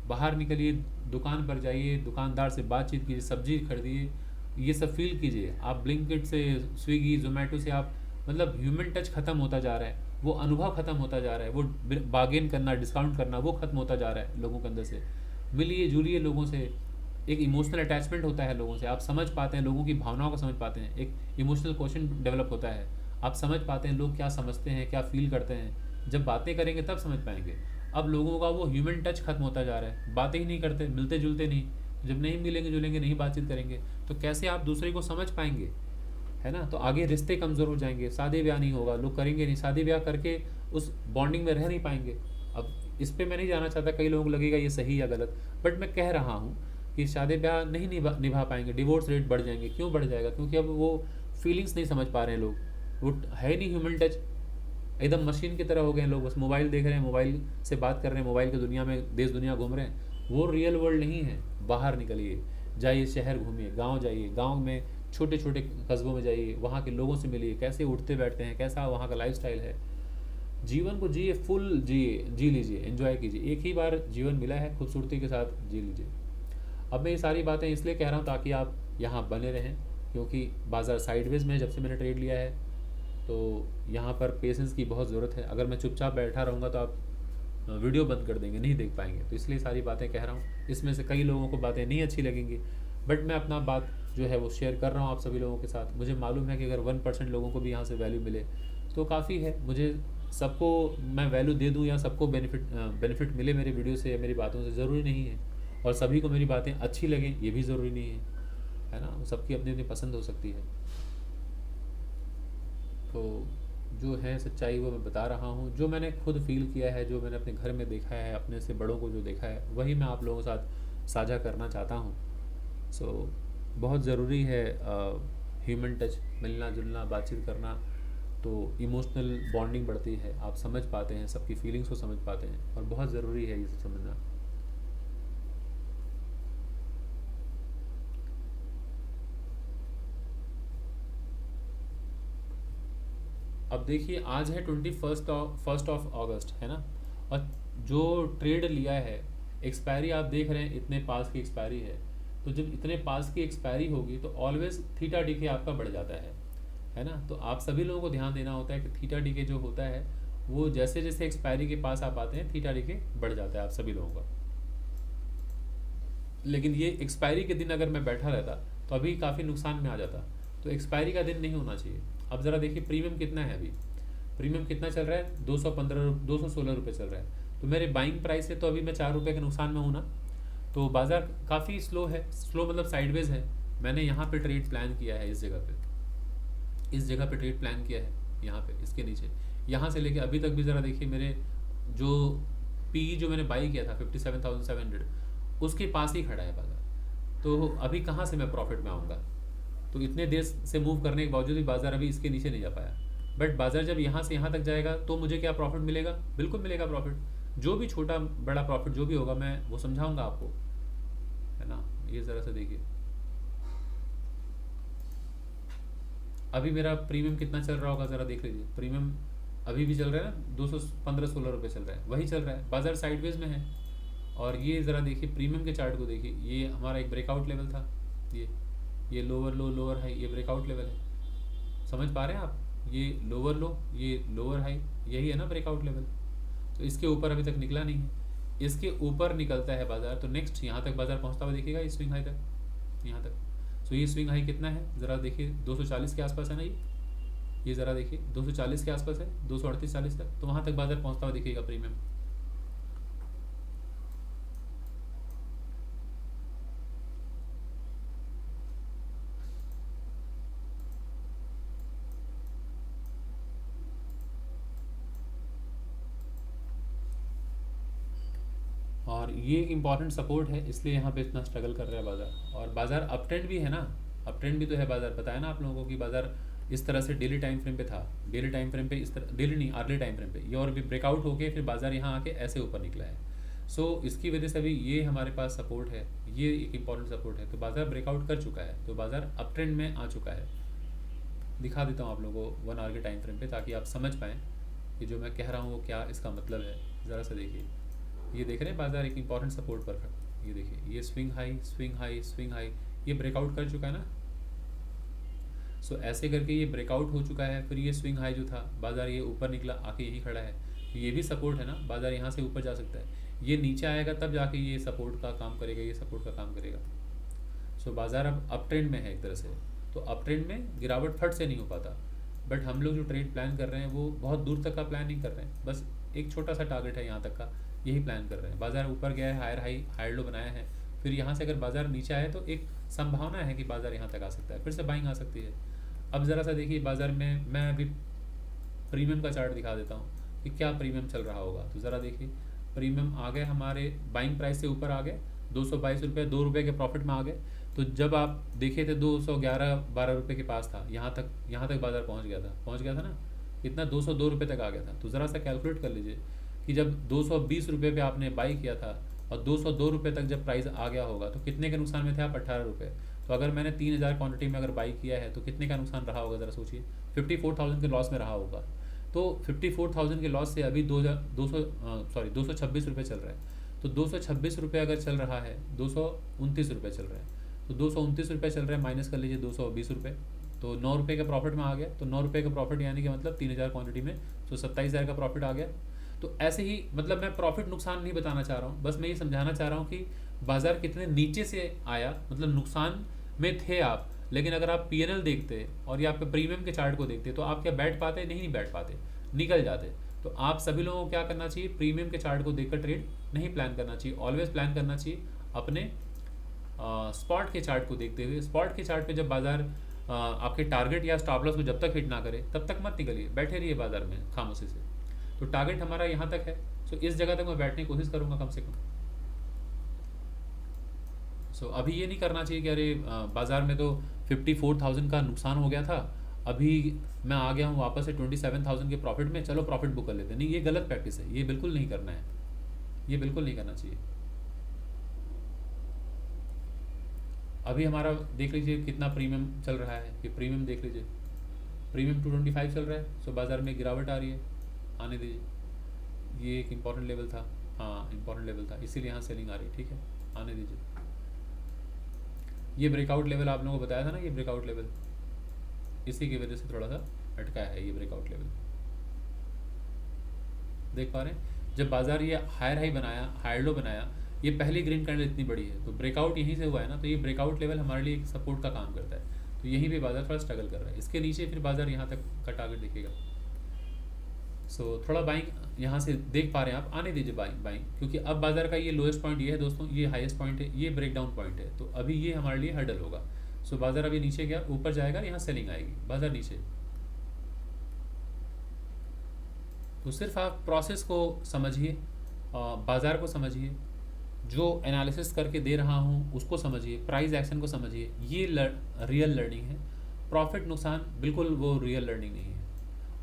बाहर निकलिए, दुकान पर जाइए, दुकानदार से बातचीत कीजिए, सब्जी खरीदिए, ये सब फील कीजिए। आप ब्लिंकिट से, स्विगी, जोमेटो से आप मतलब ह्यूमन टच खत्म होता जा रहा है, वो अनुभव खत्म होता जा रहा है, वो बार्गेन करना, डिस्काउंट करना, वो खत्म होता जा रहा है लोगों के अंदर से। मिलिए जुलिए लोगों से, एक इमोशनल अटैचमेंट होता है लोगों से, आप समझ पाते हैं, लोगों की भावनाओं को समझ पाते हैं, एक इमोशनल क्वेश्चन डेवलप होता है, आप समझ पाते हैं लोग क्या समझते हैं, क्या फील करते हैं। जब बातें करेंगे तब समझ पाएंगे। अब लोगों का वो ह्यूमन टच खत्म होता जा रहा है, बातें ही नहीं करते, मिलते जुलते नहीं। जब नहीं मिलेंगे जुलेंगे, नहीं बातचीत करेंगे, तो कैसे आप दूसरे को समझ पाएंगे, है ना। तो आगे रिश्ते कमज़ोर हो जाएंगे, शादी ब्याह नहीं होगा, लोग करेंगे नहीं, शादी ब्याह करके उस बॉन्डिंग में रह नहीं पाएंगे। अब इस पर मैं नहीं जाना चाहता, कई लोगों को लगेगा ये सही या गलत, बट मैं कह रहा हूँ कि शादी ब्याह नहीं निभा पाएंगे, डिवोर्स रेट बढ़ जाएंगे। क्यों बढ़ जाएगा? क्योंकि अब वो फीलिंग्स नहीं समझ पा रहे हैं लोग, वो है नहीं ह्यूमन टच, एकदम मशीन की तरह हो गए हैं लोग, बस मोबाइल देख रहे हैं, मोबाइल से बात कर रहे हैं, मोबाइल की दुनिया में देश दुनिया घूम रहे हैं। वो रियल वर्ल्ड नहीं है। बाहर निकलिए, जाइए, शहर घूमिए, गांव जाइए, गांव में छोटे छोटे कस्बों में जाइए, वहाँ के लोगों से मिलिए, कैसे उठते बैठते हैं, कैसा वहाँ का लाइफस्टाइल है। जीवन को जिए, फुल जिए, जी लीजिए, एंजॉय कीजिए। एक ही बार जीवन मिला है, खूबसूरती के साथ जी लीजिए। अब मैं ये सारी बातें इसलिए कह रहा हूँ ताकि आप यहाँ बने रहें, क्योंकि बाज़ार साइडवेज में जब से मैंने ट्रेड लिया है, तो यहाँ पर पेशेंस की बहुत ज़रूरत है। अगर मैं चुपचाप बैठा रहूँगा तो आप वीडियो बंद कर देंगे, नहीं देख पाएंगे। तो इसलिए सारी बातें कह रहा हूँ। इसमें से कई लोगों को बातें नहीं अच्छी लगेंगी, बट मैं अपना बात जो है वो शेयर कर रहा हूँ आप सभी लोगों के साथ। मुझे मालूम है कि अगर 1% लोगों को भी यहाँ से वैल्यू मिले तो काफ़ी है। मुझे सबको मैं वैल्यू दे दूं या सबको बेनिफिट मिले मेरे वीडियो से या मेरी बातों से, ज़रूरी नहीं है। और सभी को मेरी बातें अच्छी लगें ये भी ज़रूरी नहीं है ना। सबकी अपनी अपनी पसंद हो सकती है। तो जो है सच्चाई वो मैं बता रहा हूँ, जो मैंने खुद फील किया है, जो मैंने अपने घर में देखा है, अपने से बड़ों को जो देखा है, वही मैं आप लोगों के साथ साझा करना चाहता हूँ। सो बहुत ज़रूरी है ह्यूमन टच, मिलना जुलना, बातचीत करना, तो इमोशनल बॉन्डिंग बढ़ती है, आप समझ पाते हैं, सबकी फीलिंग्स को समझ पाते हैं, और बहुत ज़रूरी है ये सब समझना। अब देखिए आज है 1 अगस्त है ना, और जो ट्रेड लिया है, एक्सपायरी आप देख रहे हैं इतने पास की एक्सपायरी है। तो जब इतने पास की एक्सपायरी होगी तो ऑलवेज थीटा डीके आपका बढ़ जाता है ना। तो आप सभी लोगों को ध्यान देना होता है कि थीटा डीके जो होता है वो जैसे जैसे एक्सपायरी के पास आप आते हैं थीटा डीके बढ़ जाता है आप सभी लोगों का। लेकिन ये एक्सपायरी के दिन अगर मैं बैठा रहता तो अभी काफ़ी नुकसान में आ जाता। तो एक्सपायरी का दिन नहीं होना चाहिए। अब ज़रा देखिए प्रीमियम कितना है अभी, प्रीमियम कितना चल रहा है, 216 रुपये चल रहा है। तो मेरे बाइंग प्राइस से तो अभी मैं 4 रुपये के नुकसान में हूँ ना। तो बाज़ार काफ़ी स्लो है, स्लो मतलब साइडवेज है। मैंने यहाँ पे ट्रेड प्लान किया है, इस जगह पे ट्रेड प्लान किया है, यहाँ पे इसके नीचे, यहाँ से लेके अभी तक भी ज़रा देखिए मेरे जो पी जो मैंने बाई किया था 57,700 उसके पास ही खड़ा है बाज़ार। तो अभी कहाँ से मैं प्रॉफिट में आऊँगा। तो इतने देर से मूव करने के बावजूद भी बाज़ार अभी इसके नीचे नहीं जा पाया। बट बाज़ार जब यहाँ से यहाँ तक जाएगा तो मुझे क्या प्रॉफिट मिलेगा, बिल्कुल मिलेगा प्रॉफिट। जो भी छोटा बड़ा प्रॉफिट जो भी होगा मैं वो समझाऊंगा आपको, है ना। ये ज़रा सा देखिए अभी मेरा प्रीमियम कितना चल रहा होगा, ज़रा देख लीजिए। प्रीमियम अभी भी चल रहा है ना, 215-16 रुपये चल रहा है, वही चल रहा है, बाज़ार साइडवेज में है। और ये ज़रा देखिए प्रीमियम के चार्ट को देखिए, ये हमारा एक ब्रेकआउट लेवल था, ये लोअर लो लोअर हाई, ये ब्रेकआउट लेवल है, समझ पा रहे हैं आप। ये लोअर लो, ये लोअर हाई, यही है ना ब्रेकआउट लेवल। तो इसके ऊपर अभी तक निकला नहीं है, इसके ऊपर निकलता है बाज़ार तो नेक्स्ट यहाँ तक बाज़ार पहुँचता हुआ दिखेगा, इस स्विंग हाई तक, यहाँ तक। सो ये स्विंग हाई कितना है ज़रा देखिए, 240 के आसपास है ना ये ज़रा देखिए 240 के आसपास है, 238-40 तक, तो वहाँ तक बाज़ार पहुँचता हुआ दिखेगा प्रीमियम। और ये एक इम्पॉर्टेंट सपोर्ट है, इसलिए यहाँ पे इतना स्ट्रगल कर रहा है बाज़ार। और बाज़ार अप ट्रेंड भी है ना, अप ट्रेंड भी तो है बाज़ार, बताया ना आप लोगों को कि बाज़ार इस तरह से डेली टाइम फ्रेम पे था, डेली टाइम फ्रेम पे इस तरह, डेली नहीं अर्ली टाइम फ्रेम पे ये, और भी ब्रेकआउट होके फिर बाज़ार यहाँ आके ऐसे ऊपर निकला है। सो इसकी वजह से अभी ये हमारे पास सपोर्ट है, ये एक इम्पॉर्टेंट सपोर्ट है। तो बाज़ार ब्रेकआउट कर चुका है, तो बाज़ार अप ट्रेंड में आ चुका है। दिखा देता हूँ आप लोगों को 1 आवर के टाइम फ्रेम पे, ताकि आप समझ पाएँ कि जो मैं कह रहा हूँ वो क्या इसका मतलब है। ज़रा सा देखिए, ये देख रहे हैं बाज़ार एक इंपॉर्टेंट सपोर्ट पर खड़ा, ये देखिए, ये swing high swing high swing high, ये ब्रेकआउट कर चुका है ना। सो ऐसे करके ये ब्रेकआउट हो चुका है, फिर ये स्विंग हाई जो था बाज़ार ये ऊपर निकला आके यही खड़ा है, तो ये भी सपोर्ट है ना, बाज़ार यहाँ से ऊपर जा सकता है। ये नीचे आएगा तब जाके ये सपोर्ट का काम करेगा, ये सपोर्ट का काम करेगा। सो बाज़ार अब अप ट्रेंड में है एक तरह से, तो अप ट्रेंड में गिरावट फट से नहीं हो पाता। बट हम लोग जो ट्रेड प्लान कर रहे हैं वो बहुत दूर तक का प्लान नहीं कर रहे हैं, बस एक छोटा सा टारगेट है यहाँ तक का, यही प्लान कर रहे हैं। बाज़ार ऊपर गया है, हायर हाई हायर लो बनाया है, फिर यहाँ से अगर बाज़ार नीचे आए तो एक संभावना है कि बाज़ार यहाँ तक आ सकता है, फिर से बाइंग आ सकती है। अब ज़रा सा देखिए बाज़ार में, मैं अभी प्रीमियम का चार्ट दिखा देता हूँ कि क्या प्रीमियम चल रहा होगा। तो ज़रा देखिए प्रीमियम आ गए हमारे बाइंग प्राइस से ऊपर आ गए, 222 रुपये, 2 रुपये के प्रॉफिट में आ गए। तो जब आप देखे थे 211-12 रुपये के पास था, यहाँ तक बाज़ार पहुँच गया था ना, इतना 202 रुपये तक आ गया था। तो ज़रा सा कैलकुलेट कर लीजिए कि जब 220 रुपये पे आपने बाई किया था और 202 रुपये तक जब प्राइस आ गया होगा तो कितने के नुकसान में थे आप, 18 रुपये। तो अगर मैंने 3000 क्वांटिटी में अगर बाई किया है तो कितने का नुकसान रहा होगा, ज़रा सोचिए, 54,000 के लॉस में रहा होगा। तो 54,000 के लॉस से अभी 226 रुपये चल रहा है। तो 226 रुपये अगर चल रहा है, 229 रुपये चल रहा है, तो 229 रुपये चल रहा है, माइनस कर लीजिए 220 रुपये, तो 9 रुपये का प्रॉफिट में आ गया। तो 9 रुपये का प्रॉफिट यानी कि मतलब 3000 क्वांटिटी में तो 27,000 का प्रॉफिट आ गया। तो ऐसे ही मतलब मैं प्रॉफिट नुकसान नहीं बताना चाह रहा हूँ, बस मैं ये समझाना चाह रहा हूँ कि बाज़ार कितने नीचे से आया, मतलब नुकसान में थे आप, लेकिन अगर आप पीएनएल देखते और या आपके प्रीमियम के चार्ट को देखते तो आप क्या बैठ पाते, नहीं बैठ पाते, निकल जाते। तो आप सभी लोगों को क्या करना चाहिए, प्रीमियम के चार्ट को देखकर ट्रेड नहीं प्लान करना चाहिए, ऑलवेज प्लान करना चाहिए अपने स्पॉट के चार्ट को देखते हुए। स्पॉट के चार्ट पे जब बाजार आपके टारगेट या स्टॉप लॉस को जब तक हिट ना करे तब तक मत निकलिए, बैठे रहिए बाजार में खामोशी से। तो टारगेट हमारा यहाँ तक है, सो इस जगह तक मैं बैठने की कोशिश करूँगा कम से कम। सो अभी ये नहीं करना चाहिए कि अरे बाजार में तो 54,000 का नुकसान हो गया था, अभी मैं आ गया हूँ वापस से 27,000 के प्रॉफिट में, चलो प्रॉफिट बुक कर लेते हैं। नहीं, ये गलत प्रैक्टिस है, ये बिल्कुल नहीं करना है, ये बिल्कुल नहीं करना चाहिए। अभी हमारा देख लीजिए कितना प्रीमियम चल रहा है, ये प्रीमियम देख लीजिए, प्रीमियम 225 चल रहा है। सो बाजार में गिरावट आ रही है, आने दीजिए। ये एक इम्पॉर्टेंट लेवल था, हाँ इम्पॉर्टेंट लेवल था, इसीलिए यहाँ सेलिंग आ रही है, ठीक है, आने दीजिए। ये ब्रेकआउट लेवल आप लोगों को बताया था ना, ये ब्रेकआउट लेवल, इसी की वजह से थोड़ा सा अटका है ये ब्रेकआउट लेवल, देख पा रहे हैं। जब बाजार ये हायर हाई बनाया, हायर लो बनाया, ये पहली ग्रीन कैंडल इतनी बड़ी है, तो ब्रेकआउट यहीं से हुआ है ना, तो ये ब्रेकआउट लेवल हमारे लिए एक सपोर्ट का काम करता है। तो यहीं पे बाजार थोड़ा स्ट्रगल कर रहा है, इसके नीचे फिर बाजार यहाँ तक का टारगेट दिखेगा। सो थोड़ा बाइंग यहाँ से देख पा रहे हैं आप, आने दीजिए बाइंग, क्योंकि अब बाजार का ये लोएस्ट पॉइंट ये है दोस्तों, ये हाईएस्ट पॉइंट है, ये ब्रेकडाउन पॉइंट है, तो अभी ये हमारे लिए हर्डल होगा। सो बाजार अभी नीचे गया, ऊपर जाएगा, यहाँ सेलिंग आएगी, बाजार नीचे। तो सिर्फ आप प्रोसेस को समझिए, बाजार को समझिए, जो एनालिसिस करके दे रहा हूँ उसको समझिए, प्राइस एक्शन को समझिए, ये रियल लर्निंग है। प्रॉफिट नुकसान बिल्कुल वो रियल लर्निंग नहीं है।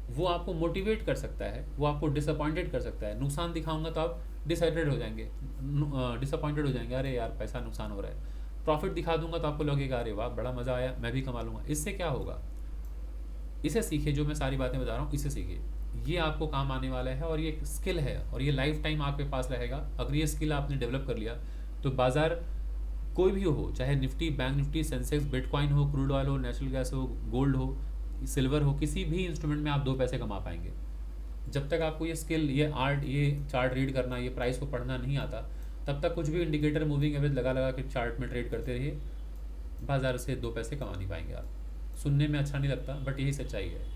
वो आपको मोटिवेट कर सकता है, वो आपको डिसअपॉइंटेड कर सकता है। नुकसान दिखाऊंगा तो आप डिसाइडेड हो जाएंगे, डिसअपॉइंटेड हो जाएंगे, अरे यार पैसा नुकसान हो रहा है। प्रॉफिट दिखा दूंगा तो आपको लगेगा अरे वाह बड़ा मज़ा आया, मैं भी कमा लूँगा। इससे क्या होगा, इसे सीखिए, जो मैं सारी बातें बता रहा हूँ इसे सीखिए, ये आपको काम आने वाला है, और ये एक स्किल है, और ये लाइफ टाइम आपके पास रहेगा। अगर ये स्किल आपने डेवलप कर लिया तो बाजार कोई भी हो, चाहे Nifty, bank Nifty, Sensex, bitcoin हो, क्रूड ऑयल हो, नेचुरल गैस हो, गोल्ड हो, सिल्वर हो, किसी भी इंस्ट्रूमेंट में आप 2 पैसे कमा पाएंगे। जब तक आपको ये स्किल, ये आर्ट, ये चार्ट रीड करना, ये प्राइस को पढ़ना नहीं आता, तब तक कुछ भी इंडिकेटर, मूविंग एवरेज लगा लगा के चार्ट में ट्रेड करते रहिए, बाजार से 2 पैसे कमा नहीं पाएंगे आप। सुनने में अच्छा नहीं लगता, बट यही सच्चाई है।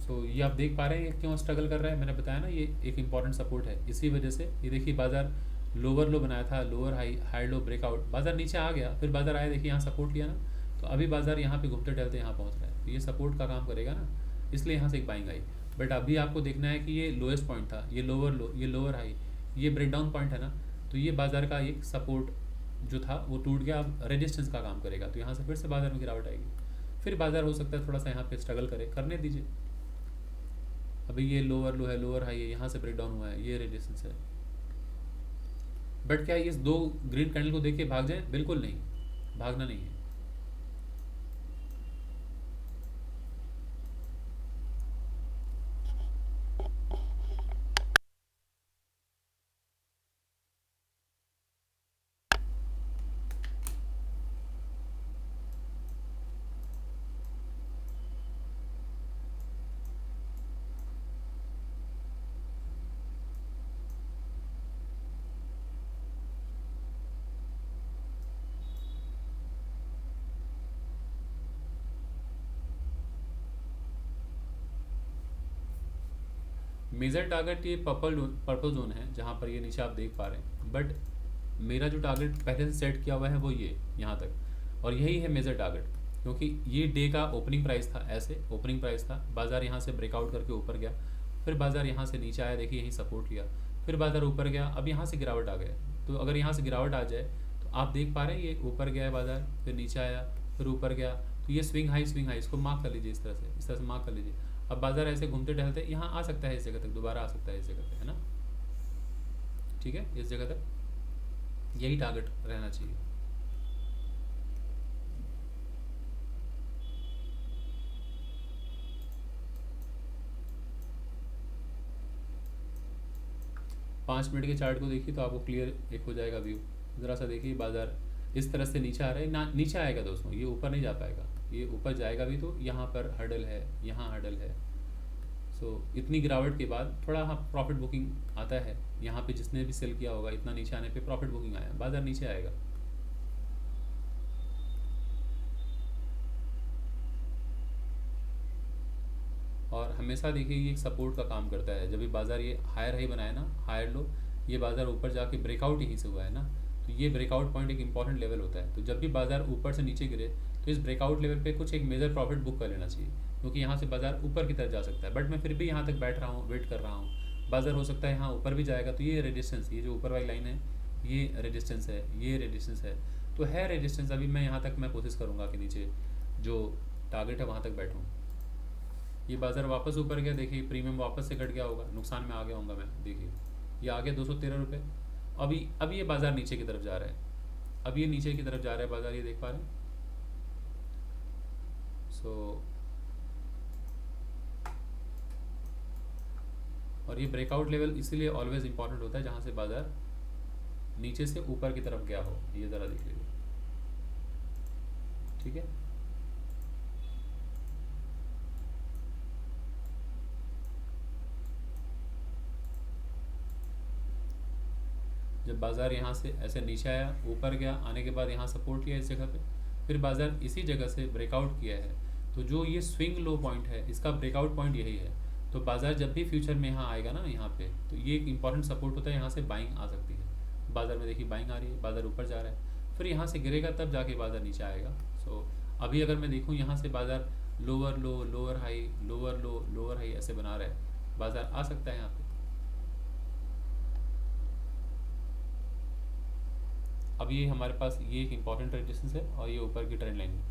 सो ये आप देख पा रहे हैं क्यों स्ट्रगल कर रहा है, मैंने बताया ना, ये एक इंपॉर्टेंट सपोर्ट है। इसी वजह से ये देखिए बाजार लोअर लो बनाया था, lower high, high low, breakout, बाजार नीचे आ गया, फिर बाजार आया, देखिए यहाँ सपोर्ट लिया ना, तो अभी बाजार यहाँ पे घूमते टहलते यहाँ पहुँच रहा है, तो ये सपोर्ट का काम करेगा ना, इसलिए यहाँ से एक बाइंग आई। बट अभी आपको देखना है कि ये लोएस्ट पॉइंट था, ये लोअर लो, ये लोअर हाई, ये ब्रेकडाउन पॉइंट है ना, तो ये बाजार का एक सपोर्ट जो था वो टूट गया, अब रेजिस्टेंस का काम करेगा, तो यहाँ से फिर से बाजार में गिरावट आएगी, फिर बाजार हो सकता है थोड़ा सा यहाँ पे स्ट्रगल करे, करने दीजिए। अभी ये लोअर लो है, लोअर हाई है, यहाँ से ब्रेकडाउन हुआ है, ये रेजिस्टेंस है। बट क्या इस 2 ग्रीन कैंडल को देख के भाग जाए, बिल्कुल नहीं, भागना नहीं है। 'मेजर टारगेट ये पर्पल जोन है जहाँ पर ये नीचे आप देख पा रहे हैं, बट मेरा जो टारगेट पहले से सेट किया हुआ है वो ये यहाँ तक, और यही है मेजर टारगेट, क्योंकि ये डे का ओपनिंग प्राइस था, ऐसे ओपनिंग प्राइस था, बाजार यहाँ से ब्रेकआउट करके ऊपर गया, फिर बाजार यहाँ से नीचे आया, देखिए यहीं सपोर्ट लिया, फिर बाजार ऊपर गया, अब यहाँ से गिरावट आ गया। तो अगर यहाँ से गिरावट आ जाए तो आप देख पा रहे हैं ये ऊपर गया है बाजार, फिर नीचे आया, फिर ऊपर गया, तो ये स्विंग हाई, इसको मार्क कर लीजिए, इस तरह से मार्क कर लीजिए। अब बाजार ऐसे घूमते टहलते यहाँ आ सकता है, इस जगह तक दोबारा आ सकता है, इस जगह पे, है ना, ठीक है, इस जगह तक यही टारगेट रहना चाहिए। पाँच मिनट के चार्ट को देखिए तो आपको क्लियर एक हो जाएगा व्यू। ज़रा सा देखिए बाजार इस तरह से नीचे आ रहा है ना, नीचे आएगा दोस्तों, ये ऊपर नहीं जा पाएगा, ये ऊपर जाएगा भी तो यहाँ पर हर्डल है, यहाँ हर्डल है। सो इतनी गिरावट के बाद थोड़ा हाँ प्रॉफिट बुकिंग आता है, यहाँ पे जिसने भी सेल किया होगा इतना नीचे आने पे प्रॉफिट बुकिंग आया, बाजार नीचे आएगा। हमेशा देखिए ये एक सपोर्ट का काम करता है। जब भी बाज़ार ये हायर हाई बनाए ना, हायर लो, ये बाज़ार ऊपर जाके ब्रेकआउट यहीं से हुआ है ना, तो ये ब्रेकआउट पॉइंट एक इंपॉर्टेंट लेवल होता है। तो जब भी बाज़ार ऊपर से नीचे गिरे तो इस ब्रेकआउट लेवल पे कुछ एक मेजर प्रॉफिट बुक कर लेना चाहिए, क्योंकि यहाँ से बाज़ार ऊपर की तरफ जा सकता है। बट मैं फिर भी यहाँ तक बैठ रहा हूँ, वेट कर रहा हूँ, बाज़ार हो सकता है यहाँ ऊपर भी जाएगा। तो ये रेजिस्टेंस, ये जो ऊपर वाली लाइन है ये रेजिस्टेंस है, ये रेजिस्टेंस है, तो है रेजिस्टेंस। अभी मैं यहाँ तक मैं कोशिश करूँगा कि नीचे जो टारगेट है वहाँ तक बैठूँ। ये बाज़ार वापस ऊपर गया, देखिए प्रीमियम वापस से कट गया होगा, नुकसान में आ गया होगा मैं। देखिए ये आ गया 213 रुपये। अभी ये बाज़ार नीचे की तरफ जा रहा है, अब ये नीचे की तरफ जा रहा है बाज़ार, ये देख पा रहे हैं। सो और ये ब्रेकआउट लेवल इसीलिए ऑलवेज इंपॉर्टेंट होता है जहाँ से बाज़ार नीचे से ऊपर की तरफ गया हो। ये ज़रा देख लीजिए, ठीक है। जब बाज़ार यहाँ से ऐसे नीचे आया, ऊपर गया, आने के बाद यहाँ सपोर्ट लिया इस जगह पे, फिर बाज़ार इसी जगह से ब्रेकआउट किया है। तो जो ये स्विंग लो पॉइंट है इसका ब्रेकआउट पॉइंट यही है। तो बाज़ार जब भी फ्यूचर में यहाँ आएगा ना, यहाँ पे, तो ये एक इंपॉर्टेंट सपोर्ट होता है, यहाँ से बाइंग आ सकती है। बाज़ार में देखिए बाइंग आ रही है, बाज़ार ऊपर जा रहा है, फिर यहाँ से गिरेगा तब जाके बाज़ार नीचे आएगा। सो अभी अगर मैं देखूँ यहाँ से बाज़ार lower low, lower high, lower low, lower high ऐसे बना रहा है, बाज़ार आ सकता है यहाँ पे। अब ये हमारे पास ये एक इम्पॉर्टेंट रेजिस्टेंस है और ये ऊपर की ट्रेंड लाइन है।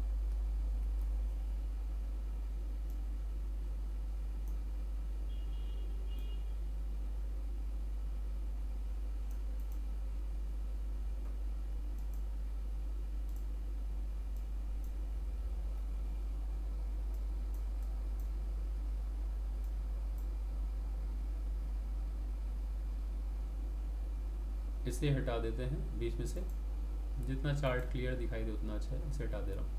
इसे हटा देते हैं बीच में से, जितना चार्ट क्लियर दिखाई दे उतना अच्छा है, इसे हटा दे रहा हूँ।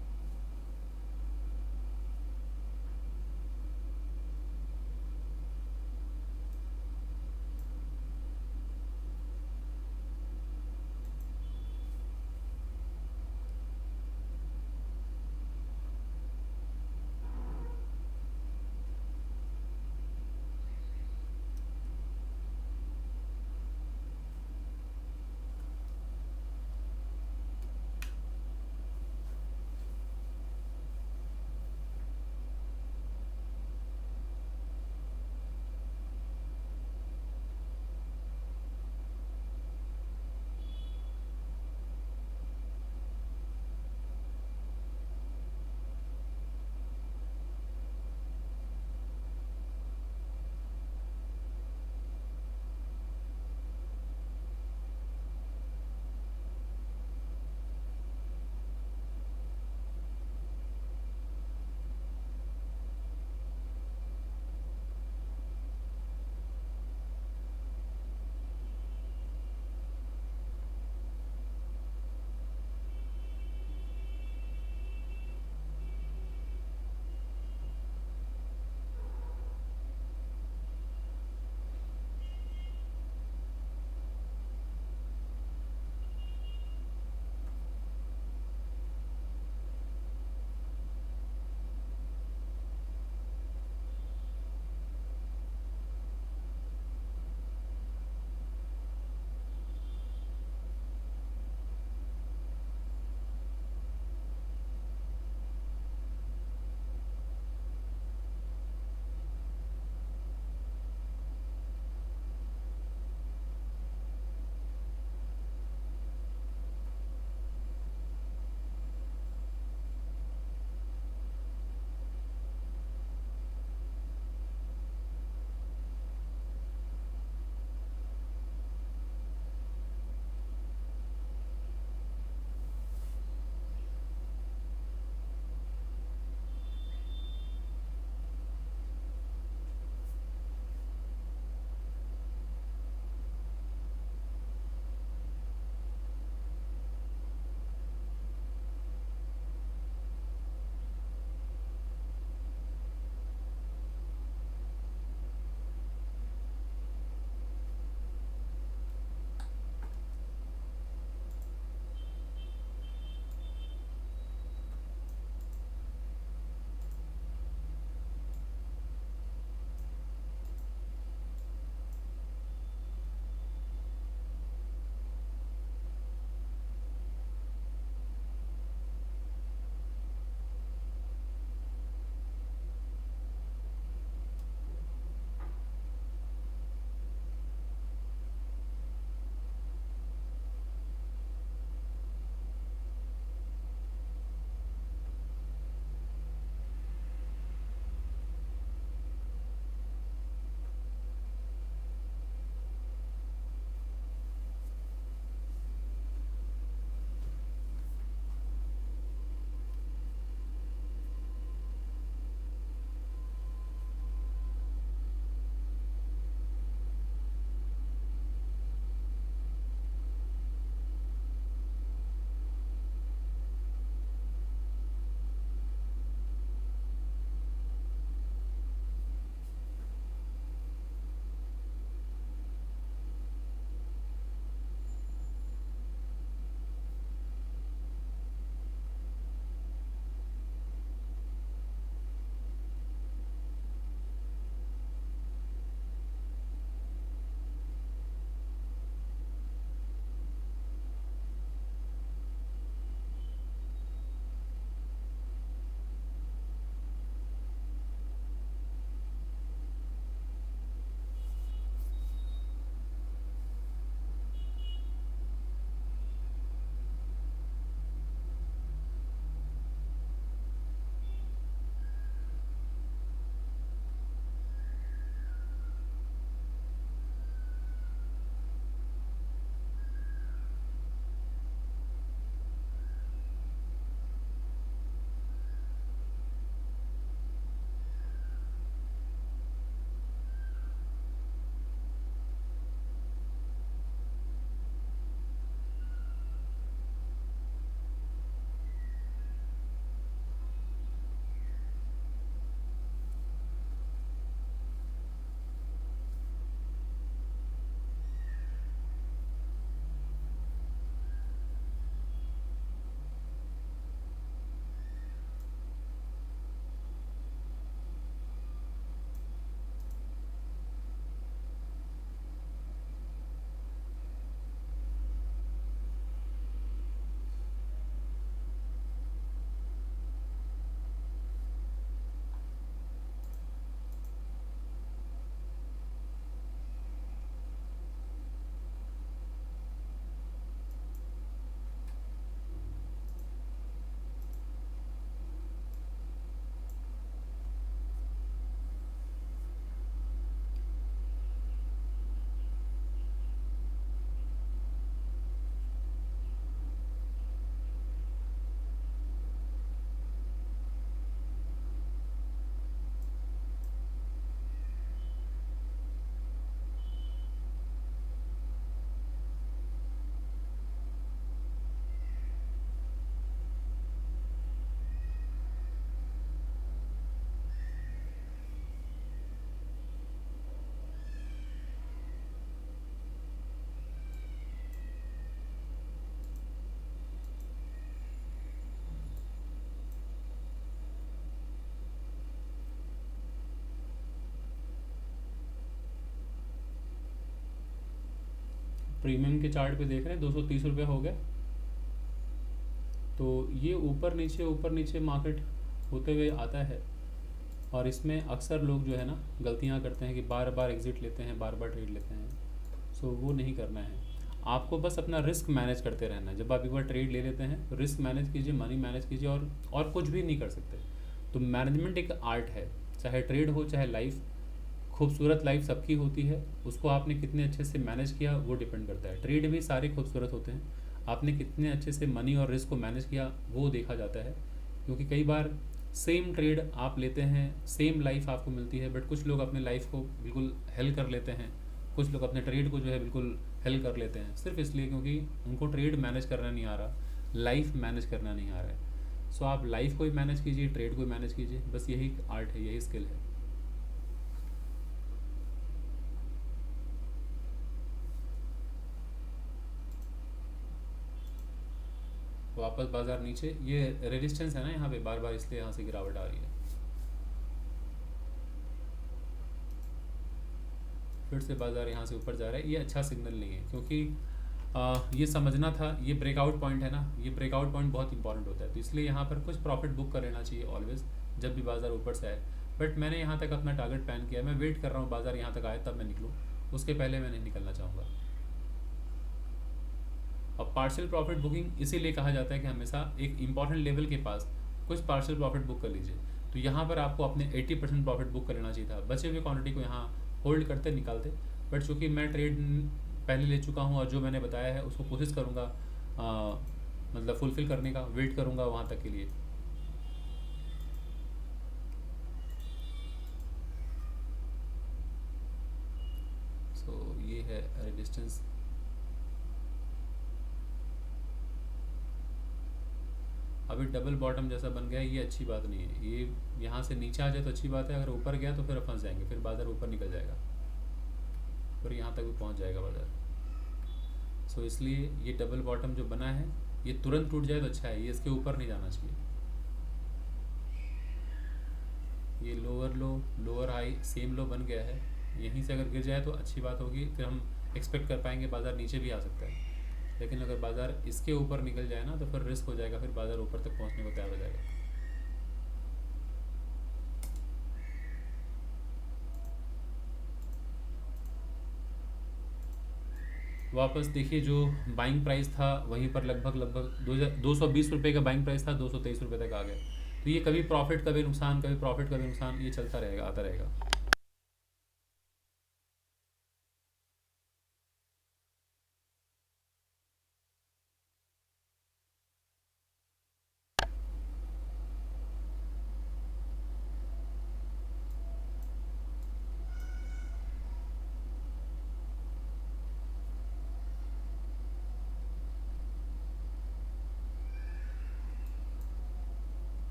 प्रीमियम के चार्ट पे देख रहे हैं 230 रुपये हो गए। तो ये ऊपर नीचे मार्केट होते हुए आता है, और इसमें अक्सर लोग जो है ना गलतियाँ करते हैं कि बार बार एग्ज़िट लेते हैं, बार बार ट्रेड लेते हैं। सो वो नहीं करना है। आपको बस अपना रिस्क मैनेज करते रहना है। जब आप एक बार ट्रेड ले लेते हैं तो रिस्क मैनेज कीजिए, मनी मैनेज कीजिए, और कुछ भी नहीं कर सकते। तो मैनेजमेंट एक आर्ट है, चाहे ट्रेड हो चाहे लाइफ। खूबसूरत लाइफ सबकी होती है, उसको आपने कितने अच्छे से मैनेज किया वो डिपेंड करता है। ट्रेड भी सारे खूबसूरत होते हैं, आपने कितने अच्छे से मनी और रिस्क को मैनेज किया वो देखा जाता है। क्योंकि कई बार सेम ट्रेड आप लेते हैं, सेम लाइफ आपको मिलती है, बट कुछ लोग अपने लाइफ को बिल्कुल हेल कर लेते हैं, कुछ लोग अपने ट्रेड को जो है बिल्कुल हेल कर लेते हैं, सिर्फ इसलिए क्योंकि उनको ट्रेड मैनेज करना नहीं आ रहा, लाइफ मैनेज करना नहीं आ रहा है। सो आप लाइफ को भी मैनेज कीजिए, ट्रेड को भी मैनेज कीजिए, बस यही आर्ट है, यही स्किल है। वापस बाजार नीचे, ये रेजिस्टेंस है ना यहाँ पे बार बार, इसलिए यहाँ से गिरावट आ रही है। फिर से बाजार यहाँ से ऊपर जा रहा है, ये अच्छा सिग्नल नहीं है, क्योंकि ये समझना था, ये ब्रेकआउट पॉइंट है ना, ये ब्रेकआउट पॉइंट बहुत इंपॉर्टेंट होता है। तो इसलिए यहाँ पर कुछ प्रॉफिट बुक कर लेना चाहिए ऑलवेज, जब भी बाजार ऊपर से आए। बट मैंने यहाँ तक अपना टारगेट प्लान किया, मैं वेट कर रहा हूँ बाजार यहाँ तक आए तब मैं निकलूँ, उसके पहले मैं नहीं निकलना चाहूँगा। और पार्शियल प्रॉफिट बुकिंग इसीलिए कहा जाता है कि हमेशा एक इंपॉर्टेंट लेवल के पास कुछ पार्शियल प्रॉफिट बुक कर लीजिए। तो यहाँ पर आपको अपने 80% प्रॉफिट बुक कर लेना चाहिए था, बचे हुए क्वांटिटी को यहाँ होल्ड करते निकालते। बट चूँकि मैं ट्रेड पहले ले चुका हूँ और जो मैंने बताया है उसको कोशिश करूँगा मतलब फुलफ़िल करने का, वेट करूँगा वहाँ तक के लिए। सो ये है रेजिस्टेंस। अभी डबल बॉटम जैसा बन गया है, ये अच्छी बात नहीं है। ये यहाँ से नीचे आ जाए तो अच्छी बात है, अगर ऊपर गया तो फिर फंस जाएंगे, फिर बाज़ार ऊपर निकल जाएगा, फिर यहाँ तक भी पहुँच जाएगा बाज़ार। सो इसलिए ये डबल बॉटम जो बना है ये तुरंत टूट जाए तो अच्छा है, ये इसके ऊपर नहीं जाना चाहिए। ये lower low lower high same low बन गया है, यहीं से अगर गिर जाए तो अच्छी बात होगी, फिर हम एक्सपेक्ट कर पाएंगे बाज़ार नीचे भी आ सकता है। लेकिन अगर बाज़ार इसके ऊपर निकल जाए ना तो फिर रिस्क हो जाएगा, फिर बाज़ार ऊपर तक पहुँचने को तैयार हो जाएगा। वापस देखिए, जो बाइंग प्राइस था वहीं पर लगभग 220 रुपये का बाइंग प्राइस था, 223 रुपये तक आ गया। तो ये कभी प्रॉफिट कभी नुकसान, कभी प्रॉफिट कभी नुकसान, ये चलता रहेगा, आता रहेगा।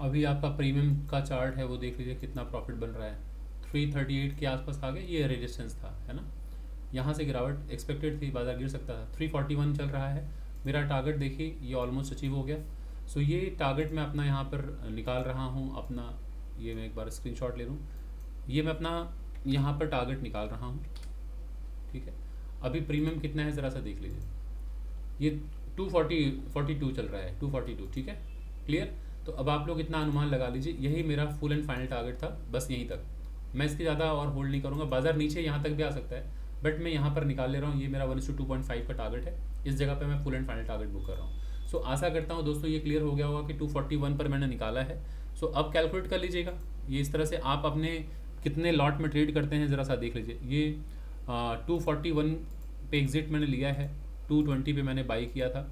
अभी आपका प्रीमियम का चार्ट है वो देख लीजिए कितना प्रॉफिट बन रहा है, 338 के आसपास आ गया, ये रेजिस्टेंस था, है ना। यहाँ से गिरावट एक्सपेक्टेड थी, बाजार गिर सकता था, 341 चल रहा है। मेरा टारगेट देखिए ये ऑलमोस्ट अचीव हो गया। सो ये टारगेट मैं अपना यहाँ पर निकाल रहा हूँ अपना, ये मैं एक बार स्क्रीनशॉट ले लूँ, ये मैं अपना यहाँ पर टारगेट निकाल रहा हूँ, ठीक है। अभी प्रीमियम कितना है ज़रा सा देख लीजिए, ये 242 चल रहा है, 242, ठीक है, क्लियर। तो अब आप लोग इतना अनुमान लगा लीजिए, यही मेरा फुल एंड फाइनल टारगेट था, बस यहीं तक। मैं इसके ज़्यादा और होल्ड नहीं करूँगा, बाजार नीचे यहाँ तक भी आ सकता है, बट मैं यहाँ पर निकाल ले रहा हूँ, ये मेरा 1:2.5 का टारगेट है, इस जगह पे मैं full and final target book कर रहा हूँ। सो आशा करता हूँ दोस्तों ये क्लियर हो गया होगा कि 241 पर मैंने निकाला है। सो अब कैलकुलेट कर लीजिएगा, ये इस तरह से आप अपने कितने लॉट में ट्रेड करते हैं ज़रा सा देख लीजिए। ये 241 पे एग्जिट मैंने लिया है, 220 पे मैंने बाई किया था।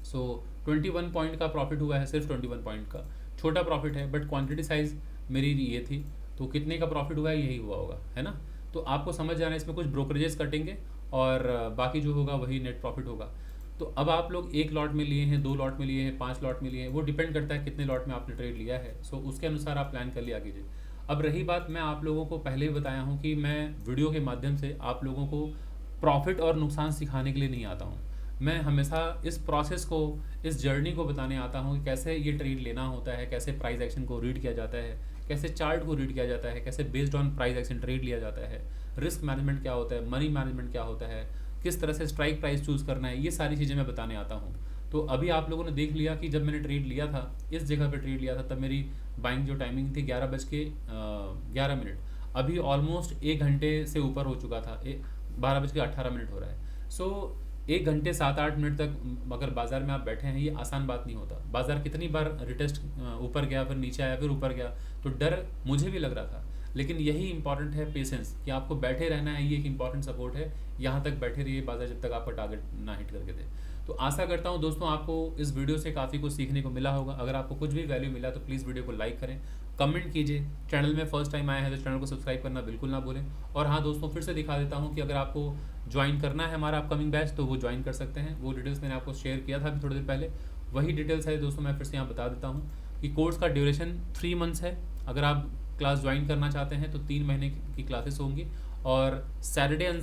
सो 21 पॉइंट का प्रॉफिट हुआ है, सिर्फ 21 पॉइंट का, छोटा प्रॉफिट है, बट क्वांटिटी साइज़ मेरी ये थी, तो कितने का प्रॉफिट हुआ है यही हुआ होगा, है ना। तो आपको समझ जाना है, इसमें कुछ ब्रोकरेजेस कटेंगे और बाकी जो होगा वही नेट प्रॉफिट होगा। तो अब आप लोग 1 लॉट में लिए हैं, 2 लॉट में लिए हैं, 5 लॉट में लिए हैं, वो डिपेंड करता है कितने लॉट में आपने ट्रेड लिया है। सो उसके अनुसार आप प्लान कर लिया कीजिए। अब रही बात, मैं आप लोगों को पहले ही बताया हूँ कि मैं वीडियो के माध्यम से आप लोगों को प्रॉफिट और नुकसान सिखाने के लिए नहीं आता हूँ। मैं हमेशा इस प्रोसेस को, इस जर्नी को बताने आता हूँ कि कैसे ये ट्रेड लेना होता है, कैसे प्राइस एक्शन को रीड किया जाता है, कैसे चार्ट को रीड किया जाता है, कैसे based on price action trade लिया जाता है, रिस्क मैनेजमेंट क्या होता है, मनी मैनेजमेंट क्या होता है, किस तरह से स्ट्राइक प्राइस चूज़ करना है, ये सारी चीज़ें मैं बताने आता हूँ। तो अभी आप लोगों ने देख लिया कि जब मैंने ट्रेड लिया था, इस जगह पे ट्रेड लिया था, तब मेरी बाइंग जो टाइमिंग थी 11:11। अभी ऑलमोस्ट 1 घंटे से ऊपर हो चुका था, 12:18 हो रहा है। सो 1 घंटे 7-8 मिनट तक अगर बाजार में आप बैठे हैं, ये आसान बात नहीं होता। बाजार कितनी बार रिटेस्ट ऊपर गया, फिर नीचे आया, फिर ऊपर गया, तो डर मुझे भी लग रहा था, लेकिन यही इंपॉर्टेंट है, पेशेंस, कि आपको बैठे रहना है, ये एक इंपॉर्टेंट सपोर्ट है। यहाँ तक बैठे रहिए बाजार जब तक आपका टारगेट ना हिट करके दे। तो आशा करता हूँ दोस्तों आपको इस वीडियो से काफ़ी कुछ सीखने को मिला होगा। अगर आपको कुछ भी वैल्यू मिला तो प्लीज़ वीडियो को लाइक करें, कमेंट कीजिए, चैनल में फर्स्ट टाइम आया है तो चैनल को सब्सक्राइब करना बिल्कुल ना भूलें। और हाँ दोस्तों, फिर से दिखा देता हूँ कि अगर आपको ज्वाइन करना है हमारा अपकमिंग बैच तो वो ज्वाइन कर सकते हैं। वो डिटेल्स मैंने आपको शेयर किया था अभी थोड़ी देर पहले, वही डिटेल्स है दोस्तों। मैं फिर से यहाँ बता देता हूँ कि कोर्स का ड्यूरेशन 3 मंथ्स है। अगर आप क्लास ज्वाइन करना चाहते हैं तो 3 महीने की क्लासेस होंगी, और सैटरडे एंड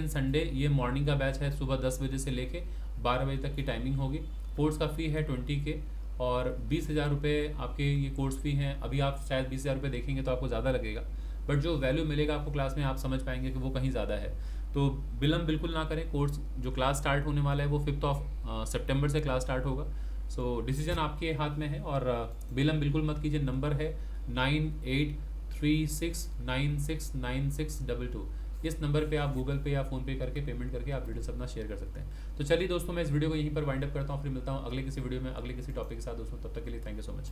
संडे ये मॉर्निंग का बैच है, सुबह 10 बजे से लेके 12 बजे तक की टाइमिंग होगी। कोर्स का फ़ी है 20K और 20,000 रुपये आपके ये कोर्स फ़ी हैं। अभी आप शायद 20,000 रुपये देखेंगे तो आपको ज़्यादा लगेगा, बट जो वैल्यू मिलेगा आपको क्लास में, आप समझ पाएंगे कि वो कहीं ज़्यादा है। तो विलम्ब बिल्कुल ना करें। कोर्स जो क्लास स्टार्ट होने वाला है वो 5 सितंबर से क्लास स्टार्ट होगा। सो डिसीजन आपके हाथ में है, और विलम्ब बिल्कुल मत कीजिए। नंबर है 9836969622। इस नंबर पे आप गूगल पे या फ़ोन पे करके पेमेंट करके आप डिटेल्स अपना शेयर कर सकते हैं। तो चलिए दोस्तों, मैं इस वीडियो को यहीं पर वाइंड अप करता हूँ, फिर मिलता हूँ अगले किसी वीडियो में अगले किसी टॉपिक के साथ दोस्तों। तब तक के लिए थैंक यू सो मच।